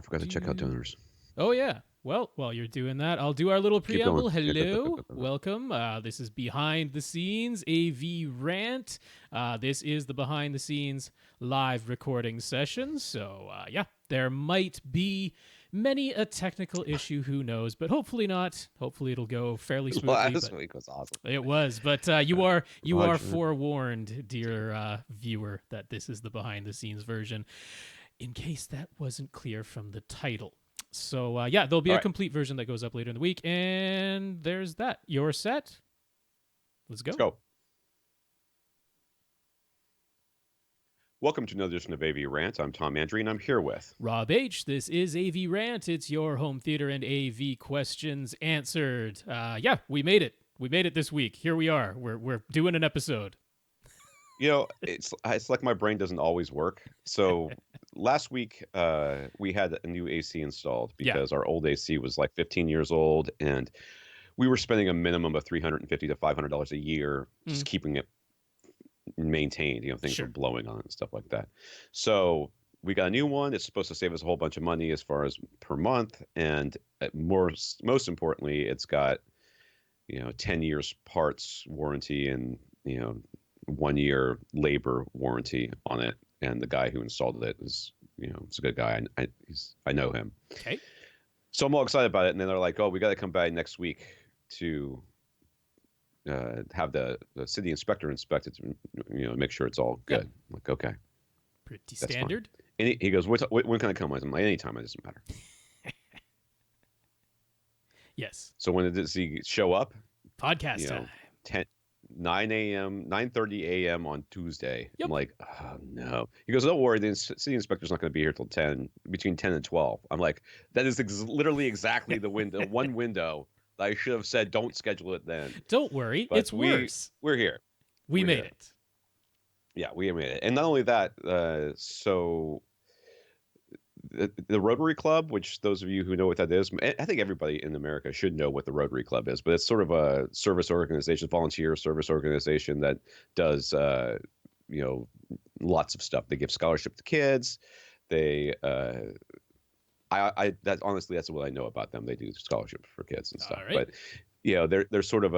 forgot to check out donors. Oh, yeah. Well, while you're doing that, I'll do our little preamble. Keep going. Hello. Go. Welcome. This is Behind the Scenes, AV Rant. This is the behind the scenes live recording session. So, yeah, there might be many a technical issue, who knows, but hopefully not. Hopefully it'll go fairly smoothly. Last week was awesome. It was, but you are forewarned, dear viewer, that this is the behind the scenes version, in case that wasn't clear from the title. So, yeah, there'll be a complete version that goes up later in the week, and there's that. You're set? Let's go. Let's go. Welcome to another edition of AV Rant. I'm Tom Andry, and I'm here with Rob H. This is AV Rant. It's your home theater and AV questions answered. Yeah, we made it. We made it this week. Here we are. We're doing an episode. You know, it's like my brain doesn't always work. So last week we had a new AC installed because our old AC was like 15 years old, and we were spending a minimum of $350 to $500 a year just keeping it maintained. You know, things were blowing on it and stuff like that. So we got a new one. It's supposed to save us a whole bunch of money as far as per month, and most importantly, it's got 10 years parts warranty and 1 year labor warranty on it, and the guy who installed it is, it's a good guy. I know him. Okay. So I'm all excited about it, and then they're like, "Oh, we got to come by next week to have the city inspector inspect it, to make sure it's all good." I'm like, okay, pretty standard. And he goes, "When can I come?" I'm like, "Anytime. It doesn't matter." Yes. So when does he show up? Podcast time. 9:30 a.m. on Tuesday. Yep. I'm like, oh, no. He goes, "Don't worry, the city inspector's not going to be here till between 10 and 12. I'm like, that is literally exactly the window, one window that I should have said, don't schedule it then. Don't worry, it's worse. We're here. We made it. Yeah, we made it. And not only that, so the Rotary Club, which those of you who know what that is, I think everybody in America should know what the Rotary Club is, but it's sort of a service organization, volunteer service organization that does, lots of stuff. They give scholarship to kids. They, that's what I know about them. They do scholarship for kids and stuff. Right. But they're sort of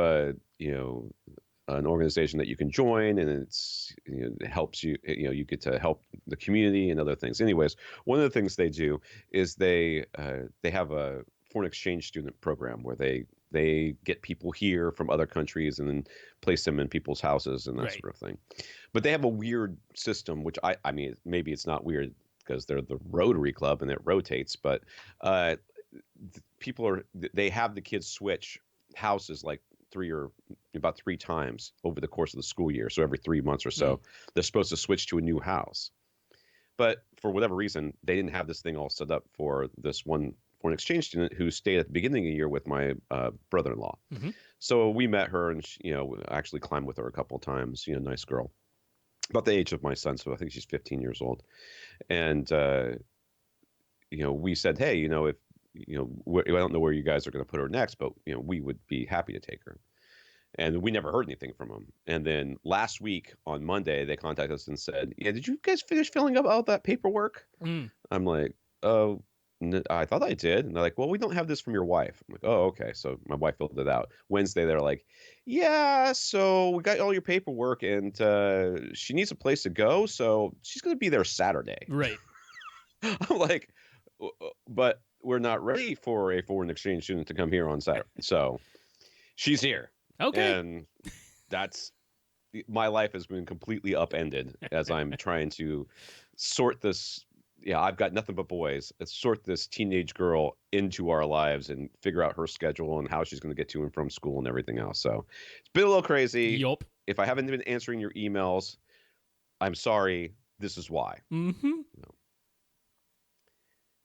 an organization that you can join, and it helps you. You get to help the community and other things. Anyways, one of the things they do is they have a foreign exchange student program where they get people here from other countries and then place them in people's houses and that sort of thing. But they have a weird system, which I mean, maybe it's not weird because they're the Rotary Club and it rotates, but they have the kids switch houses like about three times over the course of the school year. So every 3 months or so, they're supposed to switch to a new house. But for whatever reason, they didn't have this thing all set up for this one foreign exchange student who stayed at the beginning of the year with my brother-in-law. Mm-hmm. So we met her, and I actually climbed with her a couple of times. Nice girl, about the age of my son. So I think she's 15 years old. And we said, hey, if I don't know where you guys are going to put her next, but we would be happy to take her. And we never heard anything from them. And then last week on Monday, they contacted us and said, "Yeah, did you guys finish filling up all that paperwork?" I'm like, "Oh, I thought I did." And they're like, "Well, we don't have this from your wife." I'm like, "Oh, okay." So my wife filled it out. Wednesday, they're like, "Yeah, so we got all your paperwork, and she needs a place to go, so she's going to be there Saturday." Right. I'm like, but we're not ready for a foreign exchange student to come here on Saturday. So she's here. Okay. And my life has been completely upended as I'm trying to sort this. Yeah, I've got nothing but boys. Let's sort this teenage girl into our lives and figure out her schedule and how she's going to get to and from school and everything else. So it's been a little crazy. Yup. If I haven't been answering your emails, I'm sorry. This is why. Mm-hmm.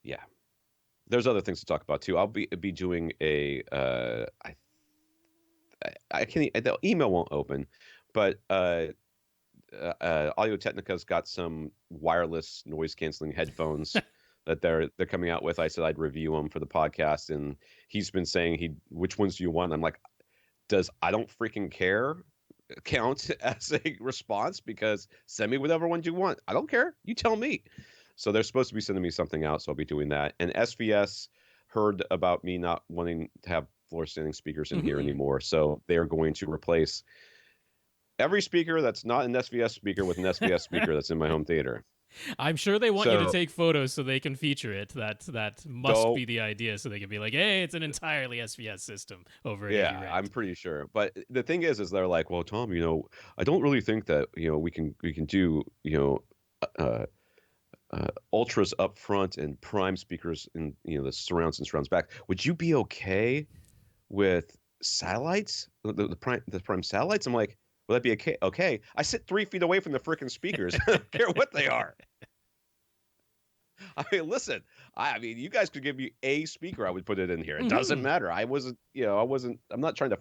Yeah. There's other things to talk about too. I'll be doing I can't. The email won't open, but Audio Technica's got some wireless noise canceling headphones that they're coming out with. I said I'd review them for the podcast, and he's been saying which ones do you want? I'm like, does I don't freaking care count as a response? Because send me whatever ones you want. I don't care. You tell me. So they're supposed to be sending me something out, so I'll be doing that. And SVS heard about me not wanting to have floor standing speakers in here anymore, so they're going to replace every speaker that's not an SVS speaker with an SVS speaker that's in my home theater. I'm sure they want you to take photos so they can feature it. That must be the idea, so they can be like, "Hey, it's an entirely SVS system over at AV Rant." I'm pretty sure. But the thing is they're like, "Well, Tom, I don't really think that we can do ultras up front and prime speakers in the surrounds and surrounds back. Would you be okay with satellites, the prime satellites?" I'm like, "Will that be okay?" Okay, I sit 3 feet away from the freaking speakers. I don't care what they are. I mean, listen. I mean, you guys could give me a speaker, I would put it in here. It doesn't matter. I'm not trying to,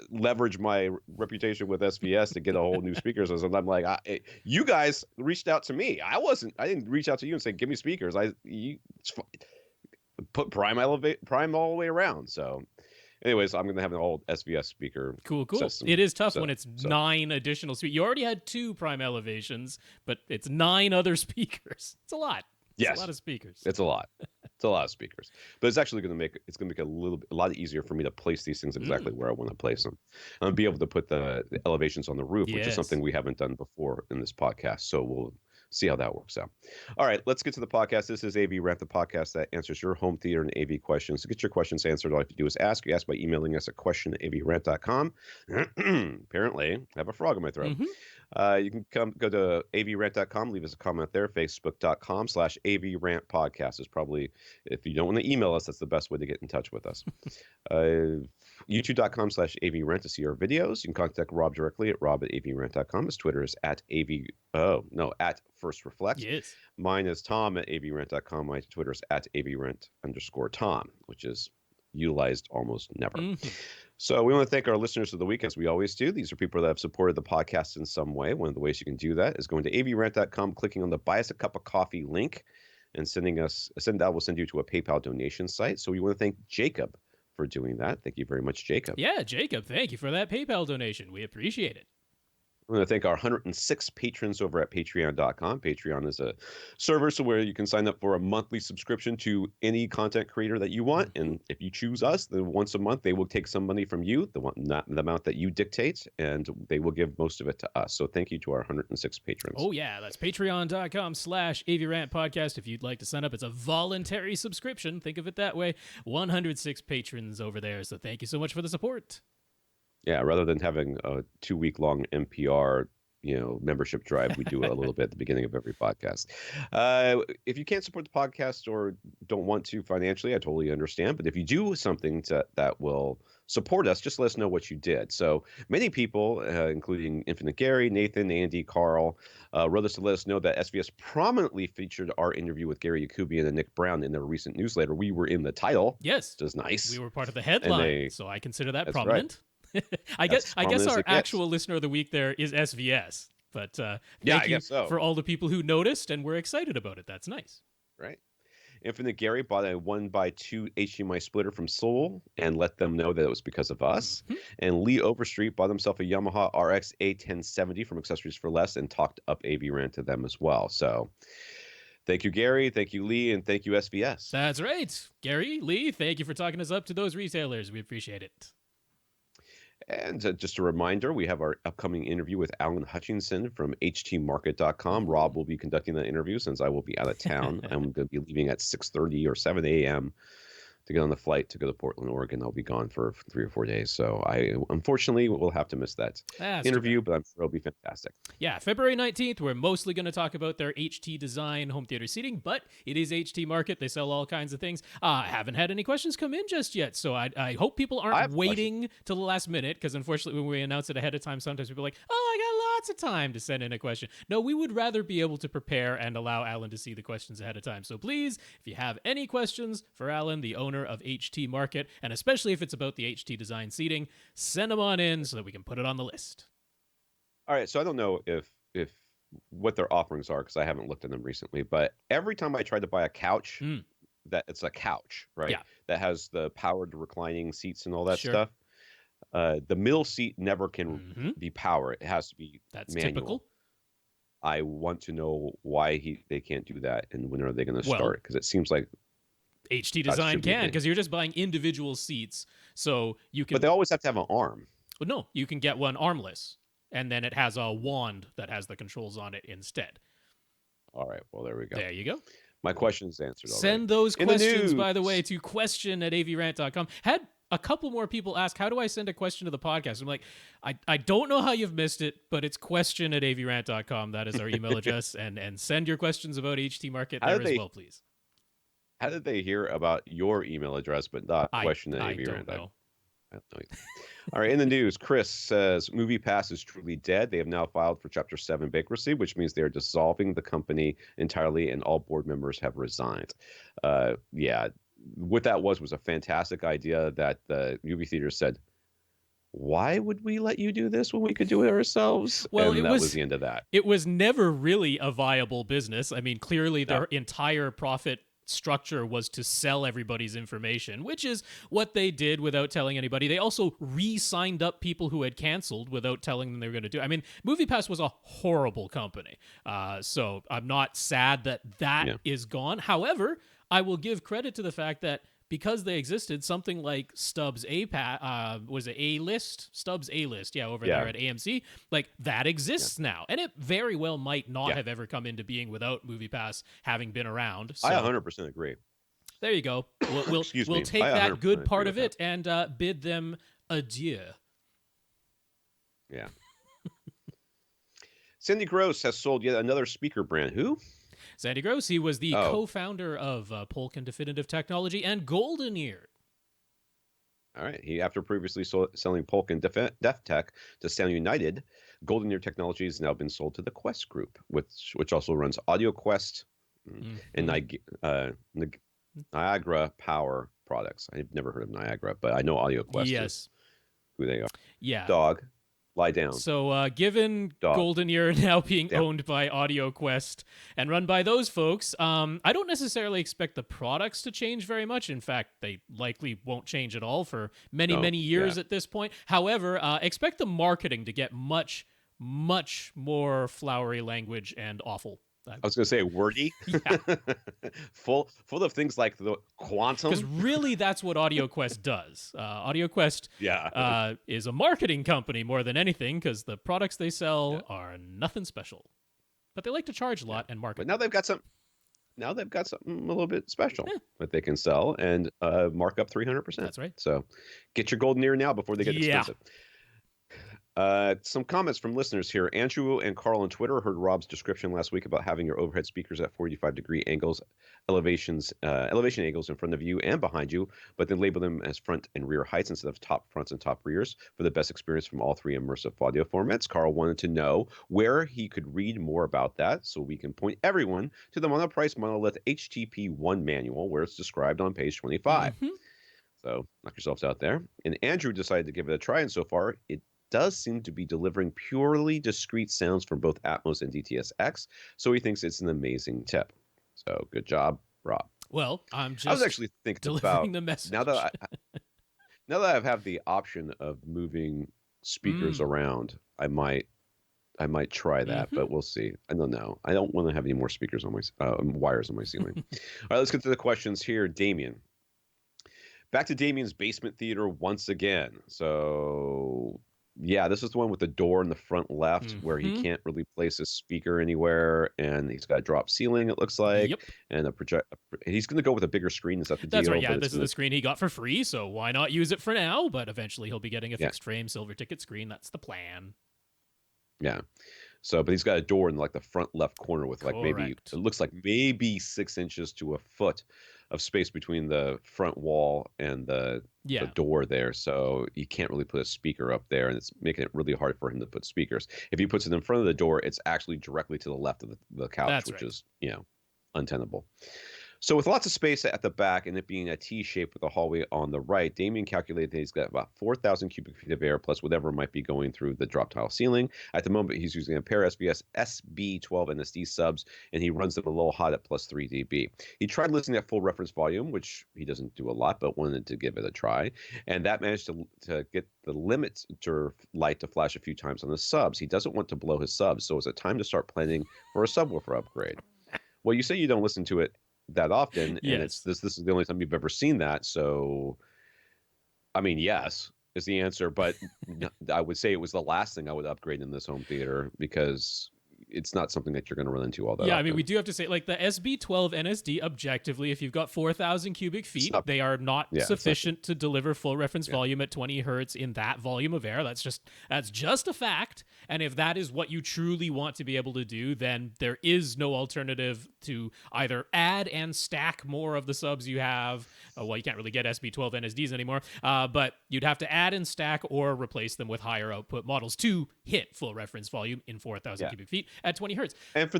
leverage my reputation with SVS to get a whole new speakers. And I'm like, you guys reached out to me. I didn't reach out to you and say, give me speakers. Put prime all the way around. So anyways, I'm going to have an old SVS speaker. Cool. System. It is tough when it's 9 additional speakers. You already had 2 prime elevations, but it's 9 other speakers. It's a lot. Yes. It's a lot of speakers. It's a lot. It's a lot of speakers. But it's actually going to make it a lot easier for me to place these things exactly where I want to place them. I'm going to be able to put the elevations on the roof, which is something we haven't done before in this podcast. So we'll see how that works out. All right, let's get to the podcast. This is AV Rant, the podcast that answers your home theater and AV questions. To get your questions answered, all you have to do is ask. You ask by emailing us at question@avrant.com. Apparently, I have a frog in my throat. You can go to avrant.com, leave us a comment there. Facebook.com/AVRant podcast is probably, if you don't want to email us, that's the best way to get in touch with us. YouTube.com/AVRant to see our videos. You can contact Rob directly at rob@avrant.com. His Twitter is at @FirstReflect. Yes. Mine is Tom at avrant.com. My Twitter is at avrant_Tom, which is utilized almost never. So we want to thank our listeners of the week, as we always do. These are people that have supported the podcast in some way. One of the ways you can do that is going to avrant.com, clicking on the Buy Us a Cup of Coffee link, and that will send you to a PayPal donation site. So we want to thank Jacob for doing that. Thank you very much, Jacob. Yeah, Jacob, thank you for that PayPal donation. We appreciate it. I want to thank our 106 patrons over at patreon.com. Patreon is a service where you can sign up for a monthly subscription to any content creator that you want. And if you choose us, then once a month, they will take some money from you, not the amount that you dictate, and they will give most of it to us. So thank you to our 106 patrons. Oh, yeah. That's patreon.com/AVRant podcast. If you'd like to sign up, it's a voluntary subscription. Think of it that way. 106 patrons over there. So thank you so much for the support. Yeah, rather than having a 2-week-long NPR, membership drive, we do a little bit at the beginning of every podcast. If you can't support the podcast or don't want to financially, I totally understand. But if you do something that will support us, just let us know what you did. So many people, including Infinite Gary, Nathan, Andy, Carl, wrote us to let us know that SVS prominently featured our interview with Gary Yakubian and Nick Brown in their recent newsletter. We were in the title. Yes. Which is nice. We were part of the headline, so I consider that prominent. Right. I guess our actual listener of the week there is SVS, but thank you for all the people who noticed and were excited about it. That's nice. Right. Infinite Gary bought a 1x2 HDMI splitter from Seoul and let them know that it was because of us. And Lee Overstreet bought himself a Yamaha RX A1070 from Accessories for Less and talked up AV Rant to them as well. So thank you, Gary. Thank you, Lee. And thank you, SVS. That's right. Gary, Lee, thank you for talking us up to those retailers. We appreciate it. And just a reminder, we have our upcoming interview with Alan Hutchinson from htmarket.com. Rob will be conducting that interview since I will be out of town. I'm going to be leaving at 6:30 or 7 a.m. to get on the flight to go to Portland, Oregon. I'll be gone for 3 or 4 days. So I unfortunately will have to miss that interview, but I'm sure it'll be fantastic. Yeah, February 19th, we're mostly going to talk about their HT Design home theater seating, but it is HT Market. They sell all kinds of things. I haven't had any questions come in just yet, so I hope people aren't waiting till the last minute, because unfortunately when we announce it ahead of time, sometimes people are like, oh, I got lots of time to send in a question. No, we would rather be able to prepare and allow Alan to see the questions ahead of time. So please, if you have any questions for Alan, the owner of HT Market, and especially if it's about the HT Design seating, send them on in so that we can put it on the list. All right, so I don't know if what their offerings are because I haven't looked at them recently, but every time I try to buy a couch, that it's a couch, right? Yeah. That has the powered reclining seats and all that stuff. The middle seat never can be powered. It has to be manual. Typical. I want to know why they can't do that, and when are they going to Well, start? Because it seems like HT that Design should be a can, thing. because you're just buying individual seats, so you can. But they always have to have an arm. Well, no, you can get one armless, and then it has a wand that has the controls on it instead. All right, well, there we go. There you go. My question is answered already. Send those questions, by the way, to question@avrant.com. Had a couple more people ask, how do I send a question to the podcast? I'm like, I don't know how you've missed it, but it's question@avrant.com. That is our email address. And send your questions about HT Market there as well, please. How did they hear about your email address, but not question@avrant? I don't know. I don't know. All right, in the news, Chris says MoviePass is truly dead. They have now filed for Chapter 7 bankruptcy, which means they are dissolving the company entirely, and all board members have resigned. Yeah, what that was a fantastic idea that the movie theater said, why would we let you do this when we could do it ourselves? Well, and that was the end of that. It was never really a viable business. I mean, clearly their entire profit structure was to sell everybody's information, which is what they did without telling anybody. They also re-signed up people who had canceled without telling them they were going to do it. I mean, MoviePass was a horrible company. So I'm not sad that is gone. However, I will give credit to the fact that because they existed, something like Stubbs was it A-List? Stubbs A-List, over there at AMC, like that exists now. And it very well might not have ever come into being without MoviePass having been around. So, I 100% agree. There you go. We'll take that good part of it and bid them adieu. Yeah. Sandy Gross has sold yet another speaker brand. Who? Sandy Gross, he was the co-founder of Polkin Definitive Technology and Golden Ear. All right. He, after previously selling Polkin Def Tech to Sound United, Golden Ear Technology has now been sold to the Quest Group, which also runs Audio Quest and Niagara Power products. I've never heard of Niagara, but I know Audio Quest is who they are. Yeah. Dog. Lie down. So given Golden Ear now being owned by Audio Quest and run by those folks, I don't necessarily expect the products to change very much. In fact, they likely won't change at all for many years at this point. However, expect the marketing to get much more flowery language and awful. I was going to say wordy. Yeah. full of things like the quantum. Because really, that's what Audio Quest does. Audio Quest is a marketing company more than anything, because the products they sell are nothing special. But they like to charge a lot and market. But now they've got something a little bit special that they can sell and mark up 300%. That's right. So get your Golden Ear now before they get expensive. Some comments from listeners here. Andrew and Carl on Twitter heard Rob's description last week about having your overhead speakers at 45-degree angles, elevation angles in front of you and behind you, but then label them as front and rear heights instead of top fronts and top rears for the best experience from all three immersive audio formats. Carl wanted to know where he could read more about that, so we can point everyone to the Monoprice Monolith HTP1 manual, where it's described on page 25. So knock yourselves out there. And Andrew decided to give it a try, and so far it does seem to be delivering purely discrete sounds from both Atmos and DTS-X, so he thinks it's an amazing tip. So good job, Rob. Well, I was actually thinking delivering the message. Now that I have the option of moving speakers around, I might try that, but we'll see. I don't know. I don't want to have any more speakers on my wires on my ceiling. All right, let's get to the questions here. Damien. Back to Damien's basement theater once again. So yeah, this is the one with the door in the front left where he can't really place a speaker anywhere, and he's got a drop ceiling, it looks like, and he's going to go with a bigger screen. Is that the deal? That's right, yeah. This is the screen he got for free, so why not use it for now? But eventually he'll be getting a fixed frame silver ticket screen. That's the plan. Yeah. So, but he's got a door in like the front left corner with like it looks like maybe 6 inches to a foot of space between the front wall and the door there. So you can't really put a speaker up there, and it's making it really hard for him to put speakers. If he puts it in front of the door, it's actually directly to the left of the couch, which is, untenable. So with lots of space at the back and it being a T shape with a hallway on the right, Damien calculated that he's got about 4,000 cubic feet of air plus whatever might be going through the drop tile ceiling. At the moment, he's using a pair of SBS SB12 NSD subs, and he runs them a little hot at plus 3 dB. He tried listening at full reference volume, which he doesn't do a lot, but wanted to give it a try. And that managed to get the limiter light to flash a few times on the subs. He doesn't want to blow his subs, so it's a time to start planning for a subwoofer upgrade. Well, you say you don't listen to it that often, and Yes. this is the only time you've ever seen that. So, I mean, yes is the answer, but I would say it was the last thing I would upgrade in this home theater because it's not something that you're going to run into all that often. I mean, we do have to say, like, the SB12 NSD, objectively, if you've got 4,000 cubic feet, they are not sufficient to deliver full reference volume at 20 hertz in that volume of air. That's just a fact. And if that is what you truly want to be able to do, then there is no alternative to either add and stack more of the subs you have. Well, you can't really get SB12 NSDs anymore, but you'd have to add and stack or replace them with higher output models to hit full reference volume in 4,000 cubic feet at 20 hertz. And for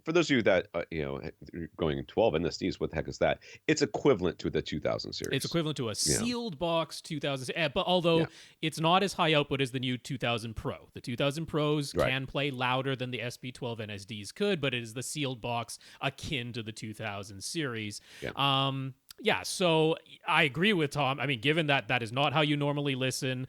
for those of you that going 12 NSDs, what the heck is that? It's equivalent to the 2000 series. It's equivalent to a sealed box 2000, but although it's not as high output as the new 2000 Pro. The 2000 Pros can play louder than the SB12 NSDs could, but it is the sealed box akin to the 2000 series. So I agree with Tom. I mean, given that that is not how you normally listen,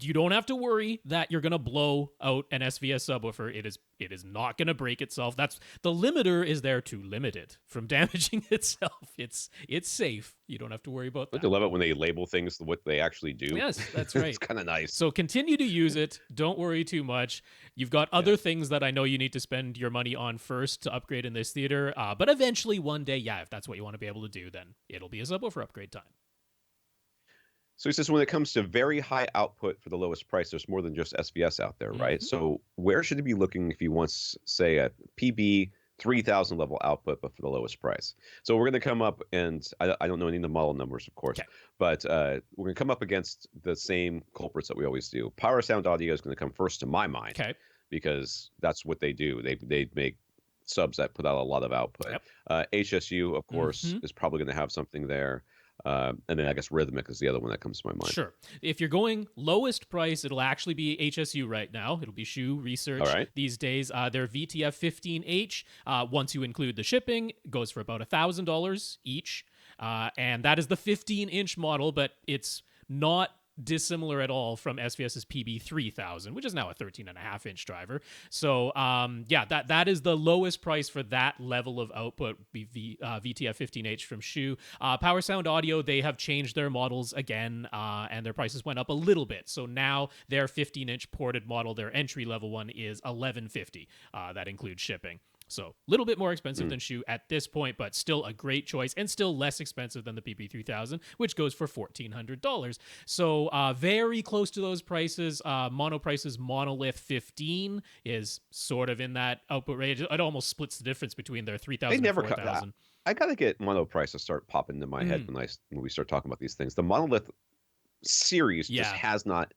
you don't have to worry that you're going to blow out an SVS subwoofer. It is not going to break itself. That's the limiter is there to limit it from damaging itself. It's safe. You don't have to worry about that. I love it when they label things what they actually do. Yes, that's right. It's kind of nice. So continue to use it. Don't worry too much. You've got other things that I know you need to spend your money on first to upgrade in this theater. But eventually one day, if that's what you want to be able to do, then it'll be a subwoofer upgrade time. So he says when it comes to very high output for the lowest price, there's more than just SVS out there, right? Mm-hmm. So where should he be looking if he wants, say, a PB 3000 level output, but for the lowest price? So we're going to come up, and I don't know any of the model numbers, of course, but we're going to come up against the same culprits that we always do. Power Sound Audio is going to come first to my mind, because that's what they do. They make subs that put out a lot of output. HSU, of course, is probably going to have something there. And then I guess Rhythmic is the other one that comes to my mind. Sure. If you're going lowest price, it'll actually be HSU right now. It'll be Shu Research these days. Their VTF 15H, once you include the shipping, goes for about $1,000 each. And that is the 15-inch model, but it's not dissimilar at all from SVS's PB3000, which is now a 13.5-inch driver. So that is the lowest price for that level of output, VTF 15H from Shu. Power Sound Audio, they have changed their models again, and their prices went up a little bit. So now their 15-inch ported model, their entry-level one, is $1,150. That includes shipping. So a little bit more expensive than Shu at this point, but still a great choice and still less expensive than the PB3000, which goes for $1,400. So very close to those prices. Mono prices, Monolith 15 is sort of in that output range. It almost splits the difference between their 3,000 and 4,000. I got to get Mono price to start popping into my head when we start talking about these things. The Monolith series just has not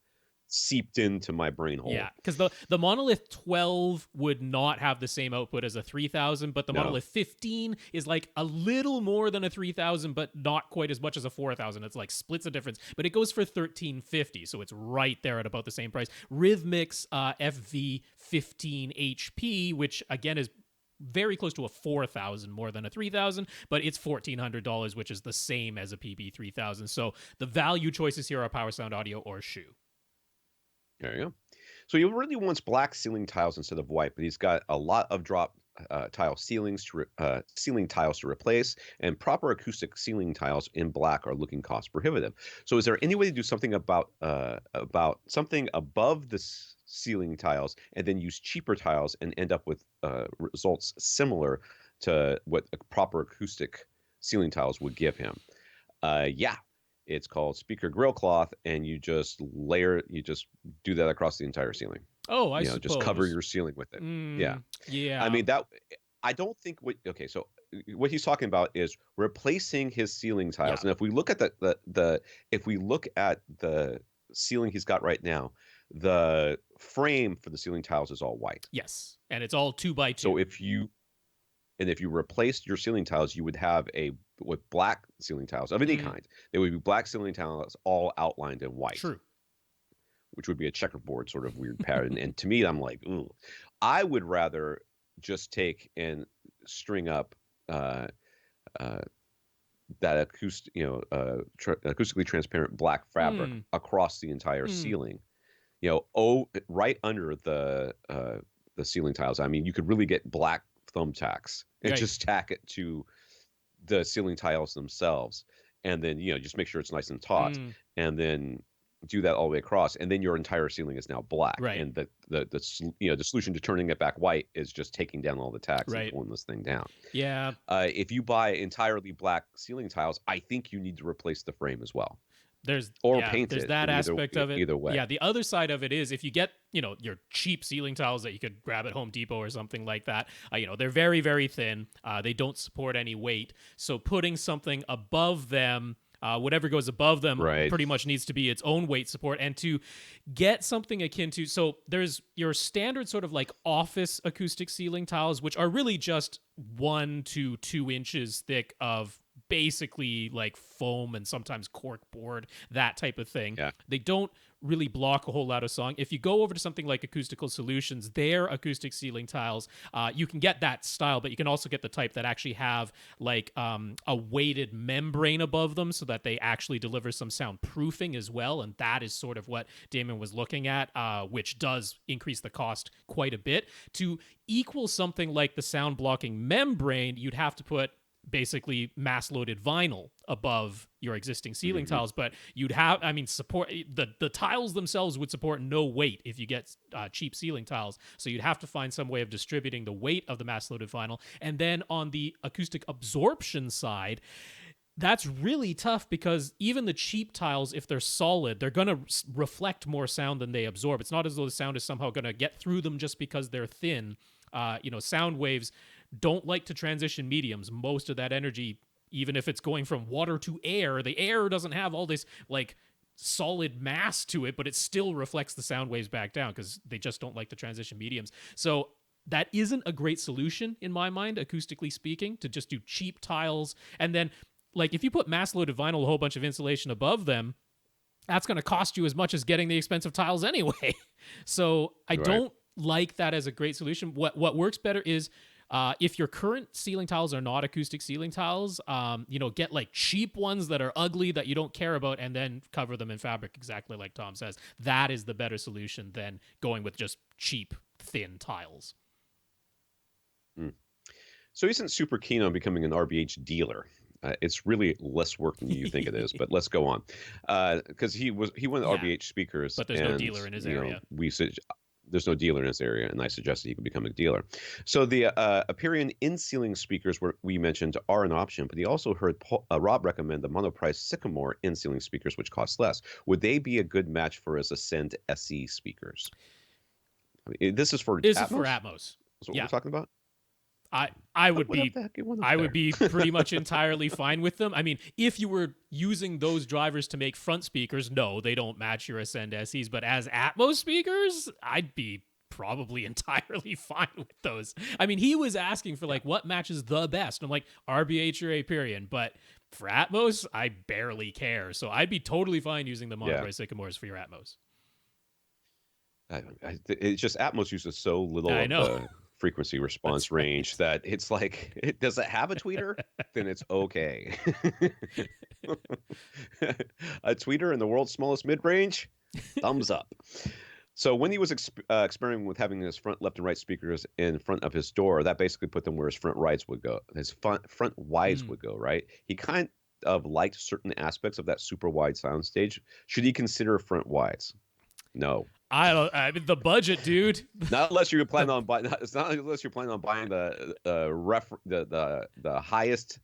seeped into my brain hole. Yeah, because the Monolith 12 would not have the same output as a 3000, but the Monolith 15 is like a little more than a 3000, but not quite as much as a 4000. It's like splits the difference, but it goes for $1,350, so it's right there at about the same price. Rhythmic's FV 15 HP, which again is very close to a 4,000 more than a 3,000, but it's $1,400, which is the same as a PB 3000. So the value choices here are Power Sound Audio or Shu. There you go. So he really wants black ceiling tiles instead of white, but he's got a lot of drop tile ceiling tiles to replace, and proper acoustic ceiling tiles in black are looking cost prohibitive. So is there any way to do something about something above the ceiling tiles and then use cheaper tiles and end up with results similar to what proper acoustic ceiling tiles would give him? It's called speaker grill cloth, and you just do that across the entire ceiling. Oh, I suppose. Just cover your ceiling with it. Yeah. I mean, I don't think so what he's talking about is replacing his ceiling tiles. And if we look at the ceiling he's got right now, the frame for the ceiling tiles is all white. Yes. And it's all 2x2. So if you And if you replaced your ceiling tiles, you would have with black ceiling tiles of any kind. They would be black ceiling tiles all outlined in white. True. Which would be a checkerboard sort of weird pattern. And to me, I'm like, ooh, I would rather just take and string up that acoustically transparent black fabric across the entire ceiling. Right under the ceiling tiles. I mean, you could really get black thumbtacks and just tack it to the ceiling tiles themselves, and then just make sure it's nice and taut, and then do that all the way across, and then your entire ceiling is now black. Right. And the solution to turning it back white is just taking down all the tacks and pulling this thing down. Yeah. If you buy entirely black ceiling tiles, I think you need to replace the frame as well. There's paint there's it. that aspect of it. Either way. Yeah, the other side of it is if you get, your cheap ceiling tiles that you could grab at Home Depot or something like that, they're very, very thin. They don't support any weight. So putting something above them, whatever goes above them pretty much needs to be its own weight support. And to get something akin to, so there's your standard sort of like office acoustic ceiling tiles, which are really just 1 to 2 inches thick of basically like foam and sometimes cork board, that type of thing. Yeah. They don't really block a whole lot of song. If you go over to something like Acoustical Solutions, their acoustic ceiling tiles, you can get that style, but you can also get the type that actually have like a weighted membrane above them so that they actually deliver some soundproofing as well. And that is sort of what Damon was looking at, which does increase the cost quite a bit. To equal something like the sound blocking membrane, you'd have to put basically mass loaded vinyl above your existing ceiling tiles, but you'd have, support the tiles themselves would support no weight if you get cheap ceiling tiles. So you'd have to find some way of distributing the weight of the mass loaded vinyl. And then on the acoustic absorption side, that's really tough because even the cheap tiles, if they're solid, they're going to reflect more sound than they absorb. It's not as though the sound is somehow going to get through them just because they're thin. Sound waves don't like to transition mediums. Most of that energy, even if it's going from water to air, the air doesn't have all this like solid mass to it, but it still reflects the sound waves back down because they just don't like to transition mediums. So that isn't a great solution in my mind, acoustically speaking, to just do cheap tiles. And then like if you put mass loaded vinyl, a whole bunch of insulation above them, that's going to cost you as much as getting the expensive tiles anyway. So I don't like that as a great solution. What works better is if your current ceiling tiles are not acoustic ceiling tiles, get like cheap ones that are ugly that you don't care about and then cover them in fabric, exactly like Tom says. That is the better solution than going with just cheap, thin tiles. So he isn't super keen on becoming an RBH dealer. It's really less work than you think it is, but let's go on. Because he went to RBH speakers. But there's no dealer in his area. There's no dealer in this area, and I suggested he could become a dealer. So the Aperion in-ceiling speakers we mentioned are an option, but he also heard Rob recommend the monoprice Sycamore in-ceiling speakers, which cost less. Would they be a good match for his Ascend SE speakers? This is for This Atmos? is for Atmos. Is what we're talking about? I would be pretty much entirely fine with them. I mean, if you were using those drivers to make front speakers, no, they don't match your Ascend SEs. But as Atmos speakers, I'd be probably entirely fine with those. I mean, he was asking for like what matches the best. I'm like RBH or Aperion, but for Atmos, I barely care. So I'd be totally fine using the monoprice Sycamores for your Atmos. It's just Atmos uses so little of the frequency response range that it's like, does it have a tweeter? Then it's okay. A tweeter in the world's smallest mid-range? Thumbs up. So when he was experimenting with having his front left and right speakers in front of his door, that basically put them where his front wides would go. His front wides would go, right? He kind of liked certain aspects of that super wide soundstage. Should he consider front wides? No. I mean, the budget, dude. Not unless you're planning on buying. It's not unless you're planning on buying the highest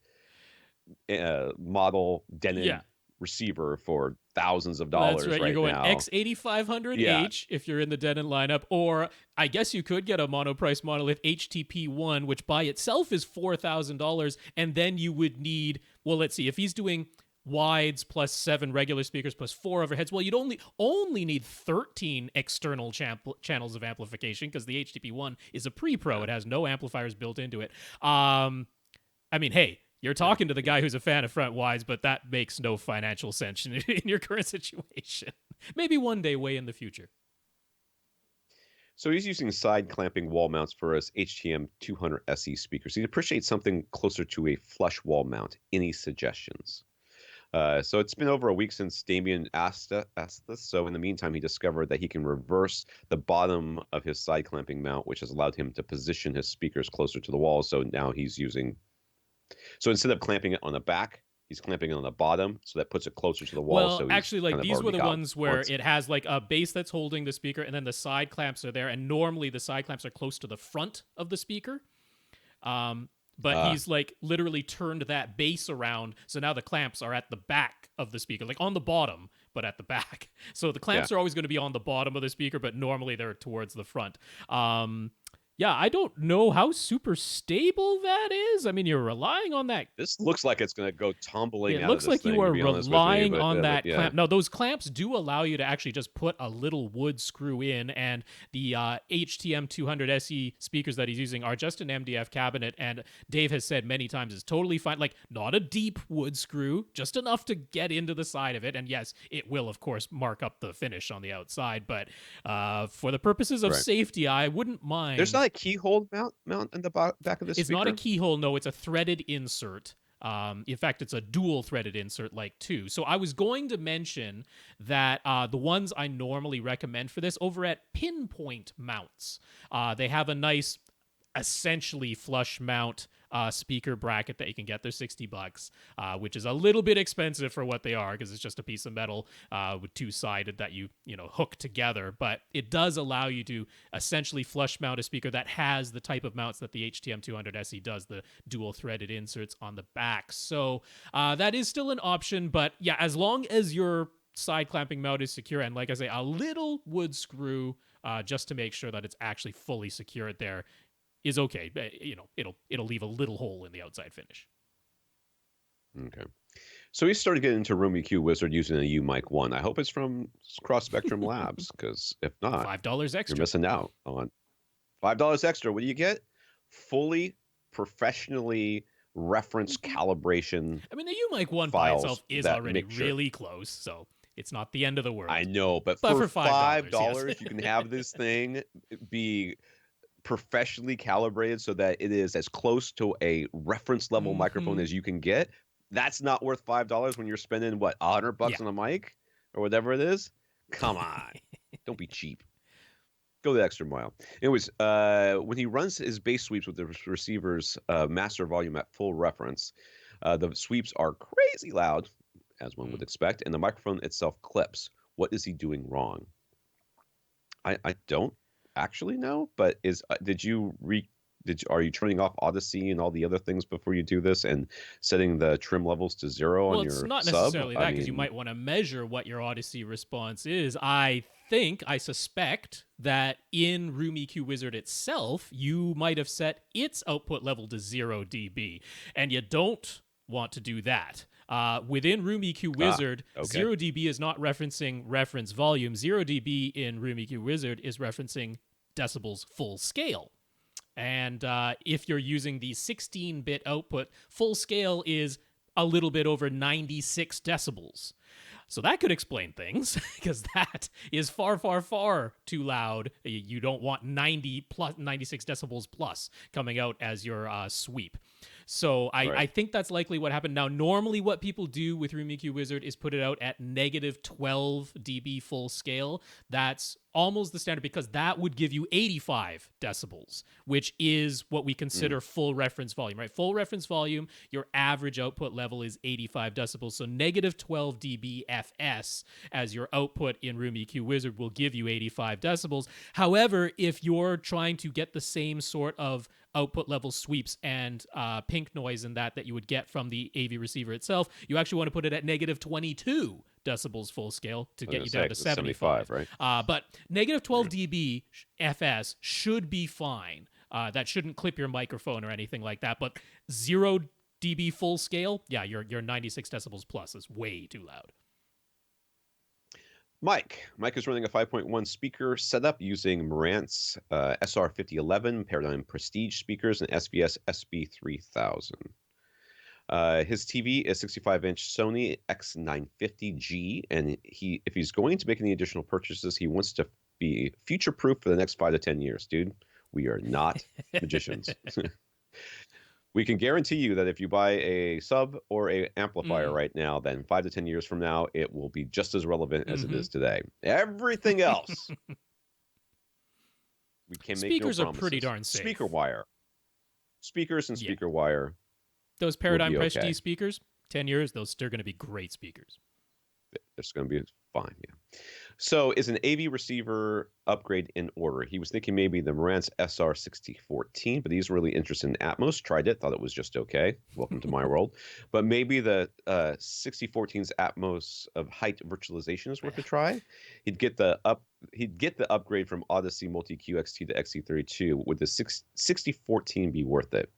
model Denon receiver for thousands of dollars. That's right. You're going X8500H if you're in the Denon lineup, or I guess you could get a monoprice monolith HTP1, which by itself is $4,000, and then you would need. Well, let's see if he's doing wides plus 7 regular speakers plus 4 overheads. Well, you'd only need 13 external channels of amplification because the HTP-1 is a pre-pro. It has no amplifiers built into it. I mean, hey, you're talking to the guy who's a fan of front wides, but that makes no financial sense in your current situation. Maybe one day, way in the future. So he's using side clamping wall mounts for his HTM 200 SE speakers. He'd appreciate something closer to a flush wall mount. Any suggestions? So it's been over a week since Damien asked this. So in the meantime, he discovered that he can reverse the bottom of his side clamping mount, which has allowed him to position his speakers closer to the wall. So now he's using. So instead of clamping it on the back, he's clamping it on the bottom, so that puts it closer to the wall. Well, so actually, like these were the ones where it has like a base that's holding the speaker, and then the side clamps are there. And normally the side clamps are close to the front of the speaker. But he's like literally turned that base around, so now the clamps are at the back of the speaker, like on the bottom, but at the back. So the clamps are always going to be on the bottom of the speaker, but normally they're towards the front. Yeah, I don't know how super stable that is. I mean, you're relying on that. This looks like it's going to go tumbling out of this thing. It looks like you are relying on that yeah. clamp. No, those clamps do allow you to actually just put a little wood screw in, and the HTM 200 SE speakers that he's using are just an MDF cabinet, and Dave has said many times it's totally fine. Like, not a deep wood screw, just enough to get into the side of it, and yes, it will, of course, mark up the finish on the outside, but for the purposes of safety, I wouldn't mind. There's not a keyhole mount in the back of this speaker? It's not a keyhole, no. It's a threaded insert. In fact, it's a dual threaded insert, like two. So I was going to mention that the ones I normally recommend for this over at Pinpoint Mounts, they have a nice, essentially flush mount speaker bracket that you can get. They're $60, which is a little bit expensive for what they are because it's just a piece of metal with two-sided that you hook together. But it does allow you to essentially flush mount a speaker that has the type of mounts that the HTM 200 SE does, the dual-threaded inserts on the back. So that is still an option, but yeah, as long as your side clamping mount is secure, and like I say, a little wood screw just to make sure that it's actually fully secured there is okay. It'll leave a little hole in the outside finish. Okay. So he started getting into Room EQ Wizard using a U-Mic 1. I hope it's from Cross Spectrum Labs, because if not, $5 extra. You're missing out on $5 extra. What do you get? Fully professionally referenced calibration. I mean, the U-Mic 1 by itself is already really close, so it's not the end of the world. I know, but for $5 yes. You can have this thing be professionally calibrated so that it is as close to a reference level microphone as you can get. That's not worth $5 when you're spending what, $100 on a mic or whatever it is. Come on, don't be cheap. Go the extra mile. Anyways, when he runs his bass sweeps with the receiver's master volume at full reference, the sweeps are crazy loud, as one would expect, and the microphone itself clips. What is he doing wrong? I don't actually know, but are you turning off Odyssey and all the other things before you do this and setting the trim levels to 0 on your sub? Well, it's not necessarily that, because you might want to measure what your Odyssey response is. I suspect that in Room EQ Wizard itself, you might have set its output level to 0 dB, and you don't want to do that. Within Room EQ Wizard, 0 dB is not referencing reference volume. 0 dB in Room EQ Wizard is referencing decibels full scale. And if you're using the 16-bit output, full scale is a little bit over 96 decibels. So that could explain things, because that is far, far, far too loud. You don't want 96 decibels plus coming out as your sweep. So I think that's likely what happened. Now, normally what people do with Room EQ Wizard is put it out at negative 12 dB full scale. That's almost the standard, because that would give you 85 decibels, which is what we consider full reference volume, right? Full reference volume, your average output level is 85 decibels. So negative 12 dB FS as your output in Room EQ Wizard will give you 85 decibels. However, if you're trying to get the same sort of output level sweeps and pink noise and that you would get from the AV receiver itself, you actually want to put it at negative 22 decibels full scale to get you down to 75, right? But negative 12 dB FS should be fine. That shouldn't clip your microphone or anything like that. But 0 dB full scale, yeah, your 96 decibels plus is way too loud. Mike is running a 5.1 speaker setup using Marantz SR5011 Paradigm Prestige speakers and SVS SB3000. His TV is 65-inch Sony X950G, and if he's going to make any additional purchases, he wants to be future-proof for the next 5 to 10 years. Dude, we are not magicians. We can guarantee you that if you buy a sub or a amplifier right now, then 5 to 10 years from now, it will be just as relevant as it is today. Everything else, we can make no promises. Speakers are pretty darn safe. Speaker wire. Speakers and speaker wire. Those Paradigm Prestige speakers, 10 years, those still going to be great speakers. It's going to be fine, yeah. So is an AV receiver upgrade in order? He was thinking maybe the Marantz SR6014, but he's really interested in Atmos. Tried it, thought it was just okay. Welcome to my world. But maybe the 6014's Atmos of height virtualization is worth a try. He'd get the upgrade from Odyssey Multi QXT to XC32. Would the 6014 be worth it?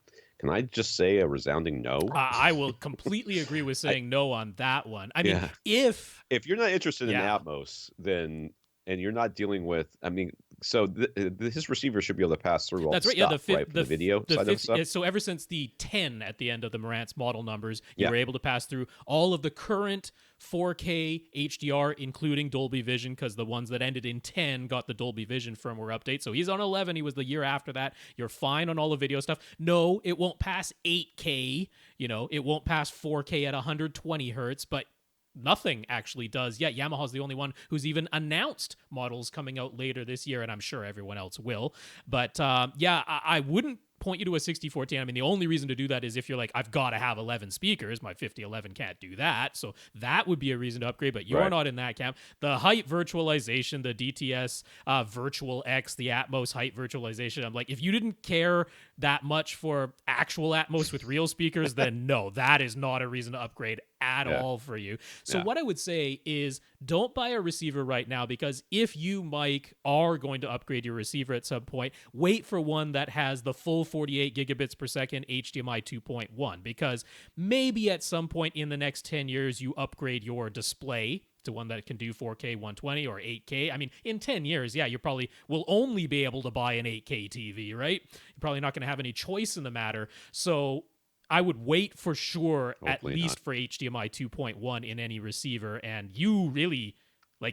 Can I just say a resounding no? I will completely agree with saying no on that one. I mean, if you're not interested in Atmos, then and you're not dealing with, I mean, so his receiver should be able to pass through all the stuff, right? For the video side of stuff. So ever since the 10 at the end of the Marantz model numbers, you were able to pass through all of the current 4K HDR, including Dolby Vision, because the ones that ended in 10 got the Dolby Vision firmware update. So he's on 11. He was the year after that. You're fine on all the video stuff. No, it won't pass 8K. You know, it won't pass 4K at 120 hertz, but nothing actually does yet. Yamaha's the only one who's even announced models coming out later this year, and I'm sure everyone else will. But I wouldn't point you to a 6014. I mean, the only reason to do that is if you're like, I've got to have 11 speakers. My 5011 can't do that. So that would be a reason to upgrade, but you're not in that camp. The height virtualization, the DTS Virtual X, the Atmos height virtualization, I'm like, if you didn't care that much for actual Atmos with real speakers, then no, that is not a reason to upgrade at all for you. So what I would say is don't buy a receiver right now, because if you, Mike, are going to upgrade your receiver at some point, wait for one that has the full 48 gigabits per second HDMI 2.1, because maybe at some point in the next 10 years you upgrade your display to one that can do 4K 120 or 8K. I mean, in 10 years, you probably will only be able to buy an 8K TV, right? You're probably not going to have any choice in the matter. So I would wait for sure, hopefully at least for HDMI 2.1 in any receiver, and you really,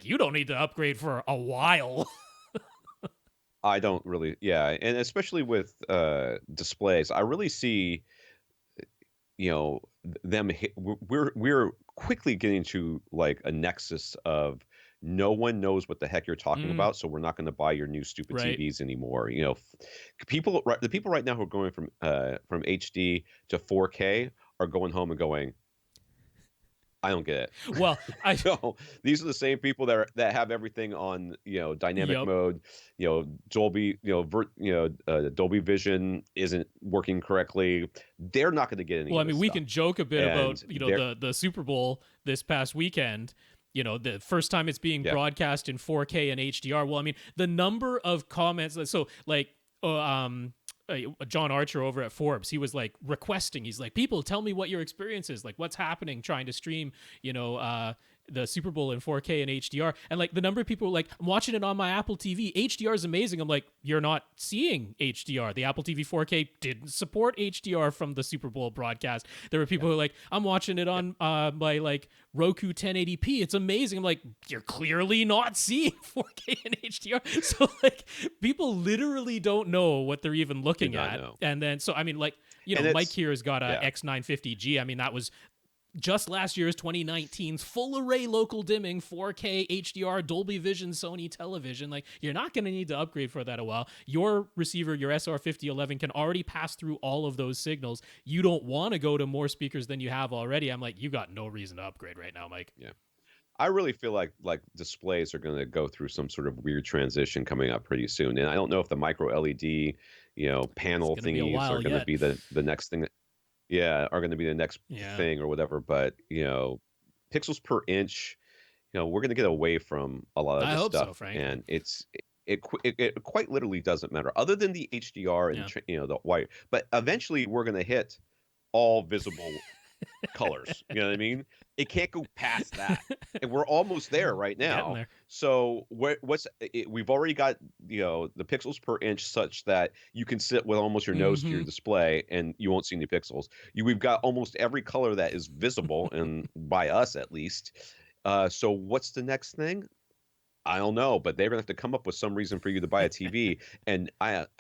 you don't need to upgrade for a while. I don't really, and especially with displays, I really see, them. We're quickly getting to like a nexus of no one knows what the heck you're talking about, so we're not going to buy your new stupid TVs anymore. The people right now who are going from HD to 4K are going home and going, I don't get it. Well, these are the same people that have everything on dynamic mode. Dolby Dolby Vision isn't working correctly. They're not going to get any. Well, I mean, we can joke a bit about the Super Bowl this past weekend. The first time it's being broadcast in 4K and HDR. Well, I mean, the number of comments. So John Archer over at Forbes, he was like requesting, he's like, people, tell me what your experience is, like what's happening trying to stream the Super Bowl in 4K and HDR. And like the number of people were like, I'm watching it on my Apple TV, HDR is amazing. I'm like, you're not seeing HDR. The Apple TV 4K didn't support HDR from the Super Bowl broadcast. There were people who were like, I'm watching it on my like Roku 1080p, it's amazing. I'm like, you're clearly not seeing 4K and HDR. So like people literally don't know what they're even looking at. And then so I mean, like, Mike here has got a X950G. I mean, that was just last year's 2019's full array local dimming 4K HDR Dolby Vision Sony television. Like, you're not going to need to upgrade for that a while. Your receiver, your SR5011, can already pass through all of those signals. You don't want to go to more speakers than you have already. I'm like, you got no reason to upgrade right now, Mike. Yeah. I really feel like displays are going to go through some sort of weird transition coming up pretty soon. And I don't know if the micro LED, panel thingies are going to be the next thing. Are going to be the next thing or whatever. But, pixels per inch, we're going to get away from a lot of this stuff. So, frankly. And it quite literally doesn't matter, other than the HDR and, the white. But eventually we're going to hit all visible colors. You know what I mean? It can't go past that, and we're almost there right Getting now. there. So we've already got the pixels per inch such that you can sit with almost your nose to your display and you won't see any pixels. We've got almost every color that is visible, and by us at least. So what's the next thing? I don't know, but they're gonna have to come up with some reason for you to buy a TV. And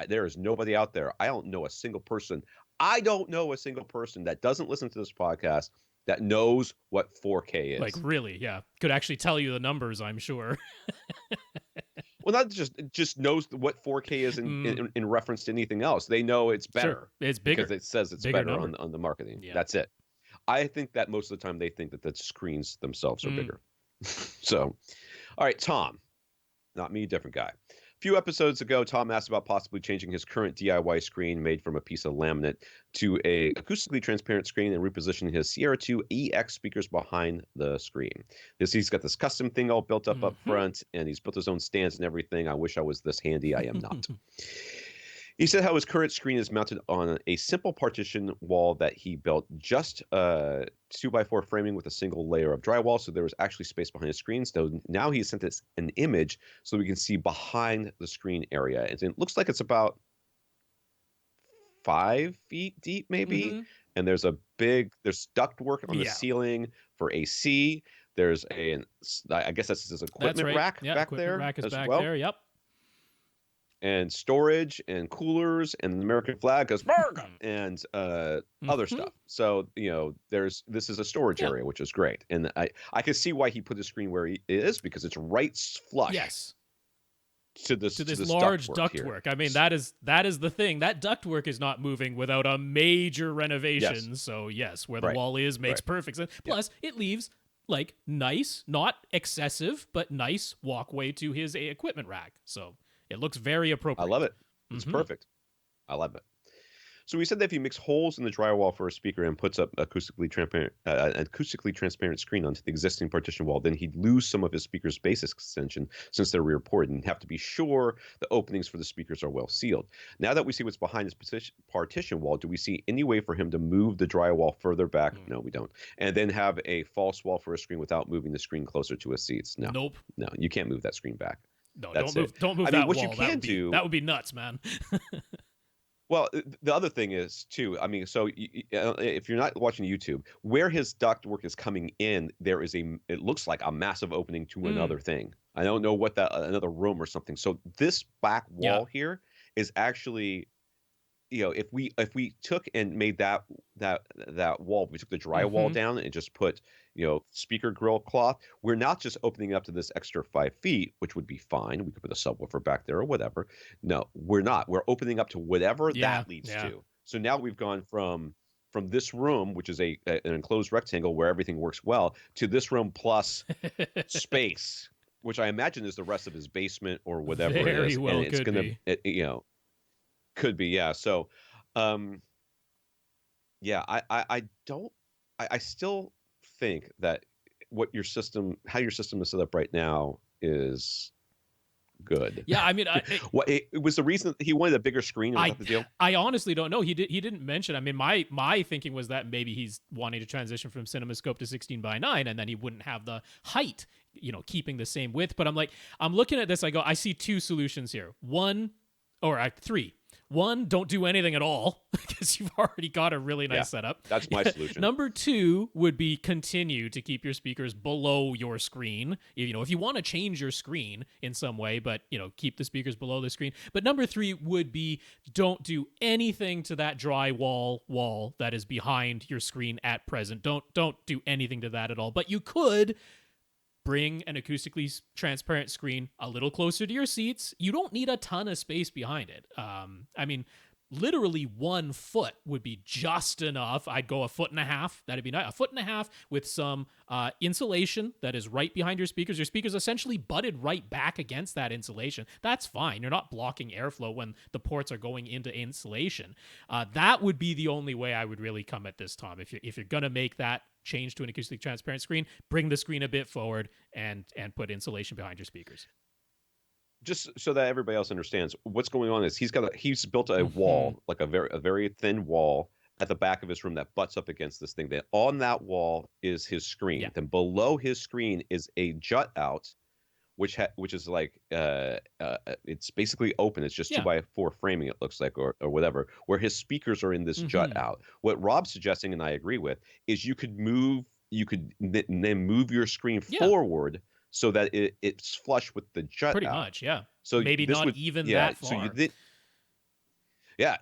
there is nobody out there. I don't know a single person. I don't know a single person that doesn't listen to this podcast that knows what 4K Like is. really, yeah. Could actually tell you the numbers, I'm sure. Well, not just knows what 4K is in reference to anything else. They know it's better. Sure. It's bigger. Because it says it's Bigger better number. on the marketing. Yeah. That's it. I think that most of the time they think that the screens themselves are bigger. So, all right, Tom. Not me, different guy. A few episodes ago, Tom asked about possibly changing his current DIY screen made from a piece of laminate to a acoustically transparent screen and repositioning his Sierra 2 EX speakers behind the screen. He's got this custom thing all built up front, and he's built his own stands and everything. I wish I was this handy. I am not. He said how his current screen is mounted on a simple partition wall that he built, just 2x4 framing with a single layer of drywall, so there was actually space behind the screen. So now he sent us an image so we can see behind the screen area. And it looks like it's about 5 feet deep, maybe. And there's duct work on the ceiling for AC. There's I guess that's his equipment rack back there. Rack is as back well. there. Yep. And storage and coolers and the American flag goes and other stuff. So this is a storage area, which is great, and I can see why he put the screen where he is, because it's right flush. Yes. To this large ductwork. I mean, that is the thing. That ductwork is not moving without a major renovation. Yes. So yes, where the wall is makes perfect sense. Plus, it leaves like nice, not excessive, but nice walkway to his equipment rack. So it looks very appropriate. I love it. It's perfect. I love it. So he said that if he makes holes in the drywall for a speaker and puts up an acoustically transparent screen onto the existing partition wall, then he'd lose some of his speaker's bass extension since they're rear-ported, and have to be sure the openings for the speakers are well sealed. Now that we see what's behind his partition wall, do we see any way for him to move the drywall further back? No, we don't. And then have a false wall for a screen without moving the screen closer to his seats? No. Nope. No, you can't move that screen back. No, don't move that wall. You can do, that would be nuts, man. Well, the other thing is too. I mean, so if you're not watching YouTube, where his ductwork is coming in, there is it looks like a massive opening to another thing. I don't know what another room or something. So this back wall here is actually, if we took and made that wall, we took the drywall down and just put speaker grill cloth, we're not just opening up to this extra 5 feet, which would be fine. We could put a subwoofer back there or whatever. No, we're not. We're opening up to whatever that leads to. So now we've gone from this room, which is an enclosed rectangle where everything works well, to this room plus space, which I imagine is the rest of his basement or whatever it is. Very well, and it's could be. Could be, yeah. So, I still think that how your system is set up right now is good. Yeah, I mean, it was the reason he wanted a bigger screen. Was that the deal? I honestly don't know. He didn't mention. I mean, my thinking was that maybe he's wanting to transition from CinemaScope to 16:9, and then he wouldn't have the height, keeping the same width. But I'm looking at this. I go, I see two solutions here. Three. One, don't do anything at all because you've already got a really nice setup. That's my solution. Number two would be continue to keep your speakers below your screen. If you want to change your screen in some way, but keep the speakers below the screen. But number three would be don't do anything to that drywall wall that is behind your screen at present. Don't do anything to that at all. But you could bring an acoustically transparent screen a little closer to your seats. You don't need a ton of space behind it. I mean, literally 1 foot would be just enough. I'd go 1.5 feet. That'd be nice. 1.5 feet with some insulation that is right behind your speakers. Your speakers essentially butted right back against that insulation. That's fine. You're not blocking airflow when the ports are going into insulation. That would be the only way I would really come at this, Tom. If you're gonna make that change to an acoustic transparent screen, bring the screen a bit forward and put insulation behind your speakers. Just so that everybody else understands what's going on is he's built a wall, like a very thin wall, at the back of his room that butts up against this thing. Then on that wall is his screen. Yeah. Then below his screen is a jut out, which is like it's basically open. It's just Yeah. 2x4 framing, it looks like, or whatever, where his speakers are in this jut out. What Rob's suggesting, and I agree with, is you could then move your screen forward so that it's flush with the jut Pretty out. much, yeah. So maybe this not would, even yeah, that far. So you did. Yeah,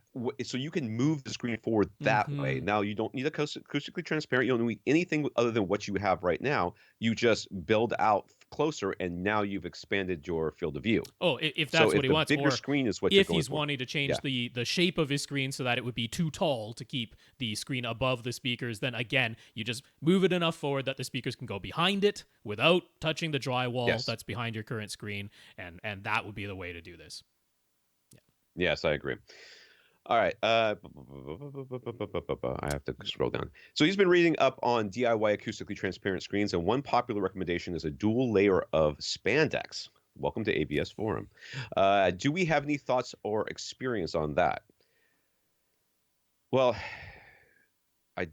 so you can move the screen forward that way. Now, you don't need acoustically transparent. You don't need anything other than what you have right now. You just build out closer, and now you've expanded your field of view. Oh, if that's what he wants, bigger or screen is what you're if going he's for. wanting to change the shape of his screen so that it would be too tall to keep the screen above the speakers, then again, you just move it enough forward that the speakers can go behind it without touching the drywall that's behind your current screen, and that would be the way to do this. Yeah. Yes, I agree. All right. I have to scroll down. So he's been reading up on DIY acoustically transparent screens, and one popular recommendation is a dual layer of spandex. Welcome to ABS Forum. Do we have any thoughts or experience on that? Well, I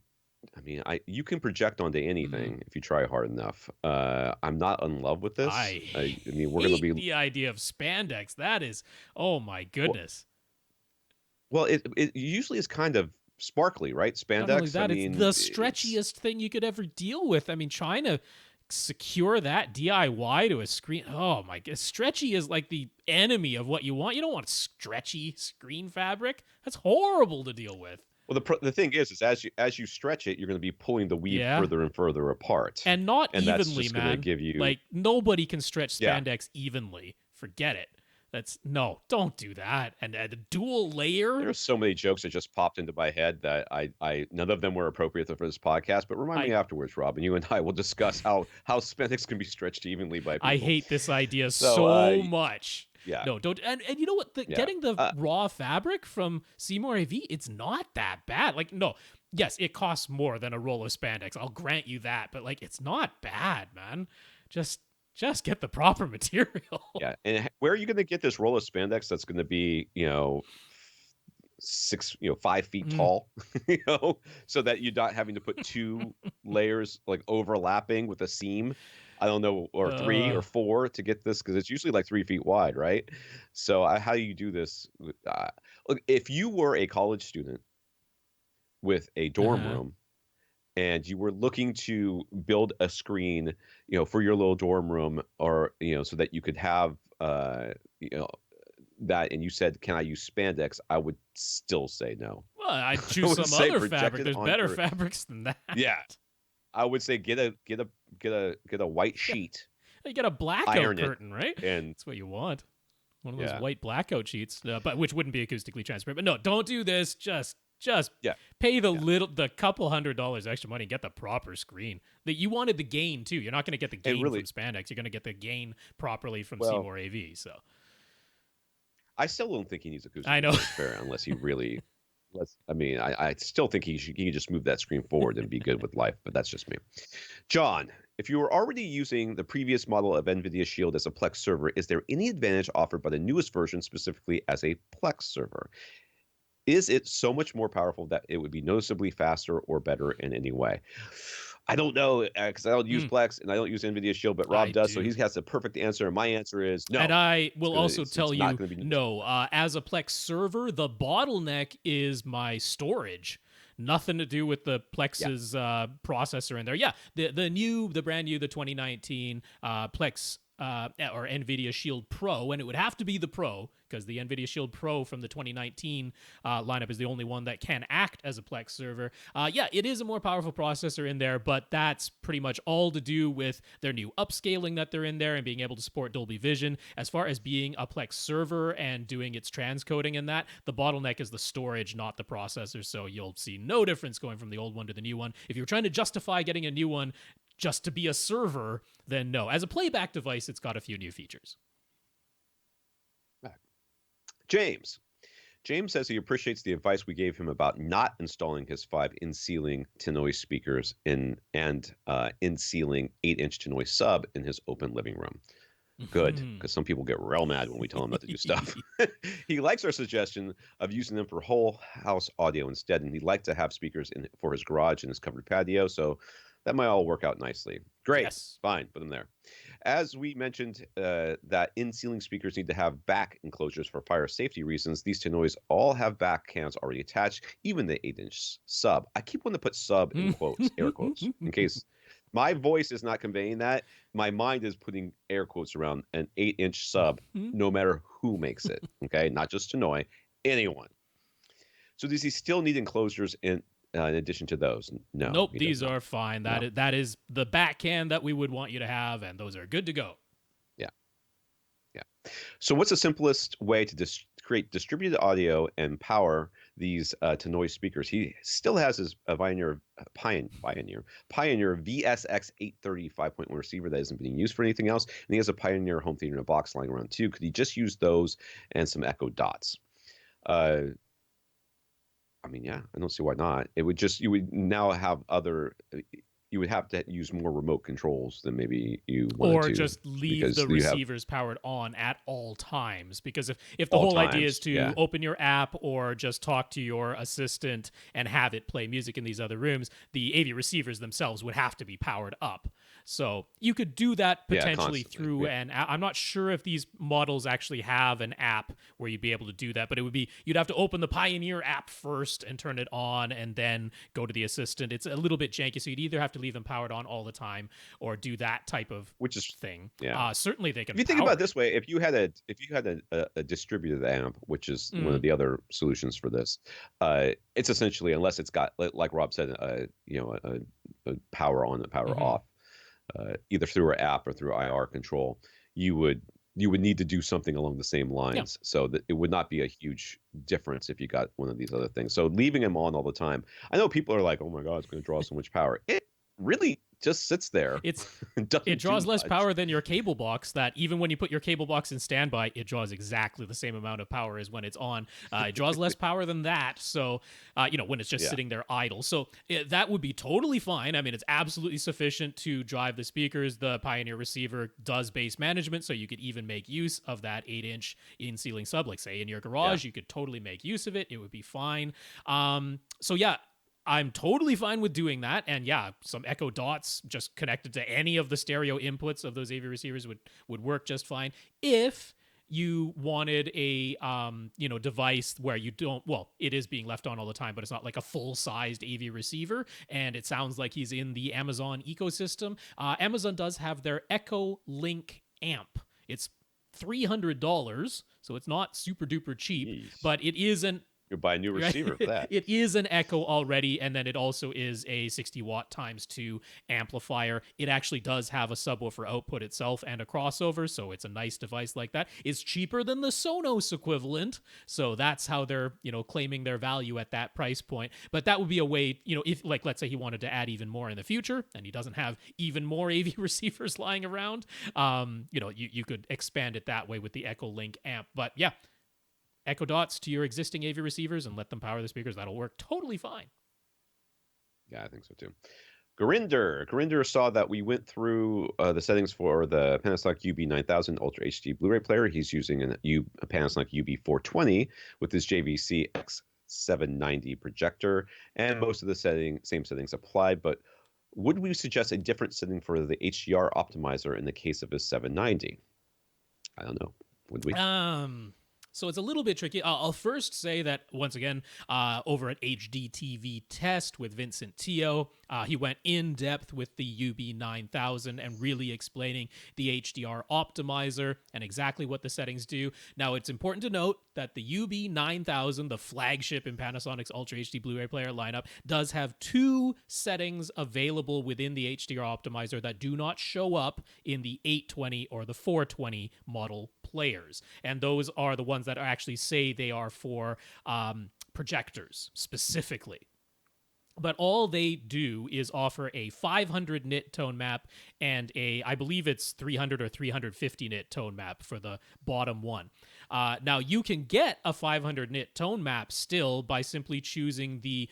mean, you can project onto anything if you try hard enough. I'm not in love with this. I mean, we're going to be the idea of spandex. That is, oh my goodness. Well, it usually is kind of sparkly, right? Spandex. Not only that, it's the stretchiest thing you could ever deal with. I mean, trying to secure that DIY to a screen. Oh my god, stretchy is like the enemy of what you want. You don't want stretchy screen fabric. That's horrible to deal with. Well, the thing is as you stretch it, you're going to be pulling the weave further and further apart, and not evenly, that's just man. Going to give you like nobody can stretch spandex evenly. Forget it. Don't do that. And a dual layer. There are so many jokes that just popped into my head that I none of them were appropriate for this podcast. But remind me afterwards, Rob, and you and I will discuss how spandex can be stretched evenly by people. I hate this idea so much. Yeah. No, don't. And you know what? Getting the raw fabric from Seymour AV, it's not that bad. Like, no, yes, it costs more than a roll of spandex. I'll grant you that. But like, it's not bad, man. Just get the proper material. Yeah. And where are you going to get this roll of spandex that's going to be, 5 feet tall, so that you're not having to put 2 layers like overlapping with a seam, I don't know, or 3 or 4 to get this, because it's usually like 3 feet wide, right? So how do you do this? Look, if you were a college student with a dorm room, and you were looking to build a screen, for your little dorm room, or so that you could have, that, and you said, "Can I use spandex?" I would still say no. Well, I'd choose some other fabric. There's better fabrics than that. Yeah, I would say get a white sheet. You get a blackout curtain, right? And that's what you want. One of those white blackout sheets, but which wouldn't be acoustically transparent. But no, don't do this. Just pay the couple $100 extra money and get the proper screen. That you wanted the gain too. You're not going to get the gain from spandex. You're going to get the gain properly from Seymour AV. So I still don't think he needs acoustically I know. transparent unless he really. I still think he can just move that screen forward and be good with life, but that's just me. John, if you were already using the previous model of NVIDIA Shield as a Plex server, is there any advantage offered by the newest version specifically as a Plex server? Is it so much more powerful that it would be noticeably faster or better in any way? I don't know, because I don't use Plex and I don't use NVIDIA Shield, but Rob does, so he has the perfect answer. And my answer is no. And I will also tell you, no. As a Plex server, the bottleneck is my storage. Nothing to do with the Plex's processor in there. Yeah, the brand new, the 2019 Plex or NVIDIA Shield Pro, and it would have to be the Pro, because the NVIDIA Shield Pro from the 2019 lineup is the only one that can act as a Plex server. It is a more powerful processor in there, but that's pretty much all to do with their new upscaling that they're in there and being able to support Dolby Vision. As far as being a Plex server and doing its transcoding in that, the bottleneck is the storage, not the processor, so you'll see no difference going from the old one to the new one. If you're trying to justify getting a new one just to be a server, then no. As a playback device, it's got a few new features. James says he appreciates the advice we gave him about not installing his 5 in-ceiling to-noise speakers and in-ceiling 8-inch to-noise sub in his open living room. Good, because some people get real mad when we tell them not to do stuff. He likes our suggestion of using them for whole house audio instead, and he'd like to have speakers for his garage and his covered patio, so that might all work out nicely. Great, Yes. fine, put them there. As we mentioned, that in-ceiling speakers need to have back enclosures for fire safety reasons. These Tenoys all have back cans already attached, even the 8-inch sub. I keep wanting to put sub in quotes, air quotes, in case my voice is not conveying that. My mind is putting air quotes around an 8-inch sub, no matter who makes it. Okay, not just Tenoy, anyone. So does he still need enclosures in addition to those? No. Nope, these are fine. That is the back can that we would want you to have, and those are good to go. Yeah. So what's the simplest way to create distributed audio and power these Tenoy speakers? He still has his Pioneer VSX 830 5.1 receiver that isn't being used for anything else, and he has a Pioneer home theater in a box lying around too. Could he just use those and some Echo Dots? I mean, yeah, I don't see why not. You would now have you would have to use more remote controls than maybe you wanted to. Or just leave the receivers powered on at all times. Because if the whole idea is to open your app or just talk to your assistant and have it play music in these other rooms, the AV receivers themselves would have to be powered up. So you could do that potentially through an app. I'm not sure if these models actually have an app where you'd be able to do that, but you'd have to open the Pioneer app first and turn it on and then go to the assistant. It's a little bit janky, so you'd either have to leave them powered on all the time or do that type of thing. Yeah. Certainly they can. If you think about it this way, if you had a distributed amp, which is one of the other solutions for this, it's essentially, unless it's got, like Rob said, a power on and power off, either through our app or through IR control, you would need to do something along the same lines, so that it would not be a huge difference if you got one of these other things. So leaving them on all the time, I know people are like, "Oh my God, it's going to draw so much power." It really just sits there. It draws less power than your cable box, that even when you put your cable box in standby, it draws exactly the same amount of power as when it's on. It draws less power than that. So, when it's just sitting there idle. So that would be totally fine. I mean, it's absolutely sufficient to drive the speakers. The Pioneer receiver does bass management, so you could even make use of that 8-inch in-ceiling sub. Like, say, in your garage, you could totally make use of it. It would be fine. I'm totally fine with doing that. And some Echo Dots just connected to any of the stereo inputs of those AV receivers would work just fine. If you wanted a device where you don't, it is being left on all the time, but it's not like a full-sized AV receiver, and it sounds like he's in the Amazon ecosystem. Amazon does have their Echo Link amp. It's $300, so it's not super duper cheap, but it is an You buy a new receiver for that. It is an Echo already, and then it also is a 60-watt ×2 amplifier. It actually does have a subwoofer output itself and a crossover, so it's a nice device like that. It's cheaper than the Sonos equivalent, so that's how they're claiming their value at that price point. But that would be a way, if, like, let's say he wanted to add even more in the future, and he doesn't have even more AV receivers lying around, you could expand it that way with the Echo Link amp. But yeah, Echo Dots to your existing AV receivers and let them power the speakers. That'll work totally fine. Yeah, I think so too. Gurinder saw that we went through the settings for the Panasonic UB9000 Ultra HD Blu-ray player. He's using a Panasonic UB420 with his JVC X790 projector, and most of the same settings apply. But would we suggest a different setting for the HDR optimizer in the case of his 790? I don't know. Would we? So it's a little bit tricky. I'll first say that, once again, over at HD TV Test with Vincent Teo, he went in depth with the UB9000 and really explaining the HDR optimizer and exactly what the settings do. Now, it's important to note that the UB9000, the flagship in Panasonic's Ultra HD Blu-ray player lineup, does have two settings available within the HDR optimizer that do not show up in the 820 or the 420 model players. And those are the ones that actually say they are for projectors specifically. But all they do is offer a 500 nit tone map and I believe it's 300 or 350 nit tone map for the bottom one. Now, you can get a 500 nit tone map still by simply choosing the,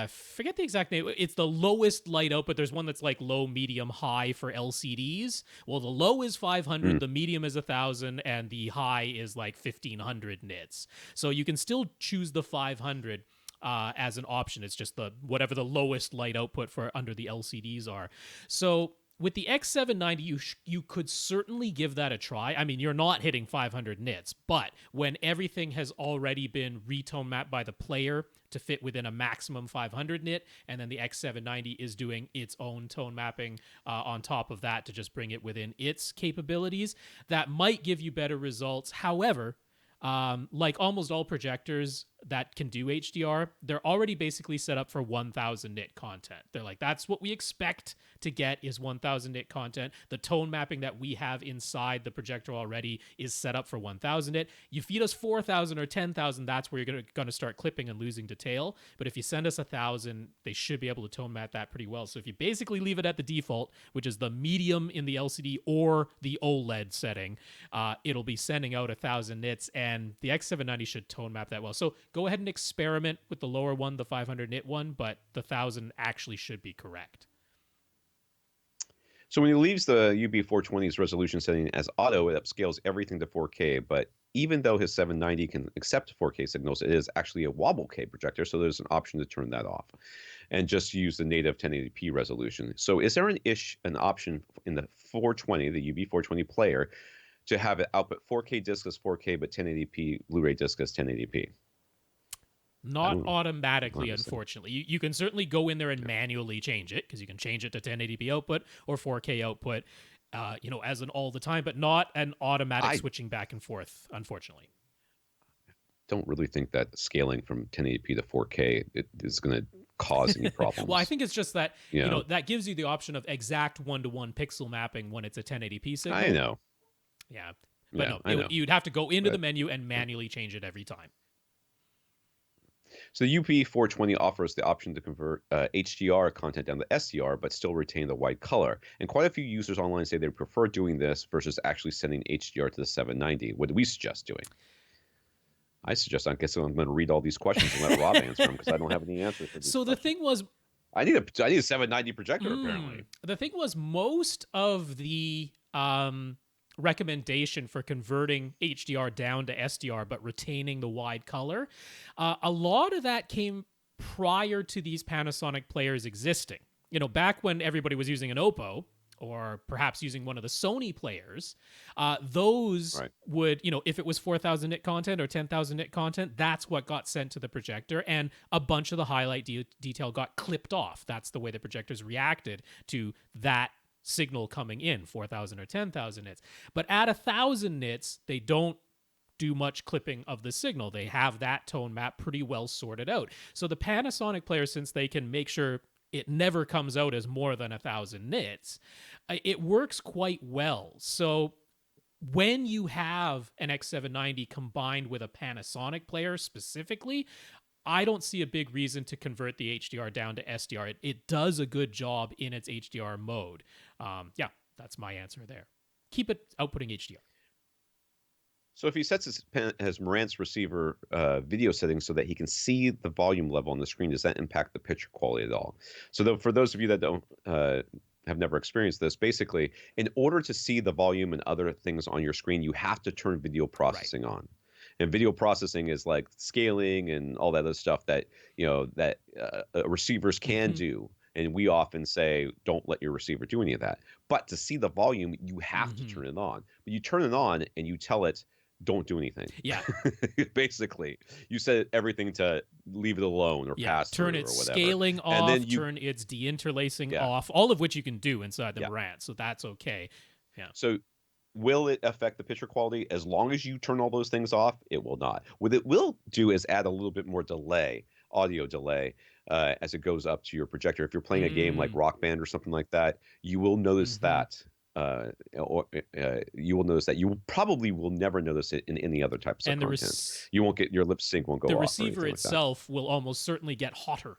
forget the exact name, it's the lowest light output. There's one that's like low, medium, high for LCDs. Well, the low is 500, the medium is 1,000, and the high is like 1,500 nits. So you can still choose the 500. As an option. It's just the whatever the lowest light output for under the LCDs are. So with the X790, you could certainly give that a try. I mean, you're not hitting 500 nits, but when everything has already been retone mapped by the player to fit within a maximum 500 nit, and then the X790 is doing its own tone mapping on top of that to just bring it within its capabilities, that might give you better results. However, like almost all projectors that can do HDR, they're already basically set up for 1,000 nit content. They're like, that's what we expect to get is 1,000 nit content. The tone mapping that we have inside the projector already is set up for 1,000 nit. You feed us 4,000 or 10,000, that's where you're going to start clipping and losing detail. But if you send us 1,000, they should be able to tone map that pretty well. So if you basically leave it at the default, which is the medium in the LCD or the OLED setting, it'll be sending out 1,000 nits, and the X790 should tone map that well. So go ahead and experiment with the lower one, the 500 nit one, but the 1,000 actually should be correct. So when he leaves the UB420's resolution setting as auto, it upscales everything to 4K. But even though his 790 can accept 4K signals, it is actually a wobble K projector. So there's an option to turn that off and just use the native 1080p resolution. So is there an option in the 420, the UB420 player, to have it output 4K disc as 4K, but 1080p Blu-ray disc as 1080p? Not automatically, unfortunately. You can certainly go in there and manually change it, because you can change it to 1080p output or 4K output, as an all the time, but not an automatic switching back and forth, unfortunately. Don't really think that scaling from 1080p to 4K is going to cause any problems. Well, I think it's just that, that gives you the option of exact one-to-one pixel mapping when it's a 1080p signal. I know. Yeah. But you'd have to go into the menu and manually change it every time. So the UP420 offers the option to convert HDR content down to SDR, but still retain the white color. And quite a few users online say they prefer doing this versus actually sending HDR to the 790. What do we suggest doing? I guess I'm going to read all these questions and let Rob answer them, because I don't have any answers for these. So the thing was, I need a 790 projector apparently. The thing was, most of the recommendation for converting HDR down to SDR but retaining the wide color, a lot of that came prior to these Panasonic players existing. Back when everybody was using an Oppo or perhaps using one of the Sony players, those would, if it was 4,000 nit content or 10,000 nit content, that's what got sent to the projector, and a bunch of the highlight detail got clipped off. That's the way the projectors reacted to that signal coming in, 4,000 or 10,000 nits. But at 1,000 nits, they don't do much clipping of the signal. They have that tone map pretty well sorted out. So the Panasonic players, since they can make sure it never comes out as more than 1,000 nits, it works quite well. So when you have an X790 combined with a Panasonic player specifically, I don't see a big reason to convert the HDR down to SDR. It does a good job in its HDR mode. That's my answer there. Keep it outputting HDR. So if he sets his Marantz receiver video settings so that he can see the volume level on the screen, does that impact the picture quality at all? So for those of you that don't have never experienced this, basically, in order to see the volume and other things on your screen, you have to turn video processing on. And video processing is like scaling and all that other stuff that receivers can do. And we often say, don't let your receiver do any of that. But to see the volume, you have to turn it on. But you turn it on and you tell it, don't do anything. Yeah. Basically, you set everything to leave it alone or pass turn through its or whatever. Scaling off, and then turn its deinterlacing off, all of which you can do inside the Marantz, so that's okay. Yeah. So will it affect the picture quality? As long as you turn all those things off, it will not. What it will do is add a little bit more delay, audio delay, as it goes up to your projector. If you're playing a game like Rock Band or something like that, you will notice that. You will notice that. You probably will never notice it in any other types of content. You won't get your lip sync won't go off. The receiver itself will almost certainly get hotter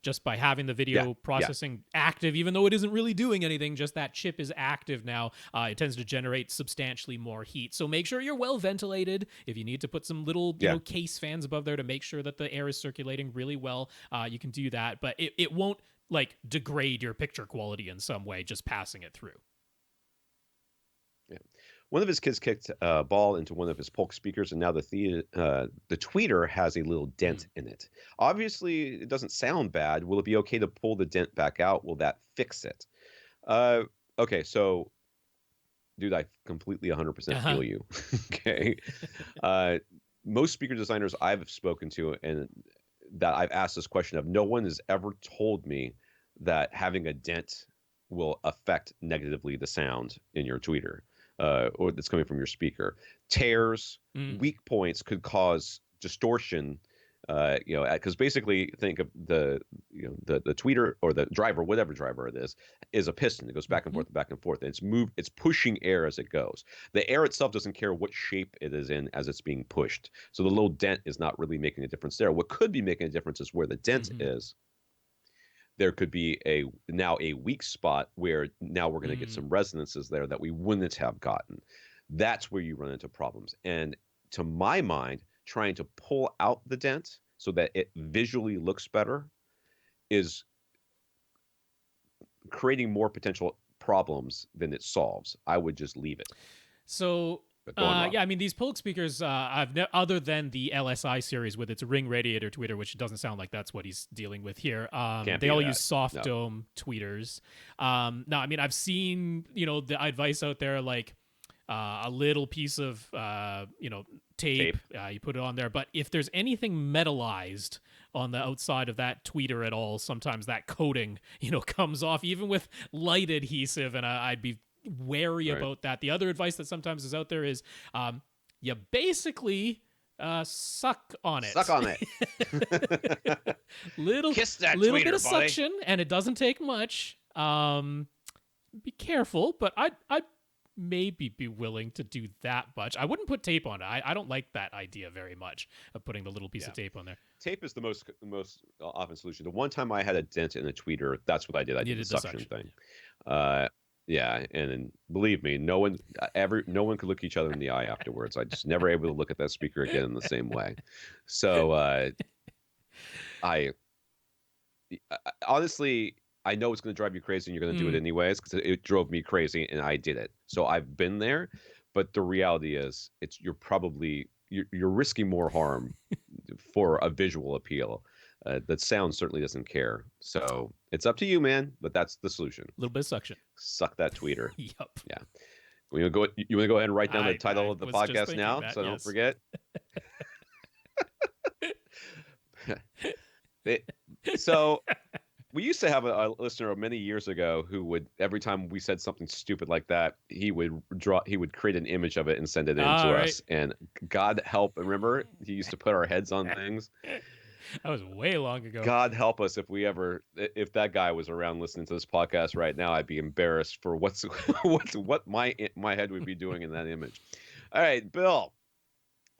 just by having the video processing active, even though it isn't really doing anything, just that chip is active now. It tends to generate substantially more heat. So make sure you're well ventilated. If you need to put some little case fans above there to make sure that the air is circulating really well, you can do that. But it won't like degrade your picture quality in some way just passing it through. Yeah. One of his kids kicked a ball into one of his Polk speakers, and now the tweeter has a little dent in it. Obviously, it doesn't sound bad. Will it be okay to pull the dent back out? Will that fix it? Okay, so, dude, I completely 100% feel you. Okay. Most speaker designers I've spoken to and that I've asked this question of, no one has ever told me that having a dent will affect negatively the sound in your tweeter. Or that's coming from your speaker. Tears, weak points could cause distortion. Because basically, think of the tweeter or the driver, whatever driver it is a piston. It goes back and forth, back and forth. And it's pushing air as it goes. The air itself doesn't care what shape it is in as it's being pushed. So the little dent is not really making a difference there. What could be making a difference is where the dent is. There could be now a weak spot where now we're going to get some resonances there that we wouldn't have gotten. That's where you run into problems. And to my mind, trying to pull out the dent so that it visually looks better is creating more potential problems than it solves. I would just leave it. So I mean, these Polk speakers, other than the LSI series with its ring radiator tweeter, which doesn't sound like that's what he's dealing with here. They all use soft dome tweeters. Now, I mean, I've seen, the advice out there, like a little piece of, tape. You put it on there. But if there's anything metallized on the outside of that tweeter at all, sometimes that coating, comes off even with light adhesive. And I'd be wary about that. The other advice that sometimes is out there is you basically suck on it. Suck on it. Kiss that little tweeter, bit of buddy. Suction, and it doesn't take much. Be careful, but I'd maybe be willing to do that much. I wouldn't put tape on it. I don't like that idea very much of putting the little piece of tape on there. Tape is the most often solution. The one time I had a dent in a tweeter, that's what I did. I did the suction thing. Yeah, and believe me, no one could look each other in the eye afterwards. I just never able to look at that speaker again in the same way. So, I honestly, I know it's going to drive you crazy, and you're going to do it anyways because it drove me crazy, and I did it. So I've been there, but the reality is, you're risking more harm for a visual appeal. That sound certainly doesn't care. So it's up to you, man. But that's the solution. A little bit of suction. Suck that tweeter. Yep. Yeah. You want to go ahead and write down the title of the podcast now, so I don't forget? So we used to have a listener many years ago who would, every time we said something stupid like that, he would create an image of it and send it in to us. And God help, remember, he used to put our heads on things. That was way long ago. God help us if that guy was around listening to this podcast right now, I'd be embarrassed for what my head would be doing in that image. All right, Bill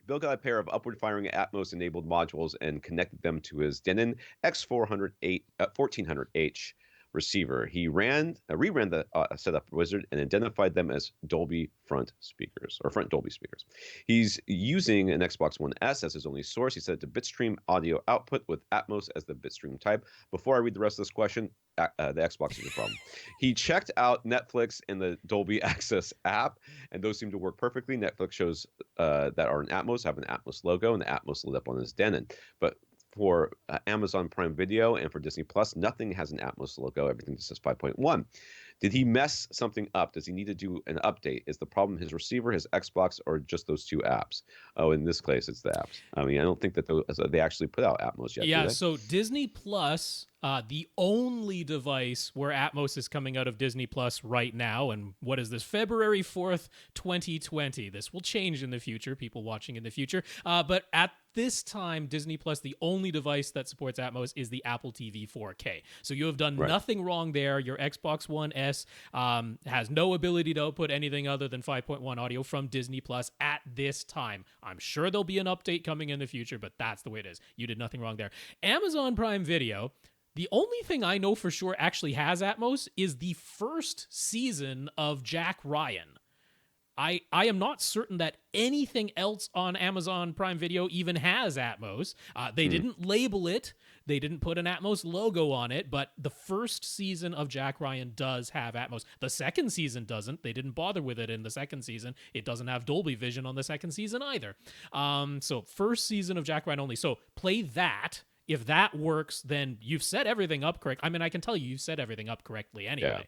got a pair of upward firing Atmos enabled modules and connected them to his Denon X1400H receiver. He reran the setup wizard and identified them as Dolby front speakers or front Dolby speakers. He's using an Xbox One S as his only source. He set it to bitstream audio output with Atmos as the bitstream type. Before I read the rest of this question, the Xbox is a problem. He checked out Netflix and the Dolby Access app, and those seem to work perfectly. Netflix shows that are in Atmos have an Atmos logo, and the Atmos lit up on his Denon. But for Amazon Prime Video and for Disney Plus, nothing has an Atmos logo. Everything just says 5.1. Did he mess something up? Does he need to do an update? Is the problem his receiver, his Xbox, or just those two apps? Oh, in this case, it's the apps. I mean, I don't think that they actually put out Atmos yet. Yeah, so Disney Plus The only device where Atmos is coming out of Disney Plus right now, and what is this, February 4th, 2020. This will change in the future, people watching in the future. But at this time, Disney Plus, the only device that supports Atmos is the Apple TV 4K. So you have done nothing wrong there. Your Xbox One S has no ability to output anything other than 5.1 audio from Disney Plus at this time. I'm sure there'll be an update coming in the future, but that's the way it is. You did nothing wrong there. Amazon Prime Video, the only thing I know for sure actually has Atmos is the first season of Jack Ryan. I am not certain that anything else on Amazon Prime Video even has Atmos. They didn't label it. They didn't put an Atmos logo on it, but the first season of Jack Ryan does have Atmos. The second season doesn't. They didn't bother with it in the second season. It doesn't have Dolby Vision on the second season either. So first season of Jack Ryan only. So play that. If that works, then you've set everything up correct. I mean, I can tell you've set everything up correctly anyway.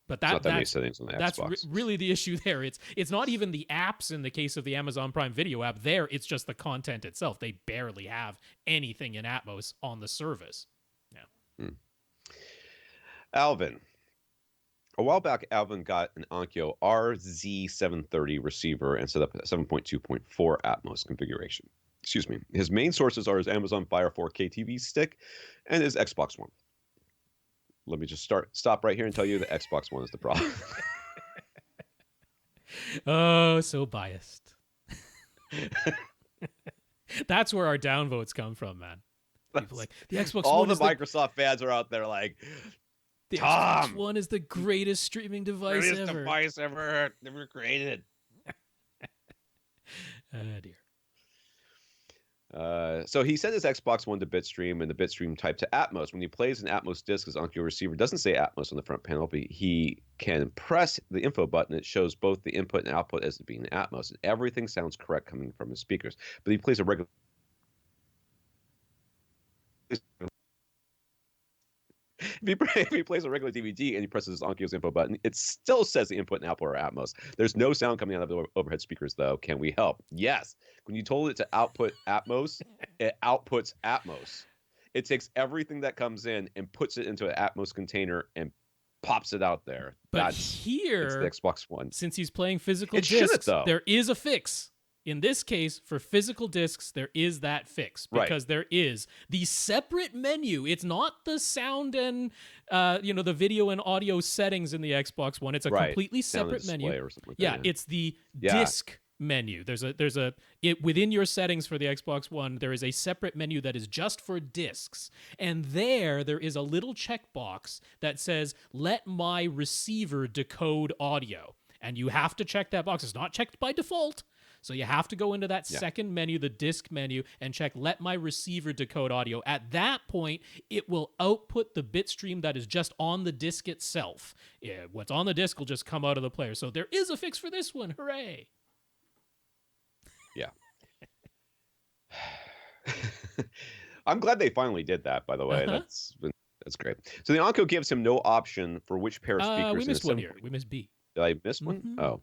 But that's many settings on the Xbox. Really the issue there. It's not even the apps in the case of the Amazon Prime Video app there. It's just the content itself. They barely have anything in Atmos on the service. Yeah. Alvin. A while back, Alvin got an Onkyo RZ730 receiver and set up a 7.2.4 Atmos configuration. Excuse me. His main sources are his Amazon Fire 4K TV stick and his Xbox One. Let me just stop right here and tell you the Xbox One is the problem. Oh, so biased. That's where our downvotes come from, man. People like the Xbox all One. All the Microsoft fans are out there like, the Xbox One is the greatest streaming device ever. Greatest device ever created. Oh, dear. So he set his Xbox One to Bitstream and the Bitstream type to Atmos. When he plays an Atmos disc, his Onkyo receiver doesn't say Atmos on the front panel, but he can press the info button. It shows both the input and output as being Atmos. And everything sounds correct coming from his speakers. But he plays a regular... If he plays a regular DVD and he presses his Onkyo's info button, it still says the input and output are Atmos. There's no sound coming out of the overhead speakers, though. Can we help? Yes. When you told it to output Atmos, it outputs Atmos. It takes everything that comes in and puts it into an Atmos container and pops it out there. But here, the Xbox One. Since he's playing physical discs, there is a fix. In this case, for physical discs, there is that fix because there is the separate menu. It's not the sound and the video and audio settings in the Xbox One. It's a completely separate menu. Or something like that, it's the disc menu. Within your settings for the Xbox One, there is a separate menu that is just for discs, and there is a little checkbox that says "Let my receiver decode audio," and you have to check that box. It's not checked by default. So you have to go into that second menu, the disc menu, and check "Let my receiver decode audio." At that point, it will output the bit stream that is just on the disc itself. What's on the disc will just come out of the player. So there is a fix for this one. Hooray! Yeah. I'm glad they finally did that, by the way. That's great. So the Onkyo gives him no option for which pair of speakers. We missed one here. We missed B. Did I miss one? Oh.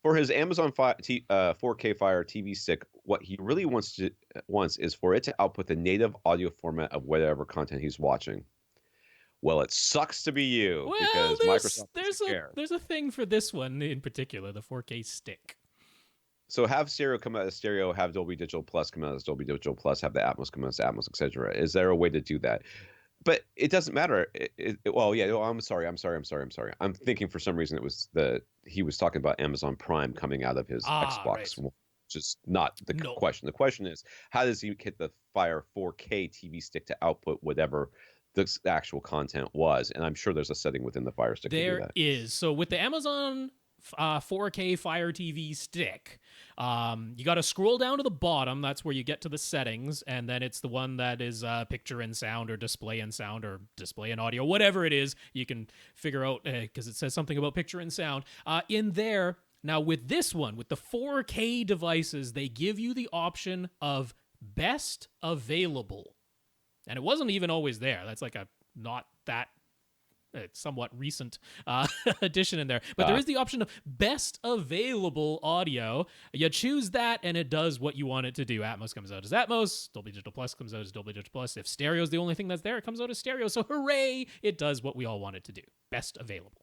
For his Amazon 4K Fire TV stick, what he really wants is for it to output the native audio format of whatever content he's watching. Well, it sucks to be you because Microsoft doesn't care. There's a thing for this one in particular, the 4K stick. So have stereo come out as stereo, have Dolby Digital Plus come out as Dolby Digital Plus, have the Atmos come out as Atmos, etc. Is there a way to do that? But it doesn't matter. I'm sorry. I'm thinking for some reason he was talking about Amazon Prime coming out of his Xbox, which is not the question. The question is, how does he get the Fire 4K TV stick to output whatever the actual content was? And I'm sure there's a setting within the Fire stick to do that. There is. So with the Amazon 4K Fire TV stick, you got to scroll down to the bottom. That's where you get to the settings, and then it's the one that is picture and sound or display and sound or display and audio, whatever it is. You can figure out because it says something about picture and sound in there. Now with this one, with the 4K devices, they give you the option of best available, and it wasn't even always there. That's like a not that somewhat recent addition in there. But there is the option of best available audio. You choose that, and it does what you want it to do. Atmos comes out as Atmos. Dolby Digital Plus comes out as Dolby Digital Plus. If stereo is the only thing that's there, it comes out as stereo. So hooray, it does what we all want it to do. Best available.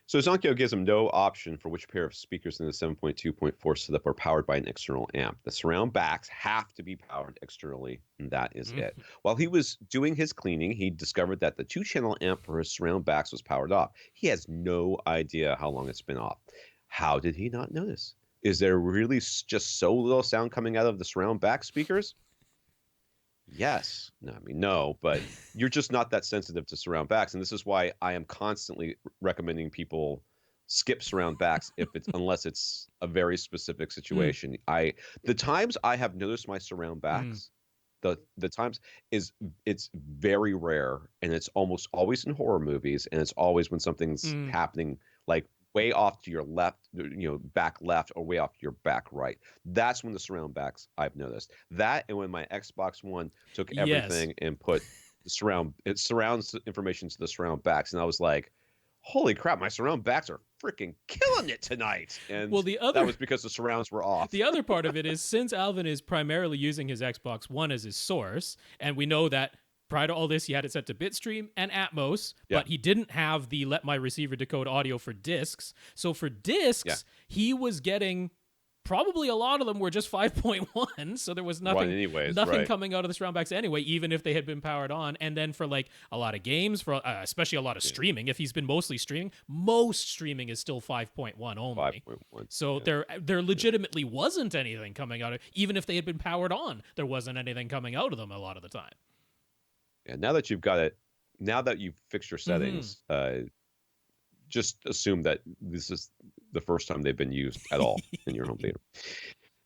So Zonkyo gives them no option for which pair of speakers in the 7.2.4 setup are powered by an external amp. The surround backs have to be powered externally, and that is it. While he was doing his cleaning, he discovered that the 2-channel amp for his surround backs was powered off. He has no idea how long it's been off. How did he not notice? Is there really just so little sound coming out of the surround back speakers? Yes. No, I mean, no, but you're just not that sensitive to surround backs. And this is why I am constantly recommending people skip surround backs unless it's a very specific situation. The times I have noticed my surround backs, the times it's very rare, and it's almost always in horror movies, and it's always when something's happening like way off to your left, back left, or way off to your back right. That's when the surround backs I've noticed. That, and when my Xbox One took everything and put the surrounds information to the surround backs, and I was like, holy crap, my surround backs are freaking killing it tonight. And that was because the surrounds were off. The other part of it is, since Alvin is primarily using his Xbox One as his source, and we know that prior to all this, he had it set to Bitstream and Atmos, but he didn't have the let my receiver decode audio for discs. So for discs, he was getting, probably a lot of them were just 5.1, so there was nothing coming out of the surround backs anyway, even if they had been powered on. And then for like a lot of games, for especially a lot of streaming, if he's been mostly streaming, most streaming is still 5.1 only. 5.1. So there legitimately wasn't anything coming out of, even if they had been powered on, there wasn't anything coming out of them a lot of the time. And now that you've got it, now that you've fixed your settings, just assume that this is the first time they've been used at all in your home theater.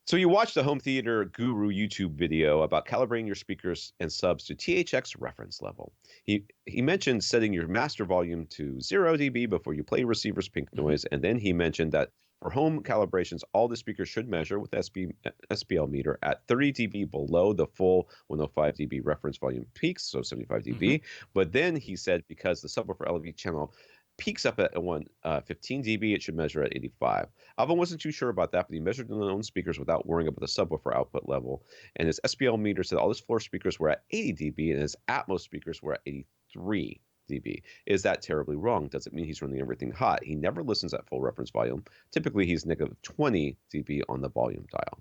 So you watched the Home Theater Guru YouTube video about calibrating your speakers and subs to THX reference level. He mentioned setting your master volume to 0 dB before you play receiver's pink noise, and then he mentioned that for home calibrations, all the speakers should measure with SPL meter at 30 dB below the full 105 dB reference volume peaks, so 75 dB. But then he said because the subwoofer LV channel peaks up at 15 dB, it should measure at 85. Alvin wasn't too sure about that, but he measured on his own speakers without worrying about the subwoofer output level. And his SPL meter said all his floor speakers were at 80 dB, and his Atmos speakers were at 83 dB. Is that terribly wrong? Does it mean he's running everything hot? He never listens at full reference volume. Typically, he's negative 20 dB on the volume dial.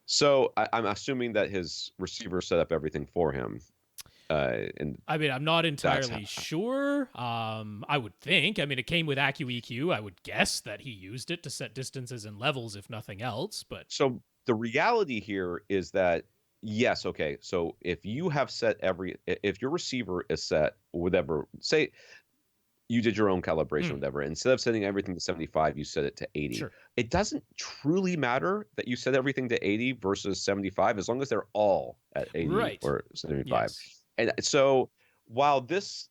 So I'm assuming that his receiver set up everything for him. And I mean, I'm not entirely sure. I would think. I mean, it came with AccuEQ. I would guess that he used it to set distances and levels, if nothing else. But so the reality here is that yes, okay. So if you have set if your receiver is set, whatever, say you did your own calibration, whatever, instead of setting everything to 75, you set it to 80. Sure. It doesn't truly matter that you set everything to 80 versus 75, as long as they're all at 80 or 75. Yes. And so while this,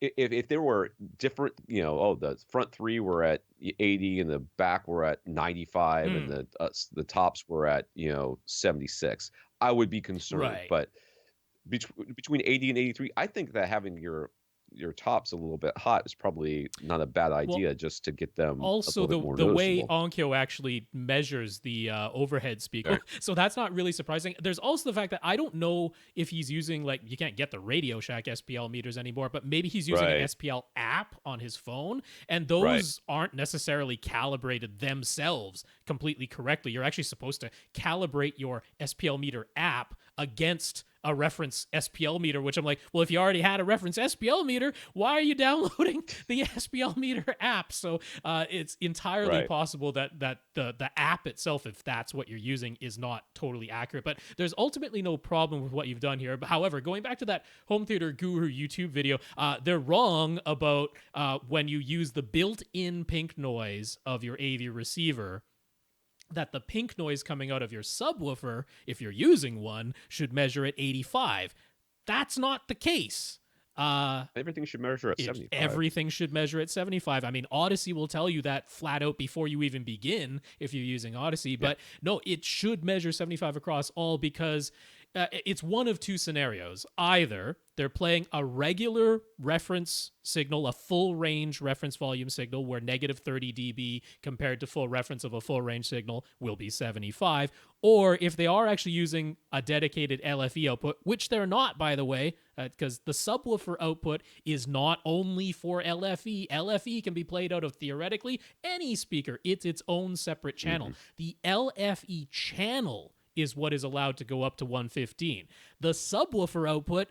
if there were different, the front three were at 80 and the back were at 95 and the tops were at 76, I would be concerned. Right. But between 80 and 83, I think that having your tops a little bit hot is probably not a bad idea, just to get them also the way Onkyo actually measures the overhead speaker. Right. So that's not really surprising. There's also the fact that I don't know if he's using, like, you can't get the Radio Shack SPL meters anymore, but maybe he's using an SPL app on his phone, and those aren't necessarily calibrated themselves completely correctly. You're actually supposed to calibrate your SPL meter app against a reference SPL meter, which I'm like, well, if you already had a reference SPL meter, why are you downloading the SPL meter app? So it's entirely possible that the app itself, if that's what you're using, is not totally accurate. But there's ultimately no problem with what you've done here. But however, going back to that Home Theater Guru YouTube video, they're wrong about when you use the built-in pink noise of your AV receiver, that the pink noise coming out of your subwoofer, if you're using one, should measure at 85. That's not the case. Everything should measure at 75. Everything should measure at 75. I mean, Odyssey will tell you that flat out before you even begin if you're using Odyssey. But no, it should measure 75 across all, because it's one of two scenarios. Either they're playing a regular reference signal, a full range reference volume signal where negative 30 dB compared to full reference of a full range signal will be 75. Or if they are actually using a dedicated LFE output, which they're not, by the way, because the subwoofer output is not only for LFE. LFE can be played out of theoretically any speaker. It's its own separate channel. The LFE channel is what is allowed to go up to 115. The subwoofer output,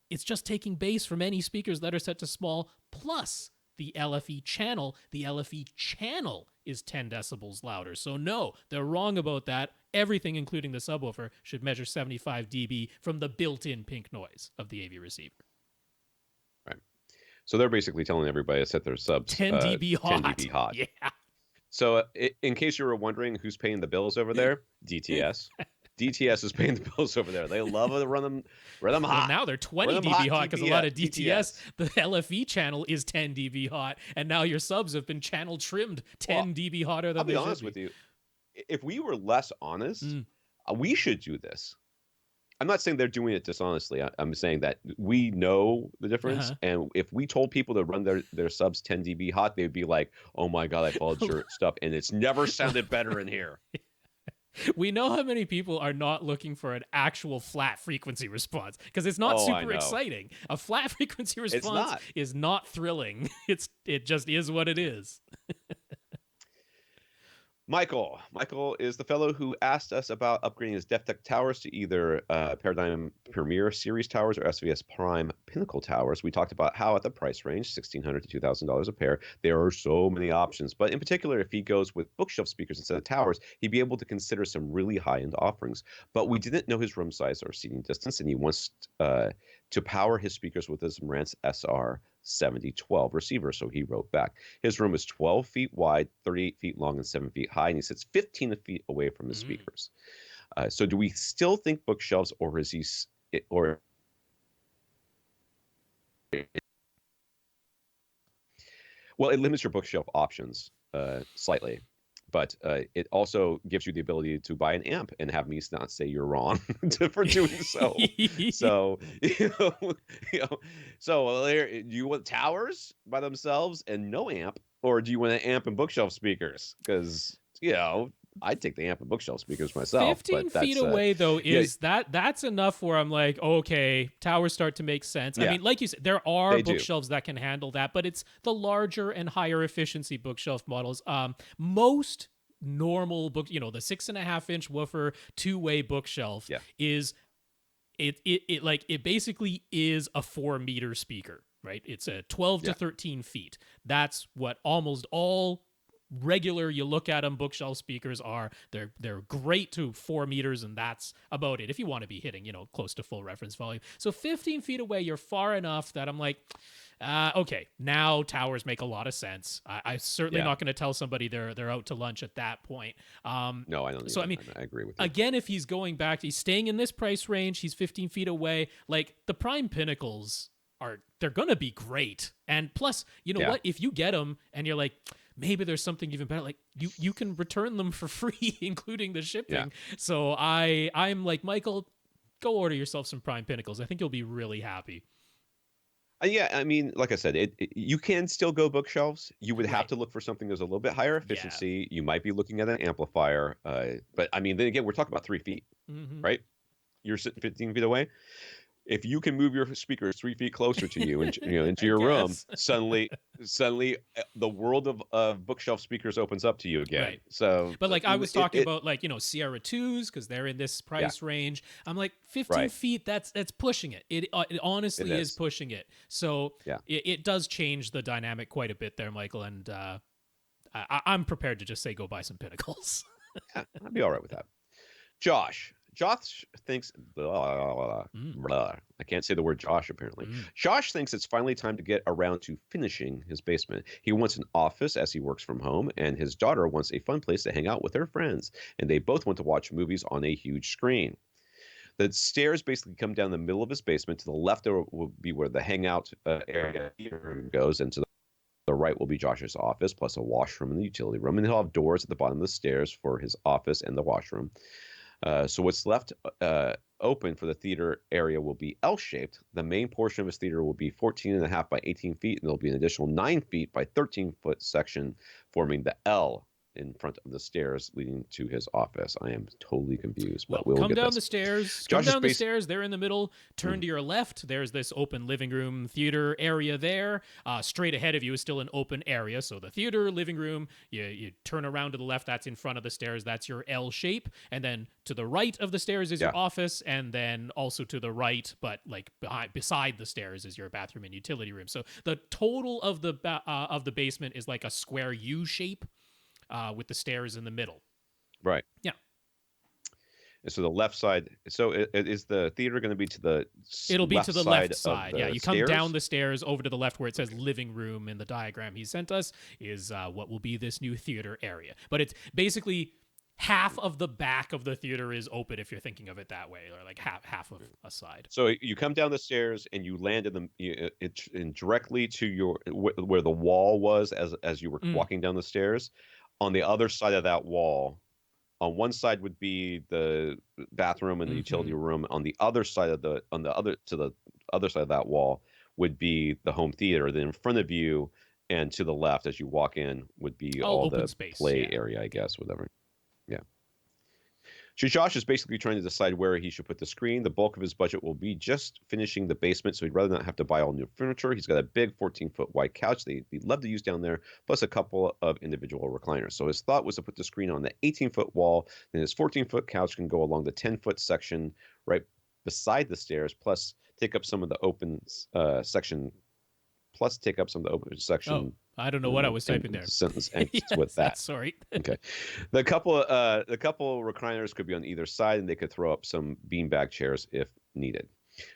it's just taking bass from any speakers that are set to small plus the LFE channel. The LFE channel is 10 decibels louder. So no, they're wrong about that. Everything, including the subwoofer, should measure 75 dB from the built-in pink noise of the AV receiver. Right. So they're basically telling everybody to set their subs 10 dB hot. 10 dB hot. Yeah. So in case you were wondering who's paying the bills over there, DTS. DTS is paying the bills over there. They love to run them hot. Well, now they're 20 dB hot because a lot of DTS, the LFE channel is 10 dB hot, and now your subs have been channel trimmed 10 dB hotter than they should be. I'll be honest with you. If we were less honest, we should do this. I'm not saying they're doing it dishonestly. I'm saying that we know the difference. And if we told people to run their subs 10 dB hot, they'd be like, oh my God, I followed your stuff. And it's never sounded better in here. We know how many people are not looking for an actual flat frequency response because it's not super exciting. A flat frequency response is not thrilling. It just is what it is. Michael is the fellow who asked us about upgrading his DefTech towers to either Paradigm Premier Series towers or SVS Prime Pinnacle towers. We talked about how at the price range, $1,600 to $2,000 a pair, there are so many options. But in particular, if he goes with bookshelf speakers instead of towers, he'd be able to consider some really high-end offerings. But we didn't know his room size or seating distance, and he wants to power his speakers with his AVRant SR 7012 receiver. So he wrote back. His room is 12 feet wide, 38 feet long, and 7 feet high, and he sits 15 feet away from the speakers. So do we still think bookshelves, or is he well, it limits your bookshelf options slightly. But it also gives you the ability to buy an amp and have me not say you're wrong for doing so. So, so do you want towers by themselves and no amp, or do you want an amp and bookshelf speakers? Because, I'd take the amp and bookshelf speakers myself. 15 feet away, though, is that's enough where I'm like, okay, towers start to make sense. I mean, like you said, there are bookshelves that can handle that, but it's the larger and higher efficiency bookshelf models. Most normal book, the 6.5-inch woofer 2-way bookshelf is it basically is a 4-meter speaker, right? It's a 12 to 13 feet. That's what almost all regular, you look at them, bookshelf speakers are. They're great to 4 meters, and that's about it if you want to be hitting close to full reference volume. So 15 feet away, you're far enough that I'm like, okay, now towers make a lot of sense. I'm certainly not going to tell somebody they're out to lunch at that point. No, I don't. So I mean, I agree with you. Again, if he's going back, he's staying in this price range. He's 15 feet away. Like the Prime Pinnacles they're gonna be great. And plus, what? If you get them and you're like, maybe there's something even better, like you can return them for free, including the shipping. Yeah. So I'm like, Michael, go order yourself some Prime Pinnacles. I think you'll be really happy. Yeah, I mean, like I said, you can still go bookshelves. You would have to look for something that's a little bit higher efficiency. You might be looking at an amplifier. But I mean, then again, we're talking about 3 feet, right? You're sitting 15 feet away. If you can move your speakers 3 feet closer to you, and into your room, suddenly the world of bookshelf speakers opens up to you again. Right. So, but like I was talking about, like Sierra 2s, because they're in this price range. I'm like 15 feet. That's pushing it. It honestly is pushing it. So it does change the dynamic quite a bit there, Michael. And I'm prepared to just say go buy some Pinnacles. Yeah, I'd be all right with that. Josh thinks, I can't say the word Josh apparently. Josh thinks it's finally time to get around to finishing his basement. He wants an office as he works from home, and his daughter wants a fun place to hang out with her friends, and they both want to watch movies on a huge screen. The stairs basically come down the middle of his basement. To the left will be where the hangout area goes, and to the right will be Josh's office, plus a washroom and the utility room, and he'll have doors at the bottom of the stairs for his office and the washroom. So what's left open for the theater area will be L-shaped. The main portion of his theater will be 14.5 by 18 feet, and there'll be an additional 9 feet by 13-foot section forming the L in front of the stairs leading to his office. I am totally confused, but we'll come get down this. the stairs. Come down the stairs. They're in the middle. Turn to your left. There's this open living room theater area there. Straight ahead of you is still an open area. So the theater, living room, you turn around to the left. That's in front of the stairs. That's your L shape. And then to the right of the stairs is your office. And then also to the right, but like beside the stairs is your bathroom and utility room. So the total of the basement is like a square U shape. With the stairs in the middle. Right. Yeah. And so the left side. So is the theater going to be to the? It'll be to the left side. Yeah. You stairs? come down the stairs over to the left where it says living room in the diagram he sent us is what will be this new theater area. But it's basically half of the back of the theater is open if you're thinking of it that way, or like half of a side. So you come down the stairs and you land in directly to your where the wall was as you were walking down the stairs. On the other side of that wall, on one side would be the bathroom and the utility room. On the other side of the other side of that wall would be the home theater. Then in front of you and to the left as you walk in would be all the space, play area, I guess, whatever. Yeah. So Josh is basically trying to decide where he should put the screen. The bulk of his budget will be just finishing the basement, so he'd rather not have to buy all new furniture. He's got a big 14-foot wide couch that he'd love to use down there, plus a couple of individual recliners. So his thought was to put the screen on the 18-foot wall, then his 14-foot couch can go along the 10-foot section right beside the stairs, plus take up some of the open section. Oh, I don't know what I was typing there. Sentence ends with that. Sorry. Okay. The couple recliners could be on either side, and they could throw up some beanbag chairs if needed.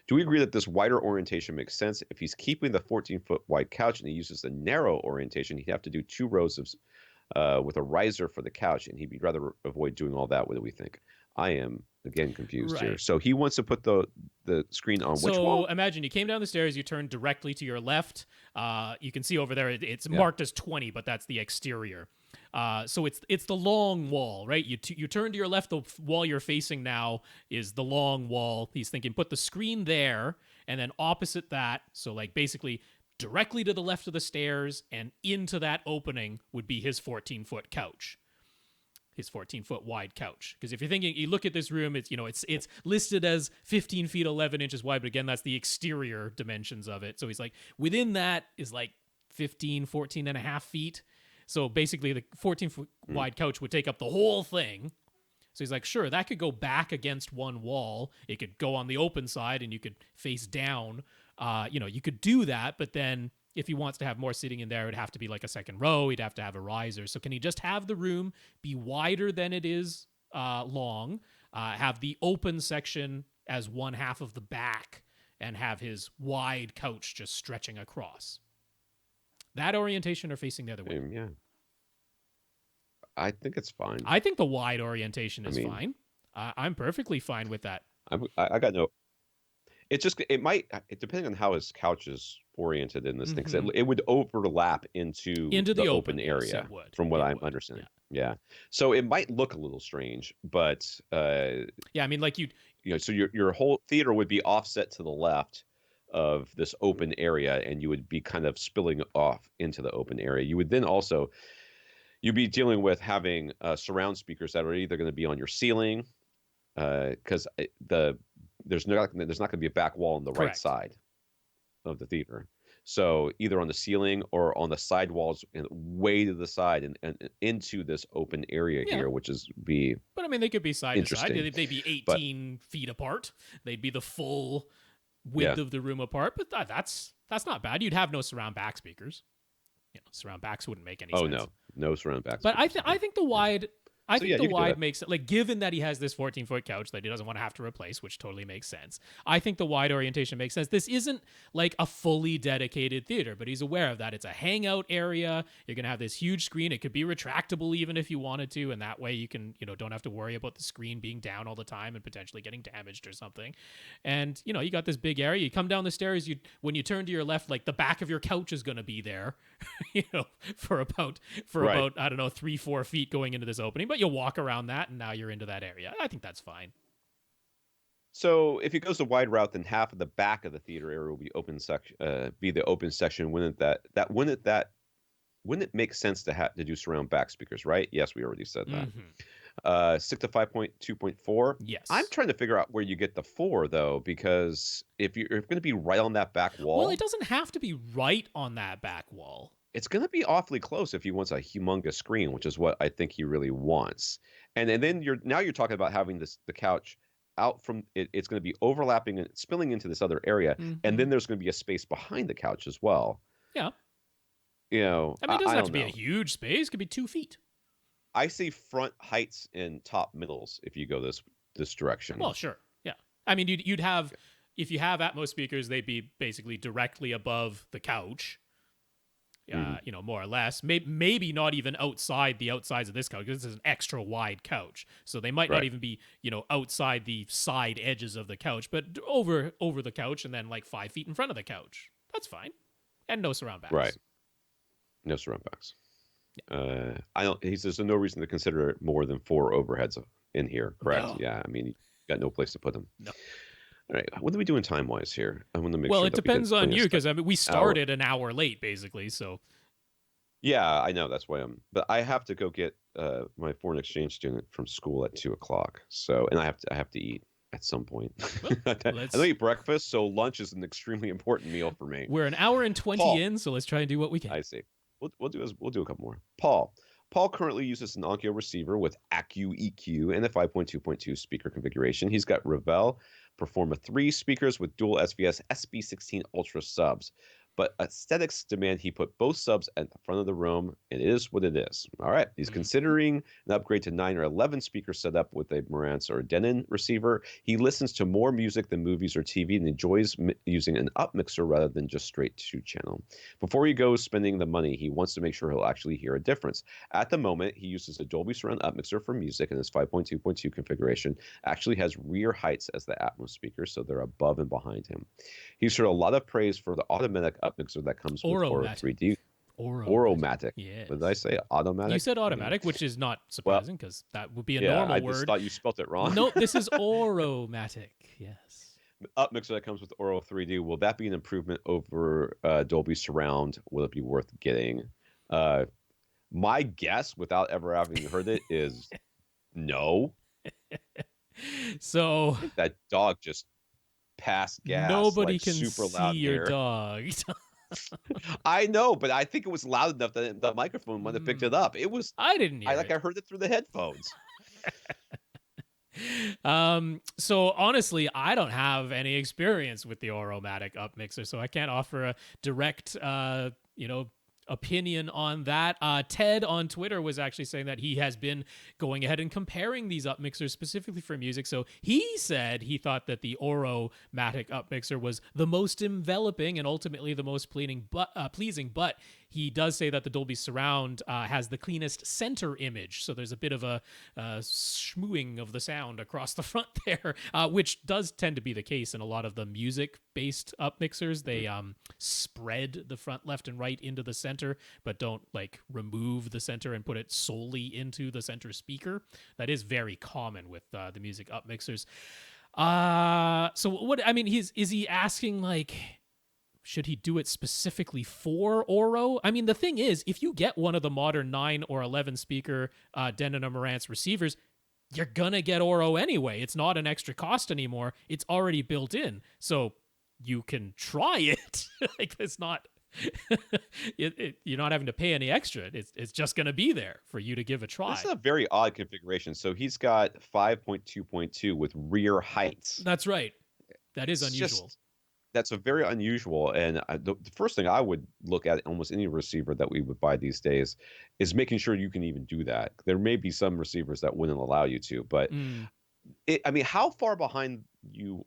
Do we agree that this wider orientation makes sense? If he's keeping the 14-foot wide couch and he uses the narrow orientation, he'd have to do 2 rows of with a riser for the couch, and he'd rather avoid doing all that. What do we think? I am again confused here. So he wants to put the screen on which wall? So imagine you came down the stairs, you turned directly to your left. You can see over there it's marked as 20, but that's the exterior. So it's the long wall, right? You turn to your left. The wall you're facing now is the long wall. He's thinking put the screen there, and then opposite that. So like basically directly to the left of the stairs and into that opening would be his 14-foot couch. His 14-foot wide couch. Because if you're thinking, you look at this room, it's listed as 15 feet 11 inches wide, but again, that's the exterior dimensions of it. So he's like, within that is like 14 and a half feet. So basically, the 14-foot wide couch would take up the whole thing. So he's like, sure, that could go back against one wall. It could go on the open side, and you could face down. You could do that, but then if he wants to have more sitting in there, it would have to be like a second row. He'd have to have a riser. So can he just have the room be wider than it is long, have the open section as one half of the back, and have his wide couch just stretching across? That orientation or facing the other way? Yeah. I think it's fine. I think the wide orientation is fine. I'm perfectly fine with that. I got no... It might, depending on how his couch is oriented in this thing, 'cause it would overlap into the open area, from what I'm understanding. Yeah. So it might look a little strange, but yeah, I mean, like so your whole theater would be offset to the left of this open area, and you would be kind of spilling off into the open area. You would then also you'd be dealing with having surround speakers that are either going to be on your ceiling, because there's not going to be a back wall on the right side of the theater. So either on the ceiling or on the side walls and way to the side and into this open area here, which is be. But I mean, they could be side to side. They'd be 18 feet apart. They'd be the full width of the room apart. But that's not bad. You'd have no surround back speakers. Surround backs wouldn't make any sense. Oh no surround backs. But I think the wide. I think the wide makes it, like, given that he has this 14-foot couch that he doesn't want to have to replace, which totally makes sense. I think the wide orientation makes sense. This isn't like a fully dedicated theater, but he's aware of that. It's a hangout area. You're going to have this huge screen. It could be retractable even if you wanted to, and that way you can, don't have to worry about the screen being down all the time and potentially getting damaged or something. And, you got this big area. You come down the stairs, when you turn to your left, like, the back of your couch is going to be there, for about, I don't know, 3-4 feet going into this opening. But but you'll walk around that, and now you're into that area. I think that's fine. So if it goes the wide route, then half of the back of the theater area will be open section. Be the open section. Wouldn't it make sense to do surround back speakers? Right? Yes, we already said that. Stick to 5.2.4. Yes. I'm trying to figure out where you get the 4 though, because if you're going to be right on that back wall, well, it doesn't have to be right on that back wall. It's going to be awfully close if he wants a humongous screen, which is what I think he really wants. And then you're talking about having the couch out from it. It's going to be overlapping and spilling into this other area, and then there's going to be a space behind the couch as well. Yeah. You know, I mean, it doesn't have to be a huge space. It could be 2 feet. I see front heights and top middles if you go this direction. Well, sure. Yeah. I mean, you'd have, if you have Atmos speakers, they'd be basically directly above the couch. You know, more or less. Maybe not even outside the outsides of this couch, because this is an extra wide couch. So they might not even be, you know, outside the side edges of the couch, but over the couch and then like 5 feet in front of the couch. That's fine. And no surround backs. Right. No surround backs. There's no reason to consider more than 4 overheads in here, correct? No. Yeah, I mean, you got no place to put them. No. All right, what are we doing time-wise here? I want to make sure. Well, it depends on you, because I mean, we started an hour late, basically, so. Yeah, I know, that's why but I have to go get my foreign exchange student from school at 2:00. So, and I have to eat at some point. I don't eat breakfast, so lunch is an extremely important meal for me. We're an hour and 20 in, so let's try and do what we can. I see. We'll do a couple more. Paul currently uses an Onkyo receiver with Accu EQ and a 5.2.2 speaker configuration. He's got Revell Performa 3 speakers with dual SVS SB16 Ultra subs. But aesthetics demand he put both subs at the front of the room, and it is what it is. All right. He's considering an upgrade to 9 or 11 speaker setup with a Marantz or Denon receiver. He listens to more music than movies or TV and enjoys using an up mixer rather than just straight 2-channel. Before he goes spending the money, he wants to make sure he'll actually hear a difference. At the moment, he uses a Dolby Surround up mixer for music, and his 5.2.2 configuration actually has rear heights as the Atmos speakers, so they're above and behind him. He's heard a lot of praise for the automatic up mixer that comes with Oro 3D. Oromatic. Yes. What did I say? Automatic? You said automatic, which is not surprising, because that would be a normal word. I just thought you spelt it wrong. No, this is Oromatic. Yes. Up mixer that comes with Oro 3D. Will that be an improvement over Dolby Surround? Will it be worth getting? My guess, without ever having heard it, is no. So that dog just passed gas. Nobody like, can super see loud your here. dog. I know, but I think it was loud enough that the microphone might have picked it up. It was. I didn't hear it. I heard it through the headphones. So honestly, I don't have any experience with the Oromatic up mixer, so I can't offer a direct, opinion on that. Ted on Twitter was actually saying that he has been going ahead and comparing these up mixers specifically for music. So he said he thought that the Oromatic up mixer was the most enveloping and ultimately the most pleasing, but he does say that the Dolby Surround has the cleanest center image. So there's a bit of a schmooing of the sound across the front there, which does tend to be the case in a lot of the music-based up mixers. They spread the front left and right into the center, but don't like remove the center and put it solely into the center speaker. That is very common with the music up mixers. So what, I mean, is he asking like, should he do it specifically for Oro? I mean, the thing is, if you get one of the modern 9 or 11 speaker Denon or Marantz receivers, you're gonna get Oro anyway. It's not an extra cost anymore. It's already built in. So you can try it. Like, it's not... you're not having to pay any extra. It's just going to be there for you to give a try. This is a very odd configuration. So he's got 5.2.2 with rear heights. That's right. That is unusual. That's a very unusual. And the first thing I would look at almost any receiver that we would buy these days is making sure you can even do that. There may be some receivers that wouldn't allow you to, but I mean, how far behind you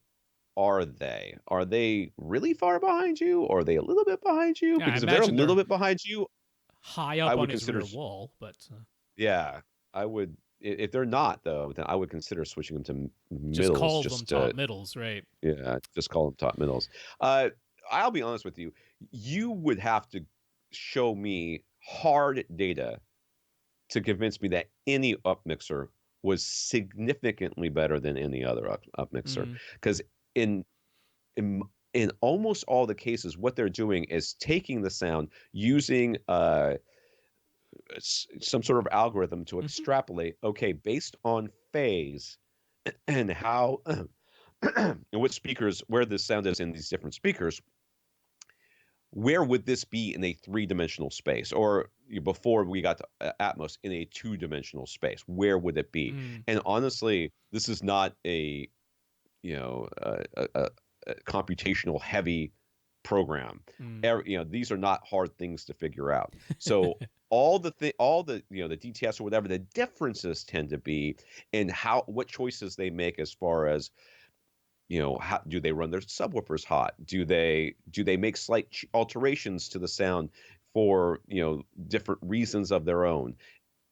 are they? Are they really far behind you? Or are they a little bit behind you? Yeah, because if they're a little bit behind you, high up on his rear wall. But yeah, I would. If they're not, though, then I would consider switching them to middles. Just call them top middles, right? Yeah, just call them top middles. I'll be honest with you. You would have to show me hard data to convince me that any up mixer was significantly better than any other up mixer. Mm. Because in, in in almost all the cases, what they're doing is taking the sound, using some sort of algorithm to Mm-hmm. extrapolate. Okay, based on phase and how and what speakers, where this sound is in these different speakers, where would this be in a three-dimensional space, or before we got to Atmos, in a two-dimensional space? Where would it be? Mm. And honestly, this is not a a computational heavy program. Mm. These are not hard things to figure out. So all the the DTS or whatever, the differences tend to be in what choices they make as far as, how do they run their subwoofers hot? Do they make slight alterations to the sound for, different reasons of their own?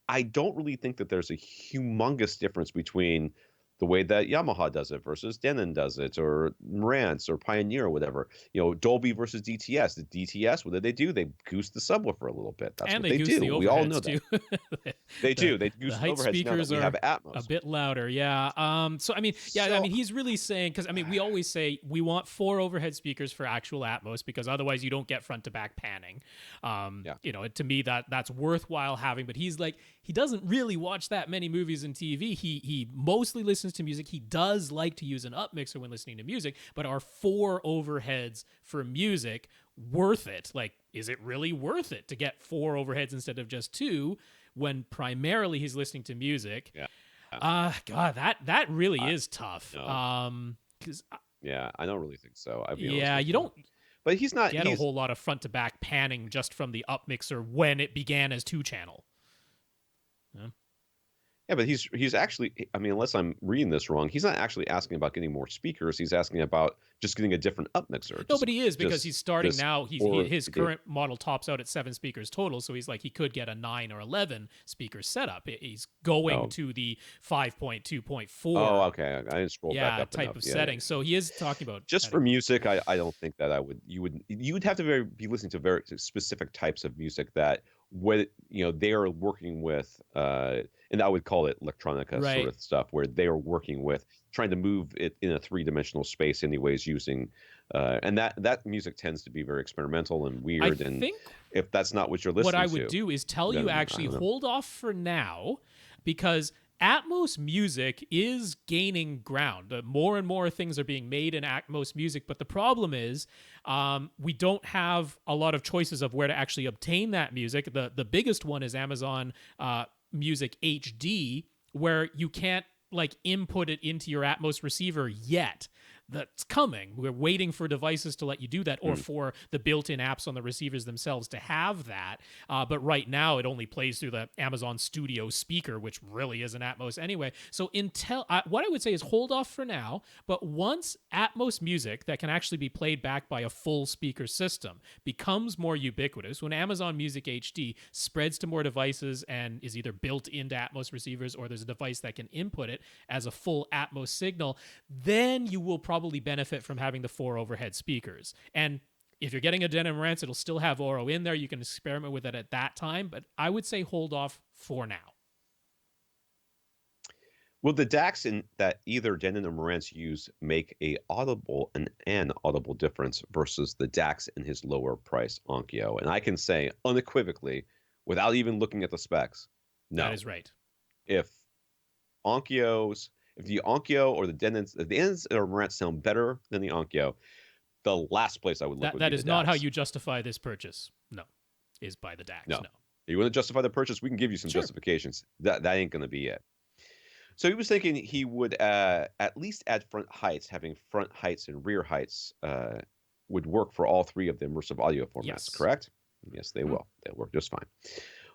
I don't really think that there's a humongous difference between the way that Yamaha does it versus Denon does it, or Marantz or Pioneer or whatever. Dolby versus DTS. The DTS, what do? They goose the subwoofer a little bit. That's And what they they goose do. the We all know overheads too. that. They do. They The goose the height overheads now that speakers we are have a Atmos. bit louder, yeah. So I mean, yeah, I mean, he's really saying, because I mean, we always say we want 4 overhead speakers for actual Atmos, because otherwise you don't get front to back panning. To me that's worthwhile having. But he's like, he doesn't really watch that many movies and TV. He mostly listens to music. He does like to use an up mixer when listening to music, but are 4 overheads for music worth it? Like, is it really worth it to get 4 overheads instead of just 2 when primarily he's listening to music? Yeah. God, that really is tough. No. Because Yeah, I don't really think so. yeah, you don't but he's not get a whole lot of front to back panning just from the up mixer when it began as 2-channel. Yeah, but he's actually, I mean, unless I'm reading this wrong, he's not actually asking about getting more speakers. He's asking about just getting a different up mixer. No, but he is, because he's starting now. His current model tops out at 7 speakers total, so he's like, he could get a 9 or 11 speaker setup. He's going to the 5.2.4. Oh, okay. I didn't scroll back up type enough. of setting. So he is talking about just for music. I don't think that you would have to be listening to very specific types of music that they are working with, and I would call it electronica sort of stuff, where they are working with trying to move it in a 3-dimensional space anyways, using and that music tends to be very experimental and weird. And if that's not what you're listening to, what I would do is tell you, actually hold off for now, because Atmos music is gaining ground. More and more things are being made in Atmos music, but the problem is we don't have a lot of choices of where to actually obtain that music. The biggest one is Amazon Music HD, where you can't input it into your Atmos receiver yet. That's coming. We're waiting for devices to let you do that, or for the built-in apps on the receivers themselves to have that. But right now, it only plays through the Amazon Studio speaker, which really isn't Atmos anyway. So what I would say is hold off for now. But once Atmos music that can actually be played back by a full speaker system becomes more ubiquitous, when Amazon Music HD spreads to more devices and is either built into Atmos receivers, or there's a device that can input it as a full Atmos signal, then you will probably benefit from having the 4 overhead speakers. And if you're getting a Denon Marantz, it'll still have Oro in there. You can experiment with it at that time, but I would say hold off for now. Will the DACs that either Denon or Marantz use make an audible difference versus the DACs in his lower price Onkyo? And I can say unequivocally, without even looking at the specs, no. That is right. If the Onkyo or the Denons or Marantz sound better than the Onkyo, the last place I would look would be that is the not DACs. how you justify this purchase. No, is by the DACs. No. You want to justify the purchase? We can give you some justifications. That ain't going to be it. So he was thinking he would at least add front heights. Having front heights and rear heights would work for all 3 of the immersive audio formats, correct? Yes, they will. They'll work just fine.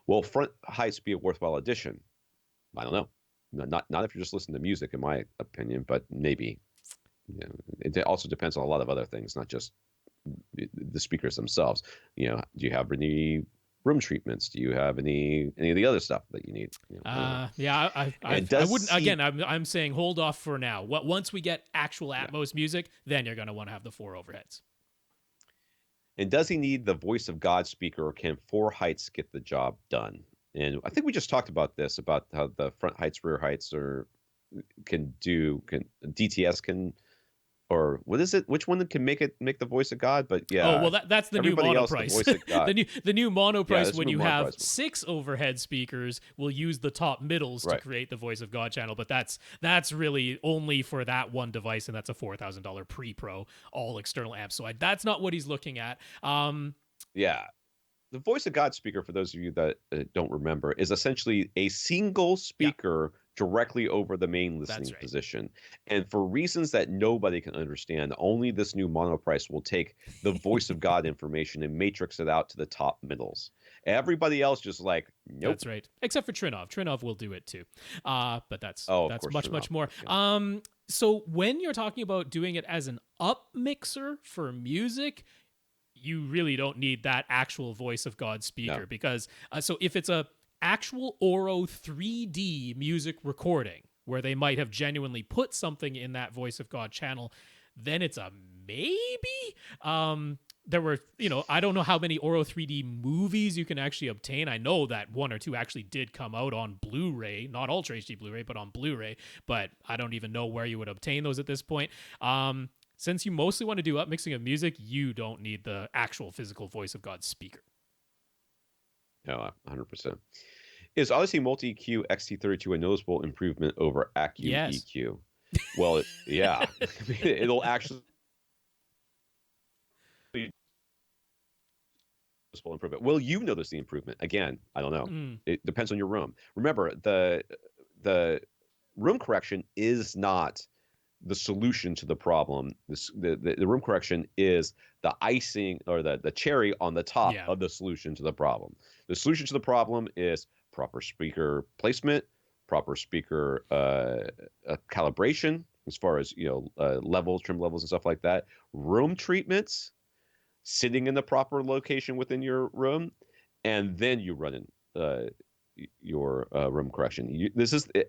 Will front heights be a worthwhile addition? I don't know. Not if you're just listening to music, in my opinion, but maybe. It also depends on a lot of other things, not just the speakers themselves. Do you have any room treatments? Do you have any of the other stuff that you need? I wouldn't. Again, I'm saying hold off for now. Once we get actual Atmos music, then you're going to want to have the 4 overheads. And does he need the voice of God speaker, or can 4 heights get the job done? And I think we just talked about this, about how the front heights, rear heights can DTS can, or what is it? Which one can make the voice of God? But Oh, yeah, well, that's the new everybody mono else, the price. voice of God. The new mono Yeah, price, that's when new you mono have price. 6 overhead speakers, will use the top middles to Right. create the voice of God channel. But that's really only for that one device, and that's a $4,000 pre-pro all external amp. So that's not what he's looking at. Yeah. The voice of God speaker, for those of you that don't remember, is essentially a single speaker directly over the main listening position. And for reasons that nobody can understand, only this new mono price will take the voice of God information and matrix it out to the top middles. Everybody else just like, nope. That's right. Except for Trinov. Trinov will do it too. But that's much, Trinov. much more. Yeah. So when you're talking about doing it as an up mixer for music, you really don't need that actual voice of God speaker, because so if it's a actual Oro 3D music recording where they might have genuinely put something in that voice of God channel, then it's a maybe. There were, I don't know how many Oro 3D movies you can actually obtain. I know that 1 or 2 actually did come out on Blu-ray, not Ultra HD Blu-ray, but on Blu-ray. But I don't even know where you would obtain those at this point. Since you mostly want to do upmixing of music, you don't need the actual physical voice of God speaker. No, 100%. Is Odyssey Multi-EQ XT32 a noticeable improvement over ACU EQ? Well, yeah. It'll actually noticeable improvement. Will you notice the improvement? Again, I don't know. It depends on your room. Remember, the room correction is not the solution to the problem. The room correction is the icing, or the cherry on the top of the solution to the problem. The solution to the problem is proper speaker placement, proper speaker calibration, as far as levels, trim levels, and stuff like that. Room treatments, sitting in the proper location within your room, and then you run in your room correction.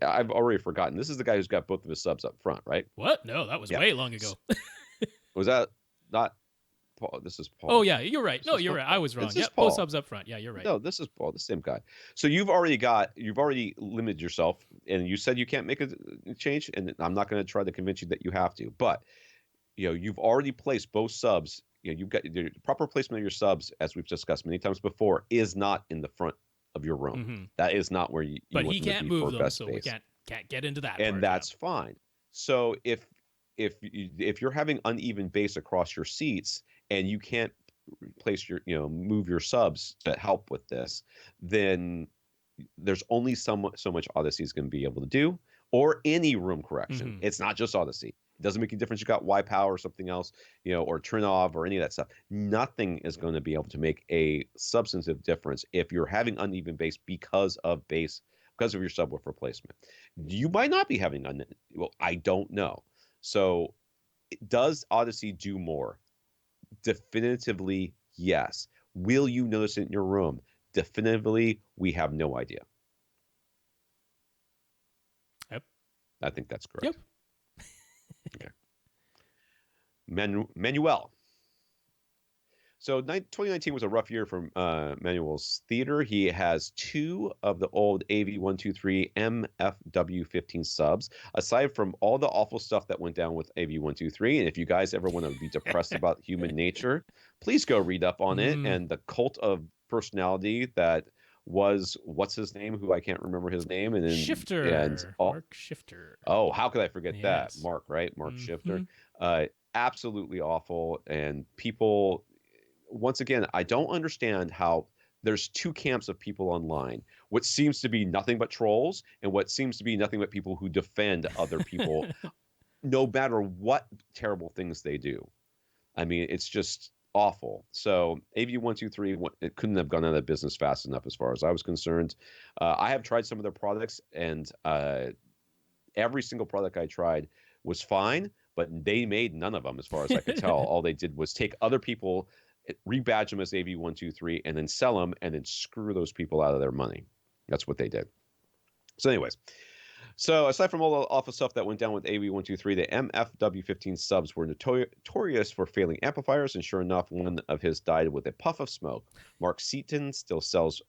I've already forgotten. This is the guy who's got both of his subs up front, right? What? No, that was way long ago. Was that not Paul? This is Paul. Oh yeah, you're right. No, you're right. I was wrong. Yeah, both subs up front. Yeah, you're right. No, this is Paul, the same guy. So you've already limited yourself, and you said you can't make a change, and I'm not going to try to convince you that you have to. But you've already placed both subs. You've got the proper placement of your subs, as we've discussed many times before, is not in the front of your room. Mm-hmm. That is not where you but want he them can't to be move for them, best so space. we can't get into that. And that's fine. So if you're having uneven bass across your seats and you can't place move your subs to help with this, then there's only so much Odyssey is going to be able to do, or any room correction. Mm-hmm. It's not just Odyssey. It doesn't make a difference. You got Y Power or something else, or Trinov or any of that stuff. Nothing is going to be able to make a substantive difference if you're having uneven bass because of your subwoofer replacement. You might not be having I don't know. So does Odyssey do more? Definitively, yes. Will you notice it in your room? Definitively, we have no idea. Yep. I think that's correct. Yep. Okay. Manuel. So 2019 was a rough year for Manuel's theater. He has 2 of the old AV123 MFW15 subs, aside from all the awful stuff that went down with AV123. And if you guys ever want to be depressed about human nature, please go read up on it and the cult of personality that was, what's his name, who I can't remember his name, and then Shifter. Mark Shifter. Oh, how could I forget that? Mark, right? Mark Shifter. Absolutely awful. And people, once again, I don't understand how there's 2 camps of people online. What seems to be nothing but trolls, and what seems to be nothing but people who defend other people, no matter what terrible things they do. I mean, it's just awful. So AV123, it couldn't have gone out of business fast enough as far as I was concerned. I have tried some of their products, and every single product I tried was fine, but they made none of them as far as I could tell. All they did was take other people, rebadge them as AV123, and then sell them, and then screw those people out of their money. That's what they did. So anyways, so aside from all the awful stuff that went down with AV123, the MFW15 subs were notorious for failing amplifiers, and sure enough, one of his died with a puff of smoke. Mark Seaton still sells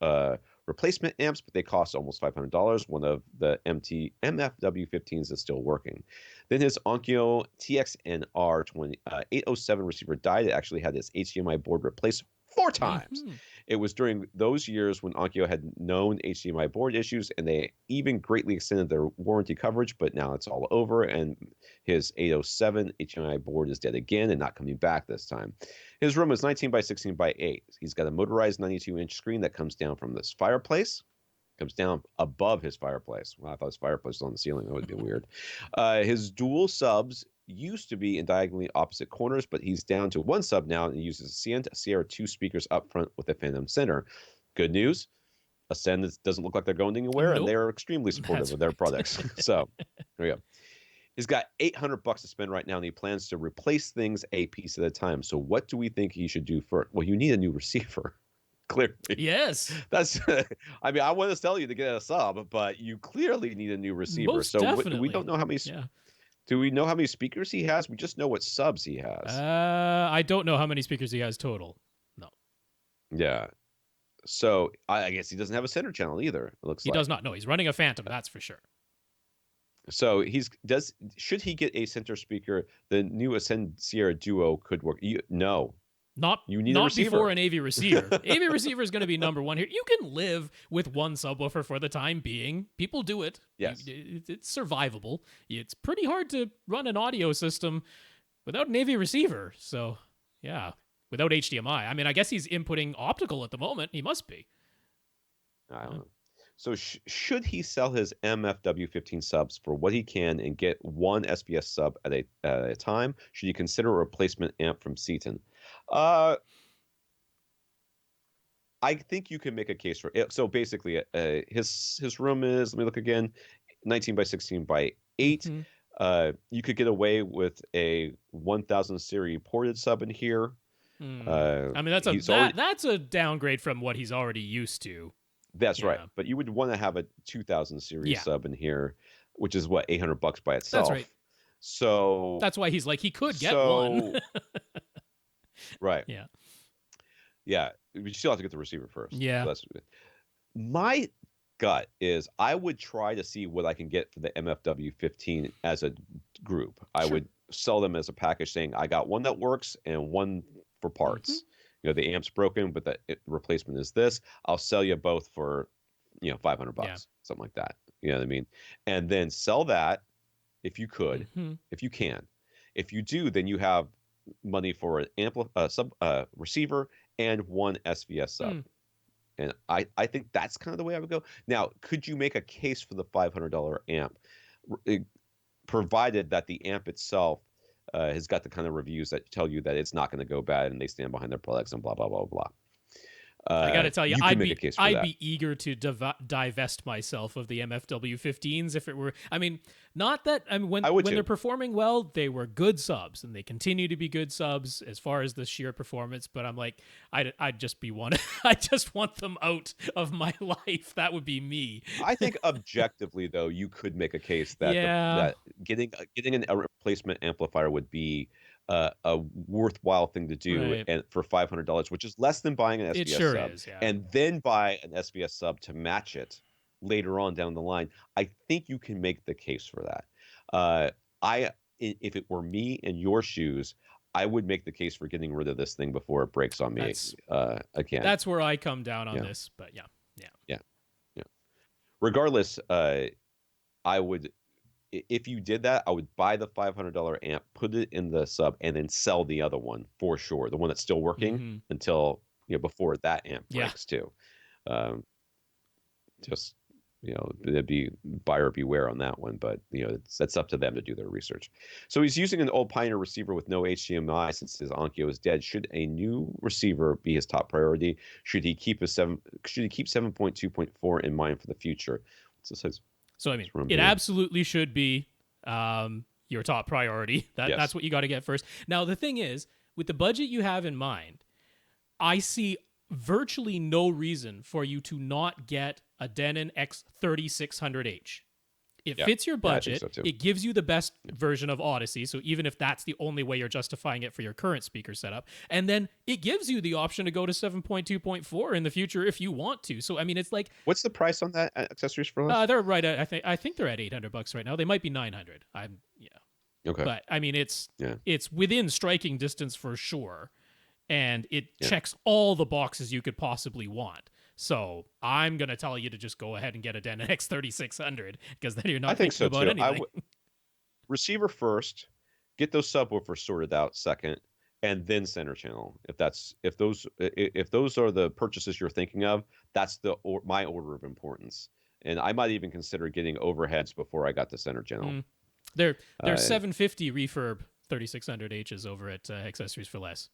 replacement amps, but they cost almost $500. One of the MFW15s is still working. Then his Onkyo TXNR 807 receiver died. It actually had its HDMI board replaced 4 times. Mm-hmm. It was during those years when Onkyo had known HDMI board issues, and they even greatly extended their warranty coverage, but now it's all over, and his 807 HDMI board is dead again and not coming back this time. His room is 19 by 16 by 8. He's got a motorized 92-inch screen that comes down from this fireplace. Comes down above his fireplace. Well, I thought his fireplace was on the ceiling. That would be weird. His dual subs used to be in diagonally opposite corners, but he's down to one sub now and uses Ascend Sierra 2 speakers up front with a Phantom center. Good news. Ascend doesn't look like they're going anywhere, and they're extremely supportive of their products. So there you go. He's got $800 to spend right now, and he plans to replace things a piece at a time. So what do we think he should do first? Well, you need a new receiver. Clearly. Yes. That's I mean, I want to tell you to get a sub, but you clearly need a new receiver. Most definitely. We don't know how many Do we know how many speakers he has? We just know what subs he has. I don't know how many speakers he has total. No. Yeah. So I guess he doesn't have a center channel either. It looks like he does not. No, he's running a Phantom, that's for sure. So should he get a center speaker? The new Ascend Sierra Duo could work. No. You need a receiver. Before an AV receiver. AV receiver is going to be number one here. You can live with one subwoofer for the time being. People do it. Yes. It's survivable. It's pretty hard to run an audio system without an AV receiver. So, yeah, without HDMI. I mean, I guess he's inputting optical at the moment. He must be. I don't know. So should he sell his MFW15 subs for what he can and get one SBS sub at a time? Should he consider a replacement amp from Seaton? I think you can make a case for it. So basically, his room is, let me look again, 19 by 16 by 8. Mm-hmm. You could get away with a 1000 series ported sub in here. I mean, that's a downgrade from what he's already used to. That's right. But you would want to have a 2000 series sub in here, which is what, $800 by itself. That's right. So that's why he's like, he could get one. Right. Yeah. Yeah. You still have to get the receiver first. Yeah. So my gut is I would try to see what I can get for the MFW15 as a group. Sure. I would sell them as a package saying I got one that works and one for parts. Mm-hmm. You know, the amp's broken, but the replacement is this. I'll sell you both for, $500, something like that. You know what I mean? And then sell that if you could, if you can. If you do, then you have money for an receiver and one SVS sub. And I think that's kind of the way I would go. Now, could you make a case for the $500 amp, provided that the amp itself has got the kind of reviews that tell you that it's not going to go bad and they stand behind their products and blah, blah, blah, blah. I got to tell you, I'd be eager to divest myself of the MFW15s if it were. I mean, not that. I mean, when they're performing well, they were good subs, and they continue to be good subs as far as the sheer performance. But I'm like, I'd just be one. I just want them out of my life. That would be me. I think objectively, though, you could make a case that that getting a replacement amplifier would be a worthwhile thing to do, and for $500, which is less than buying an SBS sub, and then buy an SBS sub to match it later on down the line. I think you can make the case for that. If it were me in your shoes, I would make the case for getting rid of this thing before it breaks on me again. That's where I come down on this, but yeah. Regardless, I would. If you did that, I would buy the $500 amp, put it in the sub, and then sell the other one for sure. The one that's still working until before that amp breaks too. Just it'd be buyer beware on that one, but that's up to them to do their research. So he's using an old Pioneer receiver with no HDMI since his Onkyo is dead. Should a new receiver be his top priority? Should he keep 7.2.4 in mind for the future? What's this size? So, I mean, it absolutely should be your top priority. That's what you got to get first. Now, the thing is, with the budget you have in mind, I see virtually no reason for you to not get a Denon X3600H. It fits your budget. So it gives you the best version of Odyssey. So even if that's the only way you're justifying it for your current speaker setup, and then it gives you the option to go to 7.2.4 in the future if you want to. So I mean, it's like, what's the price on that accessories for less? They're right at, I think they're at $800 right now. They might be 900. Okay. But I mean, it's within striking distance for sure, and it checks all the boxes you could possibly want. So I'm gonna tell you to just go ahead and get a Denon X3600 because then you're not thinking about anything. Receiver first, get those subwoofers sorted out second, and then center channel. If those are the purchases you're thinking of, that's my order of importance. And I might even consider getting overheads before I got the center channel. They're 750 refurb 3600Hs over at Accessories for Less.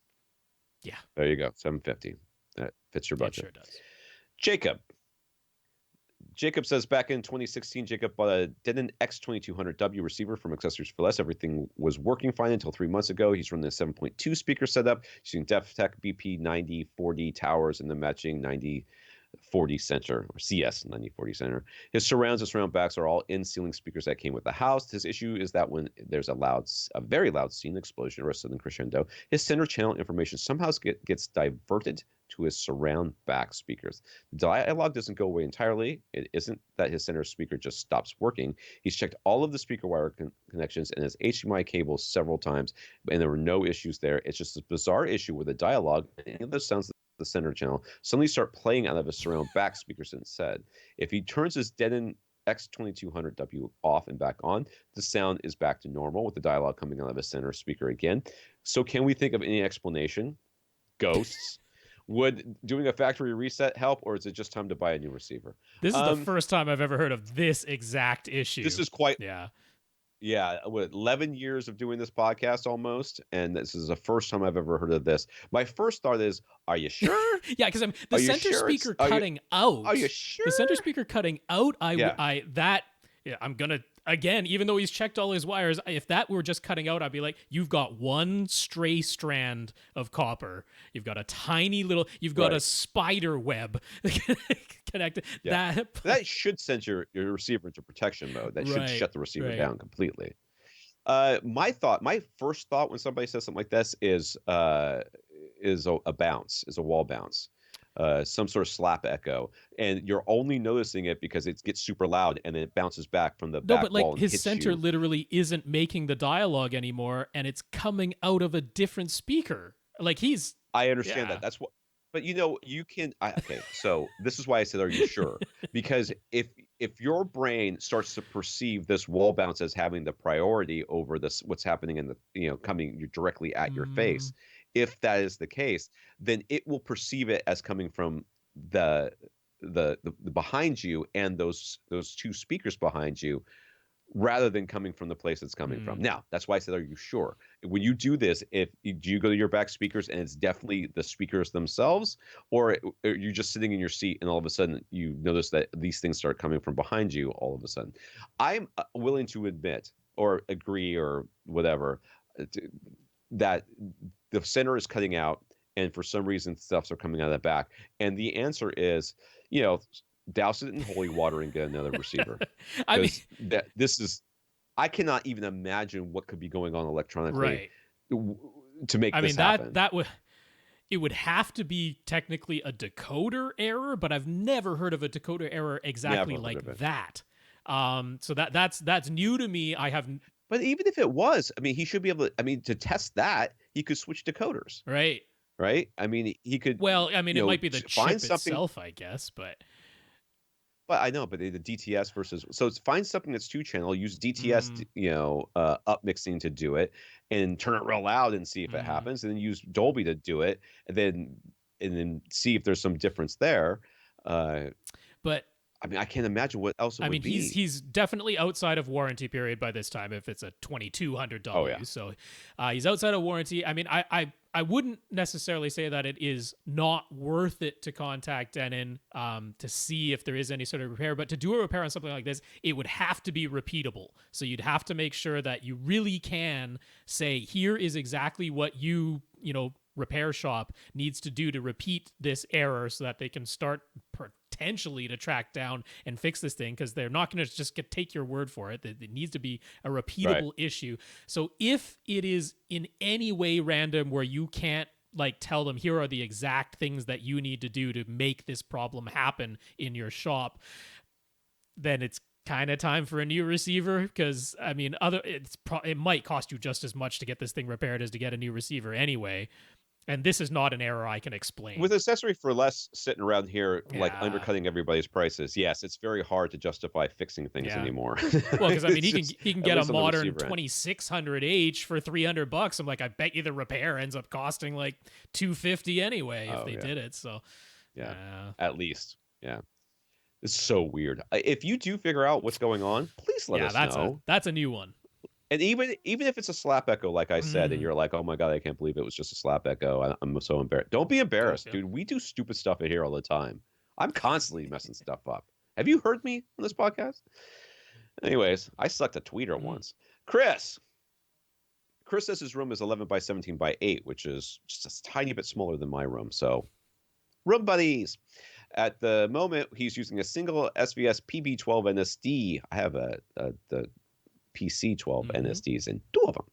Yeah, there you go, 750. That fits your budget. It sure does. Jacob says back in 2016, Jacob bought a Denon X2200W receiver from Accessories for Less. Everything was working fine until 3 months ago. He's running a 7.2 speaker setup using DefTech BP 9040 towers and the matching 9040 center, or CS 9040 center. His surrounds and surround backs are all in-ceiling speakers that came with the house. His issue is that when there's a very loud scene explosion or a sudden crescendo, his center channel information somehow gets diverted to his surround back speakers. The dialogue doesn't go away entirely. It isn't that his center speaker just stops working. He's checked all of the speaker wire connections and his HDMI cables several times, and there were no issues there. It's just a bizarre issue with the dialogue and any of the sounds the center channel suddenly start playing out of his surround back speakers instead. If he turns his Denon X2200W off and back on, the sound is back to normal with the dialogue coming out of his center speaker again. So can we think of any explanation? Ghosts? Would doing a factory reset help, or is it just time to buy a new receiver? This is the first time I've ever heard of this exact issue. This is quite... what, 11 years of doing this podcast almost, and this is the first time I've ever heard of this. My first thought is, are you sure? Yeah, because the center speaker cutting out. Are you sure? The center speaker cutting out, I'm going to, again, even though he's checked all his wires, if that were just cutting out, I'd be like, you've got one stray strand of copper. You've got a tiny little, you've got a spider web connected. Yeah. That should send your receiver into protection mode. That should shut the receiver down completely. My first thought when somebody says something like this is a bounce, is a wall bounce. Some sort of slap echo, and you're only noticing it because it gets super loud and then it bounces back from the back wall. But his center literally isn't making the dialogue anymore, and it's coming out of a different speaker. I understand that. That's what. But you can. Okay, so this is why I said, "Are you sure?" Because if your brain starts to perceive this wall bounce as having the priority over this, what's happening in the coming directly at your face. If that is the case, then it will perceive it as coming from the behind you and those two speakers behind you, rather than coming from the place it's coming from. Now, that's why I said, are you sure? When you do this, do you go to your back speakers and it's definitely the speakers themselves, or are you just sitting in your seat and all of a sudden you notice that these things start coming from behind you all of a sudden? I'm willing to admit or agree or whatever that the center is cutting out, and for some reason stuffs are coming out of the back. And the answer is, douse it in holy water and get another receiver. I cannot even imagine what could be going on electronically to make this happen. It would have to be technically a decoder error, but I've never heard of a decoder error exactly like that. So that's new to me. But even if it was, he should be able to, to test that, he could switch decoders. Right? He could... Well, it might be the chip itself, I guess, but... But I know, but the DTS versus... So find something that's two-channel, use DTS, up mixing to do it, and turn it real loud and see if it happens, and then use Dolby to do it, and then see if there's some difference there. But... I can't imagine what else it would be. He's definitely outside of warranty period by this time if it's a $2,200. So he's outside of warranty. I wouldn't necessarily say that it is not worth it to contact Denon to see if there is any sort of repair, but to do a repair on something like this, it would have to be repeatable. So you'd have to make sure that you really can say, here is exactly what you repair shop needs to do to repeat this error so that they can start potentially to track down and fix this thing, because they're not going to just take your word for it. It needs to be a repeatable issue. So if it is in any way random where you can't like tell them here are the exact things that you need to do to make this problem happen in your shop, then it's kind of time for a new receiver, because I mean it might cost you just as much to get this thing repaired as to get a new receiver anyway, and this is not an error I can explain. With accessory for less sitting around here like undercutting everybody's prices, yes, it's very hard to justify fixing things anymore. Well, because I mean he can get a modern 2600H for $300. I'm like, I bet you the repair ends up costing like $250 anyway if they did it. So at least it's so weird. If you do figure out what's going on, please let us know. That's a new one. And even if it's a slap echo, like I said, and you're like, oh my God, I can't believe it was just a slap echo. I'm so embarrassed. Don't be embarrassed, dude. We do stupid stuff in here all the time. I'm constantly messing stuff up. Have you heard me on this podcast? Anyways, I sucked a tweeter once. Chris says his room is 11 by 17 by 8, which is just a tiny bit smaller than my room. So, room buddies. At the moment, he's using a single SVS PB12 NSD. I have the PC12 NSDs and 2 of them.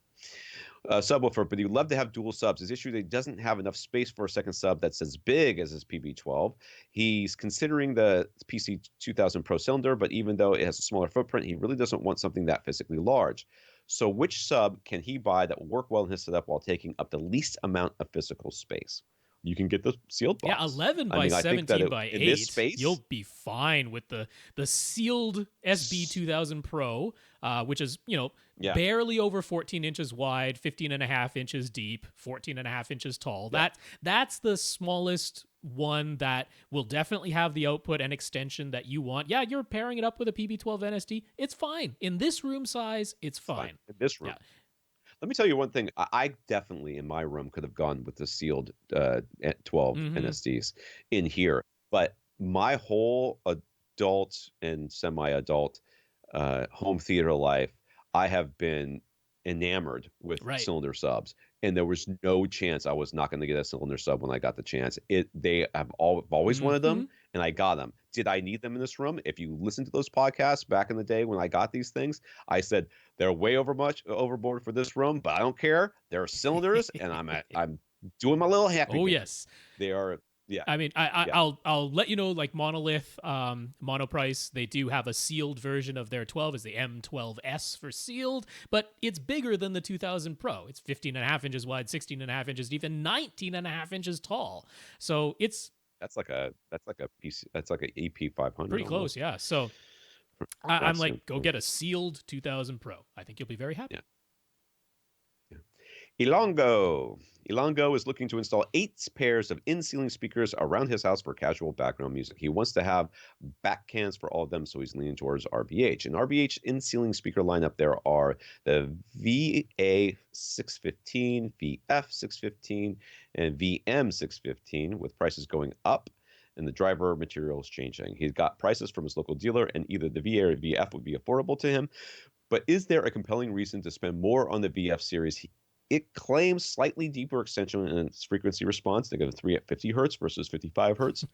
Subwoofer, but he'd love to have dual subs. His issue is he doesn't have enough space for a second sub that's as big as his PB12. He's considering the PC2000 Pro cylinder, but even though it has a smaller footprint, he really doesn't want something that physically large. So which sub can he buy that will work well in his setup while taking up the least amount of physical space? You can get the sealed box. Yeah, 11 by 17 by 8. In this space, you'll be fine with the sealed SB2000 Pro, which is, barely over 14 inches wide, 15 and a half inches deep, 14 and a half inches tall. Yeah. That's the smallest one that will definitely have the output and extension that you want. Yeah, you're pairing it up with a PB12 NSD. It's fine. In this room size, it's fine. In this room. Yeah. Let me tell you one thing. I definitely, in my room, could have gone with the sealed 12 NSDs in here. But my whole adult and semi-adult home theater life, I have been enamored with cylinder subs. And there was no chance I was not going to get a cylinder sub when I got the chance. I've always wanted them, and I got them. Did I need them in this room? If you listen to those podcasts back in the day when I got these things, I said they're way overboard for this room, but I don't care. They're cylinders, and I'm doing my little happy. Oh yes, they are. Yeah. I mean, I'll let you know, like Monolith, Monoprice, they do have a sealed version of their 12, is the M12S for sealed, but it's bigger than the 2000 Pro. It's 15 and a half inches wide, 16 and a half inches deep, and 19 and a half inches tall. So that's like a piece. That's like an EP 500. Pretty close, yeah. So I'm like, go get a sealed 2000 Pro. I think you'll be very happy. Yeah. Ilongo is looking to install 8 pairs of in-ceiling speakers around his house for casual background music. He wants to have back cans for all of them, so he's leaning towards RBH. And RBH in-ceiling speaker lineup, there are the VA615, VF615, and VM615, with prices going up and the driver material is changing. He's got prices from his local dealer, and either the VA or VF would be affordable to him. But is there a compelling reason to spend more on the VF series? It claims slightly deeper extension in its frequency response. They got a 3 at 50 hertz versus 55 hertz.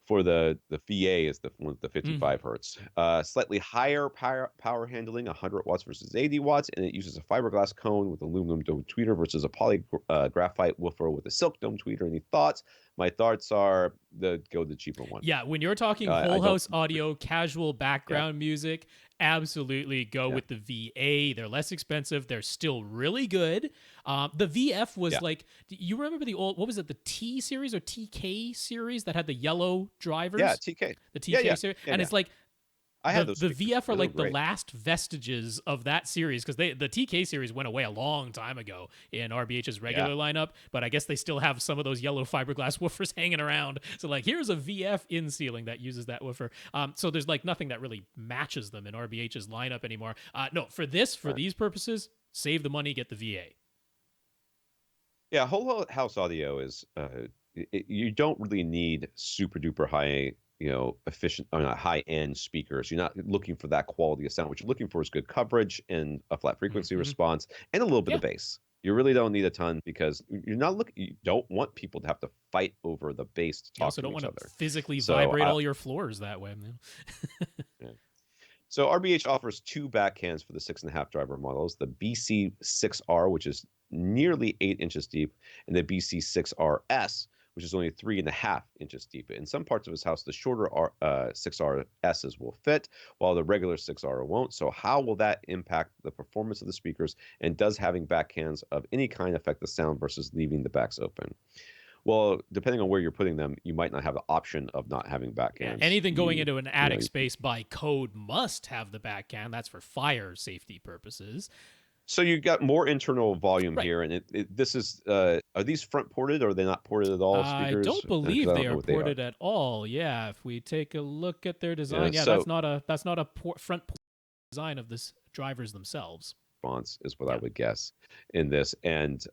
For the VA is the one with the 55 hertz. Slightly higher power handling, 100 watts versus 80 watts, and it uses a fiberglass cone with aluminum dome tweeter versus a graphite woofer with a silk dome tweeter. Any thoughts? My thoughts are go the cheaper one. Yeah, when you're talking whole house audio, casual background music, absolutely go with the VA. They're less expensive. They're still really good. The VF was like, you remember the old, what was it, the T series or TK series that had the yellow drivers? Yeah, TK. The TK series. And it's like, I had those. The VF are like the last vestiges of that series, because the TK series went away a long time ago in RBH's regular lineup, but I guess they still have some of those yellow fiberglass woofers hanging around. So like, here's a VF in ceiling that uses that woofer. So there's like nothing that really matches them in RBH's lineup anymore. No, for these purposes, save the money, get the VA. Yeah, whole house audio is you don't really need super duper high, efficient, high end speakers. You're not looking for that quality of sound. What you're looking for is good coverage and a flat frequency response and a little bit of bass. You really don't need a ton because you don't want people to have to fight over the bass to You talk also to don't each want to other. physically So vibrate all your floors that way. yeah. So RBH offers two backhands for the 6.5 driver models: the BC6R, which is nearly 8 inches deep, and the BC6RS, which is only 3.5 inches deep. In some parts of his house, the shorter 6RSs will fit, while the regular 6R won't. So how will that impact the performance of the speakers? And does having backhands of any kind affect the sound versus leaving the backs open? Well, depending on where you're putting them, you might not have the option of not having backhands. Anything going into an attic space by code must have the backhand. That's for fire safety purposes. So you got more internal volume Right. here, and this is are these front ported or are they not ported at all? I Speakers? don't Because believe I they don't know are what they are. ported at all. Yeah, if we take a look at their design, So that's not a front design of this drivers themselves. response is what I would guess in this, and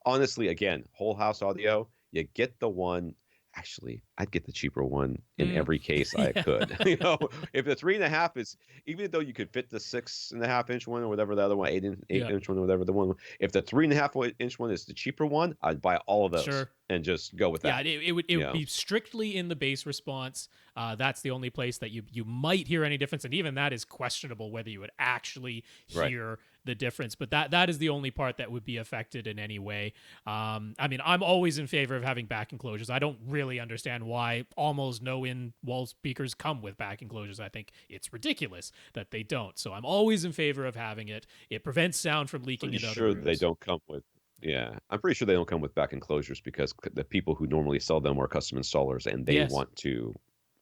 honestly, again, whole house audio, you get the one. Actually, I'd get the cheaper one in every case I could. If the 3.5 is, even though you could fit the 6.5 inch one or whatever the other one, 8 inch one or whatever the one. If the 3.5 inch one is the cheaper one, I'd buy all of those and just go with that. Yeah, it would be strictly in the bass response. That's the only place that you might hear any difference, and even that is questionable whether you would actually hear the difference. But that is the only part that would be affected in any way. I mean, I'm always in favor of having back enclosures. I don't really understand why almost no in-wall speakers come with back enclosures. I think it's ridiculous that they don't. So I'm always in favor of having it. It prevents sound from leaking into other rooms. They don't come with. Yeah, I'm pretty sure they don't come with back enclosures because the people who normally sell them are custom installers, and they want to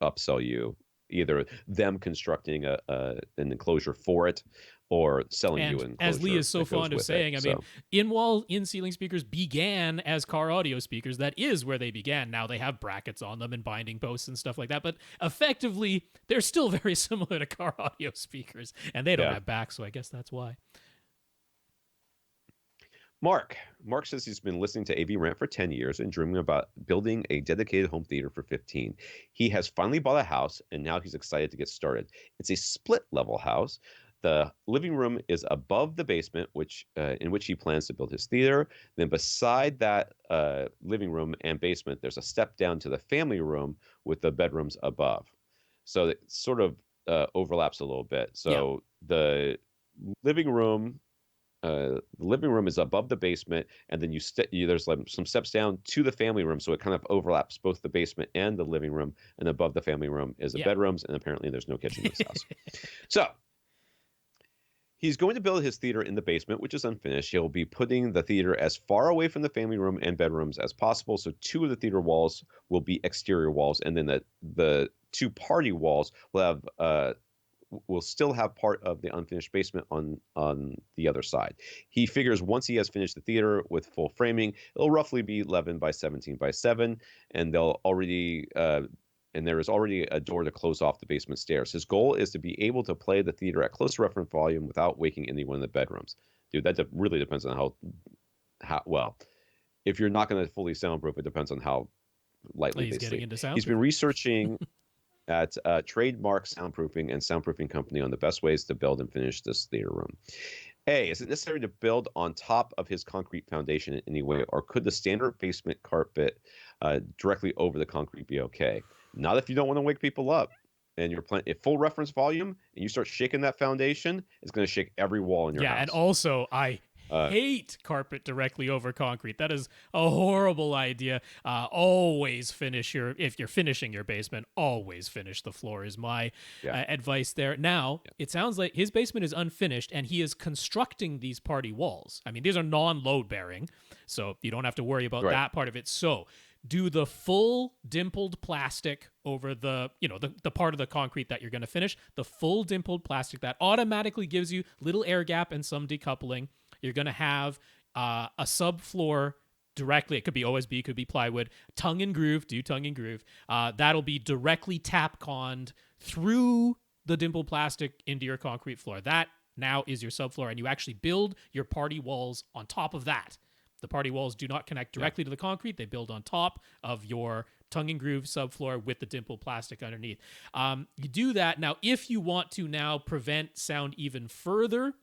upsell you either them constructing an enclosure for it or selling you an enclosure. As Lee is so fond of saying, I mean, in-wall, in-ceiling speakers began as car audio speakers. That is where they began. Now they have brackets on them and binding posts and stuff like that, but effectively, they're still very similar to car audio speakers, and they don't have back, so I guess that's why. Mark says he's been listening to AV Rant for 10 years and dreaming about building a dedicated home theater for 15. He has finally bought a house, and now he's excited to get started. It's a split-level house. The living room is above the basement, in which he plans to build his theater. Then beside that living room and basement, there's a step down to the family room with the bedrooms above. So it sort of overlaps a little bit. So the living room is above the basement, and then there's like some steps down to the family room, so it kind of overlaps both the basement and the living room, and above the family room is the bedrooms, and apparently there's no kitchen in this house. So he's going to build his theater in the basement, which is unfinished. He'll be putting the theater as far away from the family room and bedrooms as possible, so 2 of the theater walls will be exterior walls, and then the 2 party walls will still have part of the unfinished basement on the other side. He figures once he has finished the theater with full framing, it'll roughly be 11 by 17 by 7, and there is already a door to close off the basement stairs. His goal is to be able to play the theater at close reference volume without waking anyone in the bedrooms. Dude, that really depends on how well. If you're not going to fully soundproof, it depends on how lightly they sleep. He's been researching at Trademark Soundproofing and Soundproofing Company on the best ways to build and finish this theater room. A, is it necessary to build on top of his concrete foundation in any way, or could the standard basement carpet directly over the concrete be okay? Not if you don't want to wake people up and you're playing at full reference volume and you start shaking that foundation, it's going to shake every wall in your house. Yeah, and also I hate carpet directly over concrete. That is a horrible idea. Always if you're finishing your basement, always finish the floor is my advice there. Now, it sounds like his basement is unfinished and he is constructing these party walls. I mean, these are non-load bearing, so you don't have to worry about that part of it. So do the full dimpled plastic over the part of the concrete that you're going to finish. The full dimpled plastic that automatically gives you little air gap and some decoupling. You're going to have a subfloor directly. It could be OSB, could be plywood. Tongue and groove. That'll be directly tap-conned through the dimpled plastic into your concrete floor. That now is your subfloor, and you actually build your party walls on top of that. The party walls do not connect directly to the concrete. They build on top of your tongue and groove subfloor with the dimpled plastic underneath. You do that. Now, if you want to now prevent sound even further,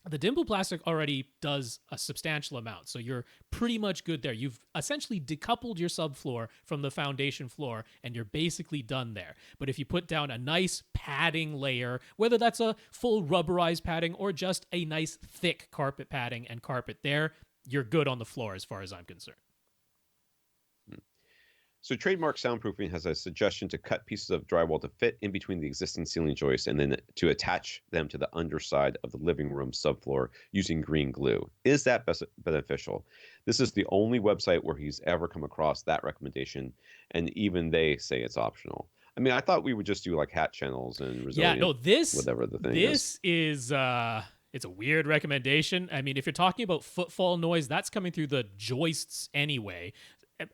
The dimple plastic already does a substantial amount, so you're pretty much good there. You've essentially decoupled your subfloor from the foundation floor, and you're basically done there. But if you put down a nice padding layer, whether that's a full rubberized padding or just a nice thick carpet padding and carpet there, you're good on the floor as far as I'm concerned. So Trademark Soundproofing has a suggestion to cut pieces of drywall to fit in between the existing ceiling joists and then to attach them to the underside of the living room subfloor using green glue. Is that beneficial? This is the only website where he's ever come across that recommendation, and even they say it's optional. I mean, I thought we would just do like hat channels and resilient, whatever the thing is. This is it's a weird recommendation. I mean, if you're talking about footfall noise, that's coming through the joists anyway.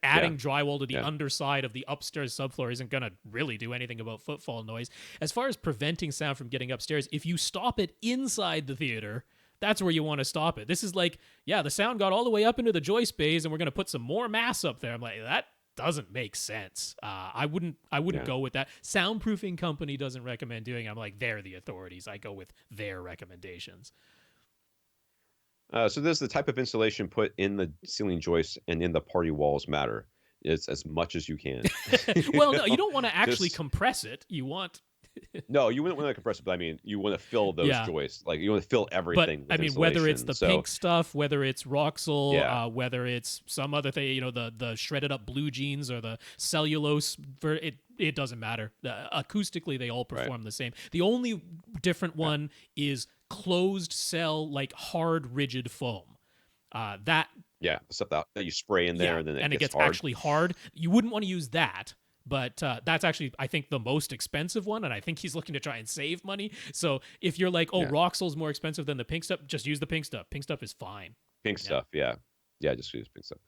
Adding drywall to the underside of the upstairs subfloor isn't going to really do anything about footfall noise. As far as preventing sound from getting upstairs, if you stop it inside the theater, that's where you want to stop it. This is like, the sound got all the way up into the joist bays and we're going to put some more mass up there. I'm like, that doesn't make sense. I wouldn't go with that. Soundproofing company doesn't recommend doing it. I'm like, they're the authorities. I go with their recommendations. So this is the type of insulation put in the ceiling joists and in the party walls matter. It's as much as you can. Well, no, you don't want to actually compress it. You want... No, you wouldn't want to compress it, but I mean, you want to fill those joists. Like, you want to fill everything with insulation. Whether it's the pink stuff, whether it's Roxol, whether it's some other thing, the shredded up blue jeans or the cellulose, it doesn't matter. Acoustically, they all perform the same. The only different one is closed cell, like hard, rigid foam. The stuff that you spray in there, and then it gets hard. Actually hard. You wouldn't want to use that. But that's actually, I think, the most expensive one, and I think he's looking to try and save money. So if you're like, Roxol's more expensive than the pink stuff, just use the pink stuff. Pink stuff is fine. Pink stuff, yeah, just use pink stuff.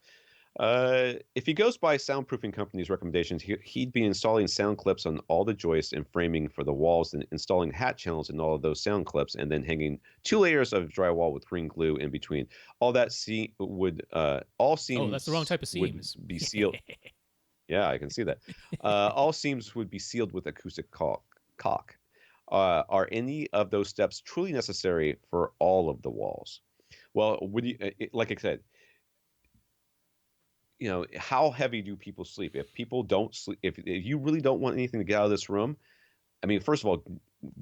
If he goes by soundproofing company's recommendations, he'd be installing sound clips on all the joists and framing for the walls, and installing hat channels in all of those sound clips, and then hanging 2 layers of drywall with green glue in between. All that all seams. Oh, that's the wrong type of seams. Would be sealed. Yeah, I can see that. All seams would be sealed with acoustic caulk. Are any of those steps truly necessary for all of the walls? Well, like I said, how heavy do people sleep? If people don't sleep, if you really don't want anything to get out of this room, I mean, first of all,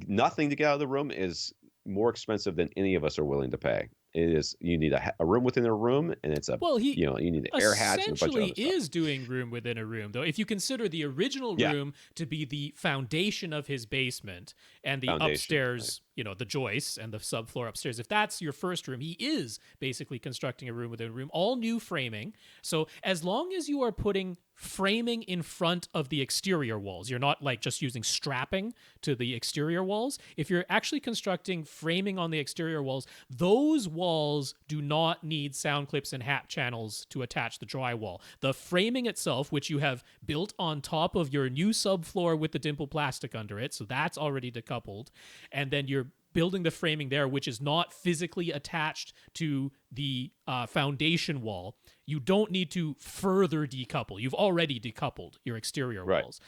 nothing to get out of the room is more expensive than any of us are willing to pay. It is, you need a room within a room, and it's you need air hats and a bunch of other stuff. Is doing room within a room, though. If you consider the original room to be the foundation of his basement and the upstairs, the joists and the subfloor upstairs, if that's your first room, he is basically constructing a room within a room, all new framing. So as long as you are putting framing in front of the exterior walls, you're not like just using strapping to the exterior walls. If you're actually constructing framing on the exterior walls, those walls do not need sound clips and hat channels to attach the drywall. The framing itself, which you have built on top of your new subfloor with the dimple plastic under it, so that's already decoupled, and then you're building the framing there, which is not physically attached to the foundation wall, you don't need to further decouple. You've already decoupled your exterior walls.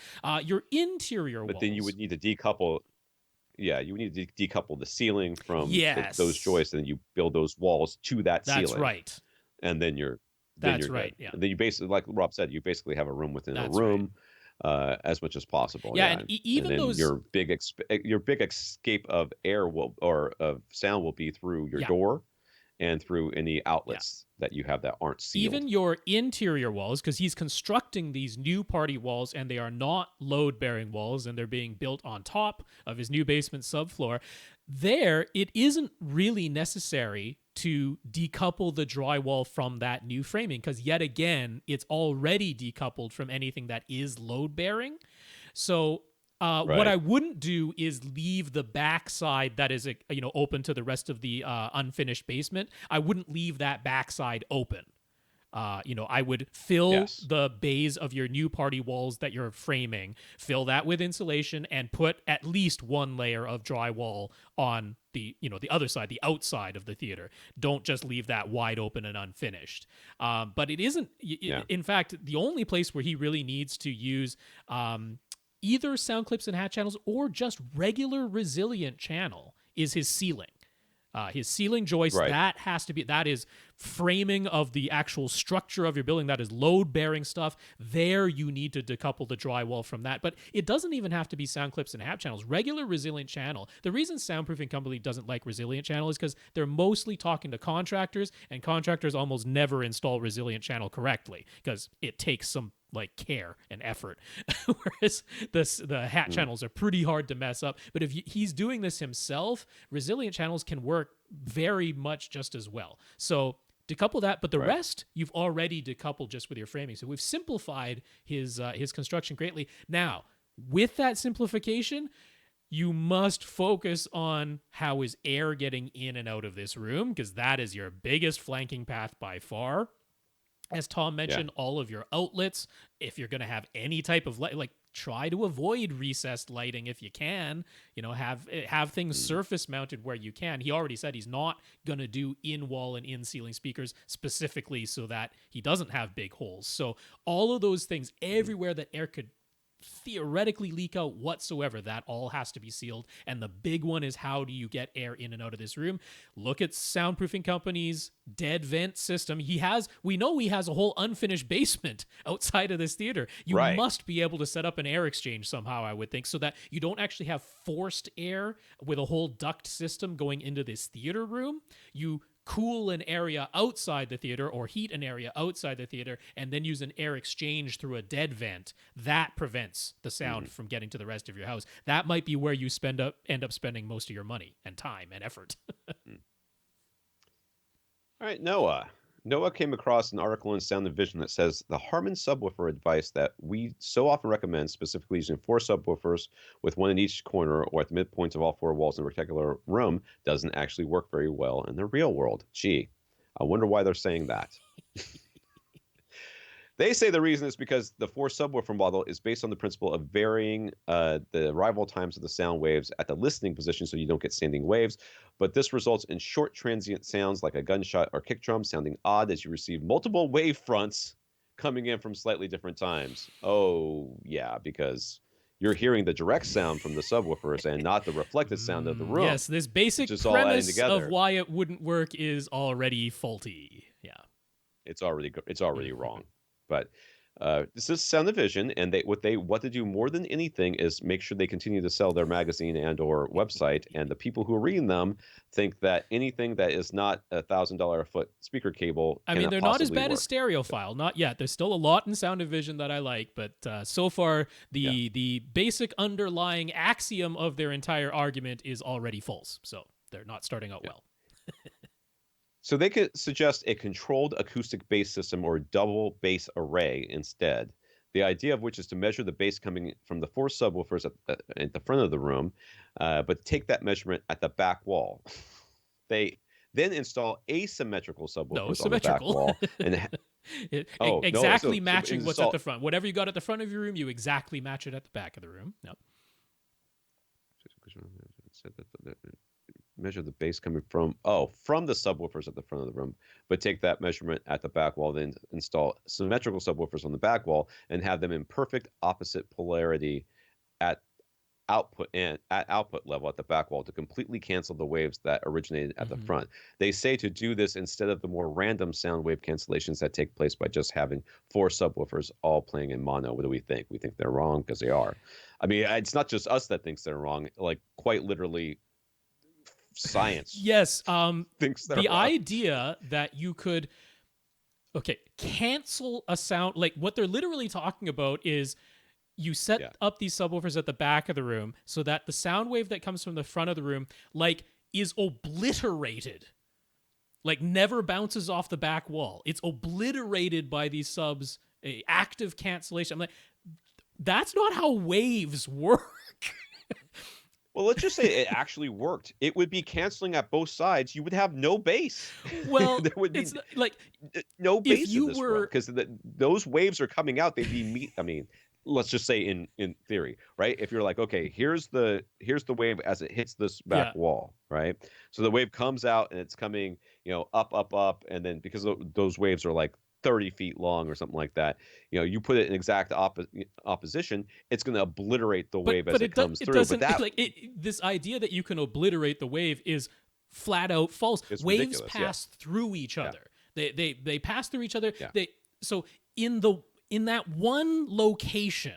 Your interior walls... But then you would need to decouple... Yeah, you would need to decouple the ceiling from those joists, and then you build those walls to that ceiling. That's right. And then you're... That's right, yeah. And then you basically, like Rob said, you basically have a room within a room. Right. As much as possible. Yeah, and even and then those your big escape of air of sound will be through your door and through any outlets that you have that aren't sealed. Even your interior walls, because he's constructing these new party walls, and they are not load-bearing walls, and they're being built on top of his new basement subfloor. There, it isn't really necessary to decouple the drywall from that new framing, because yet again, it's already decoupled from anything that is load-bearing. So what I wouldn't do is leave the backside that is open to the rest of the unfinished basement. I wouldn't leave that backside open. I would fill the bays of your new party walls that you're framing, fill that with insulation, and put at least 1 layer of drywall on the other side, the outside of the theater. Don't just leave that wide open and unfinished. But it isn't, in fact, the only place where he really needs to use either sound clips and hat channels or just regular resilient channel is his ceiling. His ceiling joist, Right. that is framing of the actual structure of your building. That is load bearing stuff. There you need to decouple the drywall from that. But it doesn't even have to be sound clips and half channels. Regular resilient channel. The reason soundproofing company doesn't like resilient channel is because they're mostly talking to contractors, and contractors almost never install resilient channel correctly because it takes some like care and effort, whereas the hat channels are pretty hard to mess up. But if he's doing this himself, resilient channels can work very much just as well. So decouple that, but the rest you've already decoupled just with your framing. So we've simplified his construction greatly. Now, with that simplification, you must focus on how is air getting in and out of this room, because that is your biggest flanking path by far. As Tom mentioned, all of your outlets, if you're going to have any type of light, like try to avoid recessed lighting if you can, have things surface mounted where you can. He already said he's not going to do in-wall and in-ceiling speakers specifically so that he doesn't have big holes. So all of those things, everywhere that air could theoretically leak out whatsoever, that all has to be sealed. And the big one is, how do you get air in and out of this room? Look at soundproofing company's dead vent system. We know he has a whole unfinished basement outside of this theater. You must be able to set up an air exchange somehow, I would think, so that you don't actually have forced air with a whole duct system going into this theater room. You cool an area outside the theater or heat an area outside the theater and then use an air exchange through a dead vent. That prevents the sound from getting to the rest of your house. That might be where you end up spending most of your money and time and effort. All right, Noah. Noah came across an article in Sound and Vision that says the Harman subwoofer advice that we so often recommend, specifically using 4 subwoofers with one in each corner or at the midpoints of all 4 walls in a rectangular room, doesn't actually work very well in the real world. Gee, I wonder why they're saying that. They say the reason is because the 4 subwoofer model is based on the principle of varying the arrival times of the sound waves at the listening position so you don't get standing waves. But this results in short transient sounds like a gunshot or kick drum sounding odd as you receive multiple wave fronts coming in from slightly different times. Oh, yeah, because you're hearing the direct sound from the subwoofers and not the reflected sound of the room. Yes, this basic premise of why it wouldn't work is already faulty. Yeah. It's already wrong. But this is Sound and Vision, and what they do more than anything is make sure they continue to sell their magazine and/or website. And the people who are reading them think that anything that is not $1,000 a foot speaker cable, I mean, they're not as bad as Stereophile, not yet. There's still a lot in Sound and Vision that I like, but so far the basic underlying axiom of their entire argument is already false. So they're not starting out well. So they could suggest a controlled acoustic bass system or double bass array instead. The idea of which is to measure the bass coming from the 4 subwoofers at the front of the room, but take that measurement at the back wall. They then install asymmetrical subwoofers on the back wall. And matching what's at the front. Whatever you got at the front of your room, you exactly match it at the back of the room. Yep. Measure the bass coming from the subwoofers at the front of the room, but take that measurement at the back wall, then install symmetrical subwoofers on the back wall and have them in perfect opposite polarity at output level at the back wall to completely cancel the waves that originated at the front. They say to do this instead of the more random sound wave cancellations that take place by just having 4 subwoofers all playing in mono. What do we think? We think they're wrong because they are. I mean, it's not just us that thinks they're wrong. Like, quite literally, science thinks they're wrong. Idea that you could cancel a sound, like what they're literally talking about is you set up these subwoofers at the back of the room so that the sound wave that comes from the front of the room like is obliterated, like never bounces off the back wall. It's obliterated by these subs, active cancellation. I'm like, that's not how waves work. Well, let's just say it actually worked. It would be canceling at both sides. You would have no bass. Well, there would be like no bass in this one because those waves are coming out. They'd be let's just say in theory, right? If you're like, okay, here's the wave as it hits this back wall, right? So the wave comes out and it's coming, up, and then because those waves are like 30 feet long or something like that, you put it in exact opposition, it's going to obliterate the wave as it comes through. But this idea that you can obliterate the wave is flat out false. It's Waves ridiculous, pass through each other. They pass through each other. Yeah. So in that one location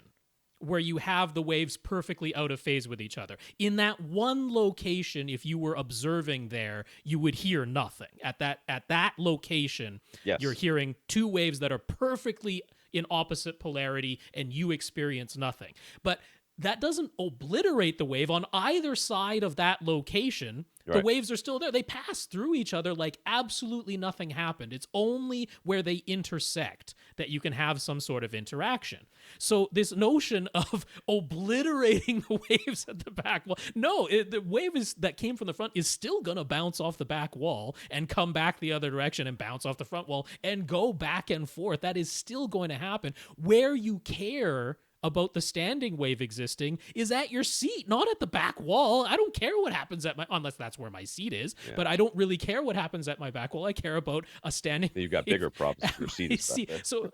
where you have the waves perfectly out of phase with each other, in that one location, if you were observing there, you would hear nothing. At that location, Yes. you're hearing two waves that are perfectly in opposite polarity, and you experience nothing. But that doesn't obliterate the wave on either side of that location. Right. The waves are still there. They pass through each other like absolutely nothing happened. It's only where they intersect that you can have some sort of interaction. So this notion of obliterating the waves at the back wall, no, the wave that came from the front is still going to bounce off the back wall and come back the other direction and bounce off the front wall and go back and forth. That is still going to happen. Where you care about the standing wave existing is at your seat, not at the back wall. I don't care what happens unless that's where my seat is, but I don't really care what happens at my back wall. I care about a standing You've got bigger problems with your seat. So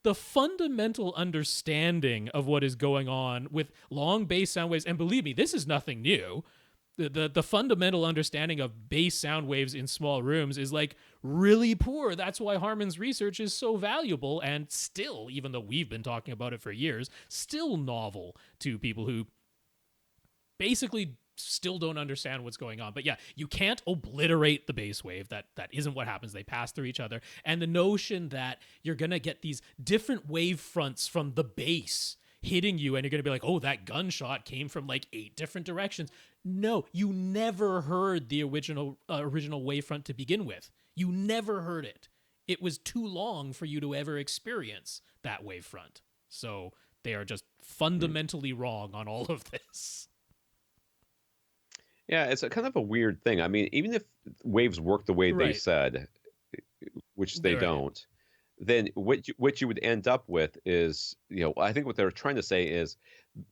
the fundamental understanding of what is going on with long bass sound waves, and believe me, this is nothing new. The fundamental understanding of bass sound waves in small rooms is like really poor. That's why Harman's research is so valuable and still, even though we've been talking about it for years, still novel to people who basically still don't understand what's going on. But yeah, you can't obliterate the bass wave. That isn't what happens. They pass through each other. And the notion that you're going to get these different wave fronts from the bass hitting you and you're going to be like, oh, that gunshot came from like 8 different directions. No, you never heard the original wavefront to begin with. You never heard it. It was too long for you to ever experience that wavefront. So they are just fundamentally wrong on all of this. Yeah, it's a kind of a weird thing. I mean, even if waves work the way they said, which they don't, then what you would end up with is, I think what they're trying to say is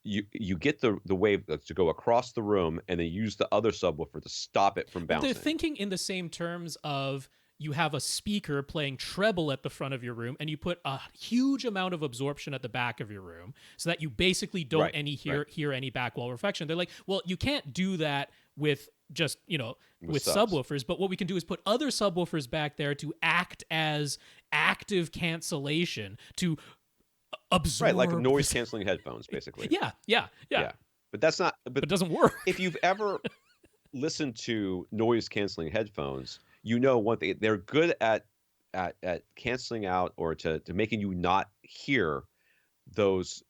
you get the wave to go across the room and then use the other subwoofer to stop it from bouncing. They're thinking in the same terms of you have a speaker playing treble at the front of your room and you put a huge amount of absorption at the back of your room so that you basically don't hear any back wall reflection. They're like, well, you can't do that with just, with subwoofers, but what we can do is put other subwoofers back there to act as active cancellation to absorb. Right, like noise canceling headphones, basically. Yeah. But that's not. But it doesn't work. If you've ever listened to noise canceling headphones, what they're good at canceling out or to making you not hear those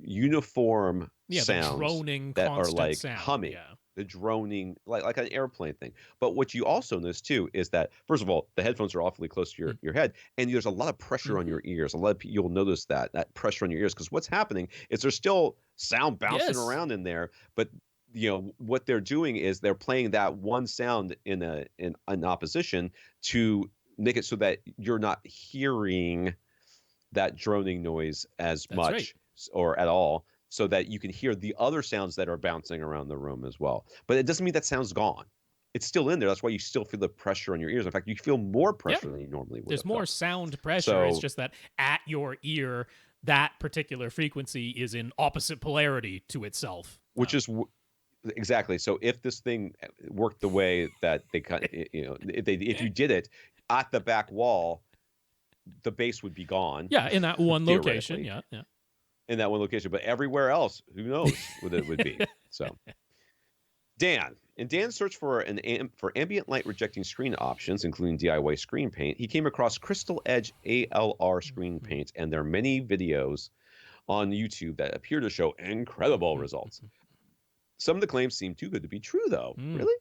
uniform sounds the droning, that are like sound. humming. The droning, like an airplane thing. But what you also notice too is that, first of all, the headphones are awfully close to your head, and there's a lot of pressure on your ears. A lot of people, you'll notice that pressure on your ears, because what's happening is there's still sound bouncing around in there, but what they're doing is they're playing that one sound in opposition to make it so that you're not hearing that droning noise as much or at all, so that you can hear the other sounds that are bouncing around the room as well. But it doesn't mean that sound's gone. It's still in there. That's why you still feel the pressure on your ears. In fact, you feel more pressure than you normally would. There's more sound pressure. It's just that at your ear, that particular frequency is in opposite polarity to itself. Which is exactly. So if this thing worked the way that they kind, if you did it at the back wall, the bass would be gone. Yeah, in that one location. Yeah. In that one location, but everywhere else, who knows what it would be. So, in Dan's search for ambient light rejecting screen options, including DIY screen paint, he came across Crystal Edge ALR screen paint, and there are many videos on YouTube that appear to show incredible results. Some of the claims seem too good to be true, though. Really?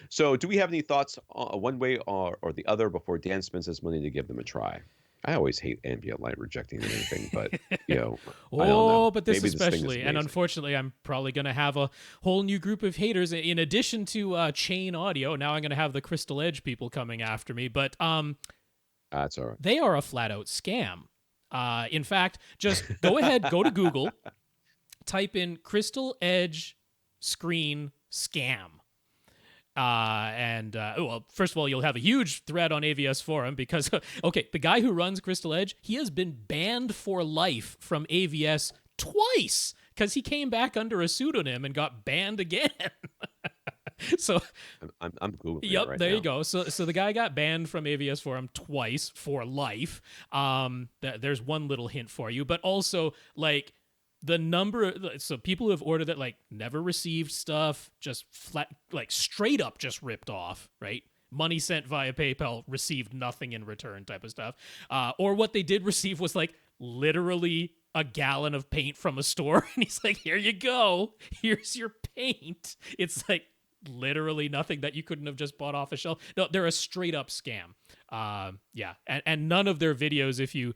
So, do we have any thoughts one way or the other before Dan spends his money to give them a try? I always hate ambient light rejecting anything, but I don't know. But this especially, and unfortunately, I'm probably going to have a whole new group of haters. In addition to Chain Audio, now I'm going to have the Crystal Edge people coming after me. But that's all right. They are a flat out scam. In fact, just go ahead, go to Google, type in Crystal Edge screen scam. Well, first of all, you'll have a huge thread on AVS forum because, the guy who runs Crystal Edge, he has been banned for life from AVS twice because he came back under a pseudonym and got banned again. So I'm Googling yep, it right there you now. go. So the guy got banned from AVS Forum twice for life. There's one little hint for you, but also like the number. So people who have ordered that like never received stuff, just flat, like straight up, just ripped off, right? Money sent via PayPal, received nothing in return, type of stuff. Or what they did receive was like literally a gallon of paint from a store, and he's like, "Here you go. Here's your paint." It's like literally nothing that you couldn't have just bought off a shelf. No, they're a straight up scam. Yeah, and none of their videos, if you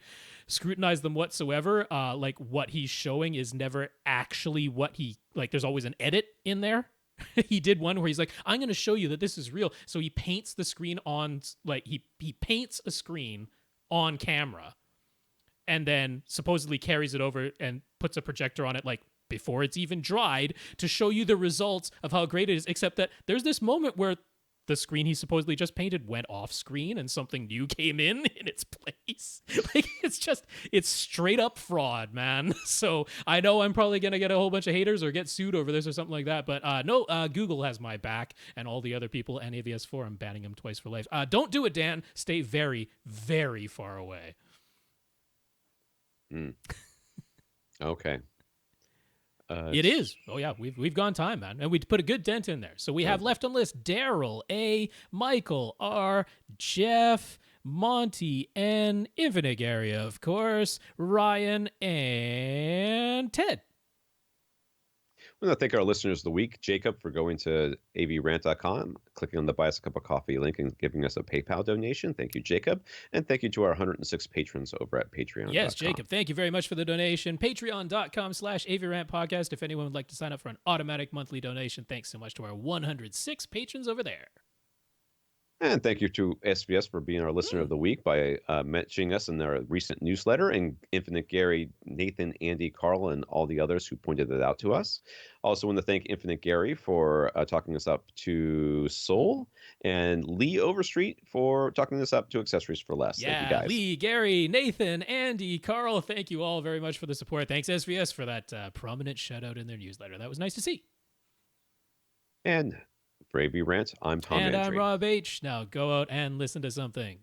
scrutinize them whatsoever, like what he's showing is never actually what he like. There's always an edit in there. He did one where he's like, "I'm going to show you that this is real." So he paints the screen on like he paints a screen on camera, and then supposedly carries it over and puts a projector on it like before it's even dried to show you the results of how great it is. Except that there's this moment where the screen he supposedly just painted went off screen and something new came in its place. Like it's straight up fraud, man. So I know I'm probably going to get a whole bunch of haters or get sued over this or something like that. But no, Google has my back and all the other people and AVS Forum banning him twice for life. Don't do it, Dan. Stay very, very far away. Okay. It is. Oh yeah, we've gone time, man, and we put a good dent in there. So we have left on list Daryl, A, Michael, R, Jeff, Monty, N, Infinite Gary, of course, Ryan, and Ted. I want to thank our listeners of the week, Jacob, for going to avrant.com, clicking on the Buy Us a Cup of Coffee link and giving us a PayPal donation. Thank you, Jacob. And thank you to our 106 patrons over at Patreon. Yes, Jacob, thank you very much for the donation. Patreon.com/AVRant Podcast. If anyone would like to sign up for an automatic monthly donation, thanks so much to our 106 patrons over there. And thank you to SVS for being our listener of the week by mentioning us in their recent newsletter, and Infinite Gary, Nathan, Andy, Carl, and all the others who pointed it out to us. Also want to thank Infinite Gary for talking us up to Soul, and Lee Overstreet for talking us up to Accessories for Less. Yeah, thank you guys. Lee, Gary, Nathan, Andy, Carl, thank you all very much for the support. Thanks, SVS, for that prominent shout out in their newsletter. That was nice to see. And for AV Rant, I'm Tom And Andry. I'm Rob H. Now go out and listen to something.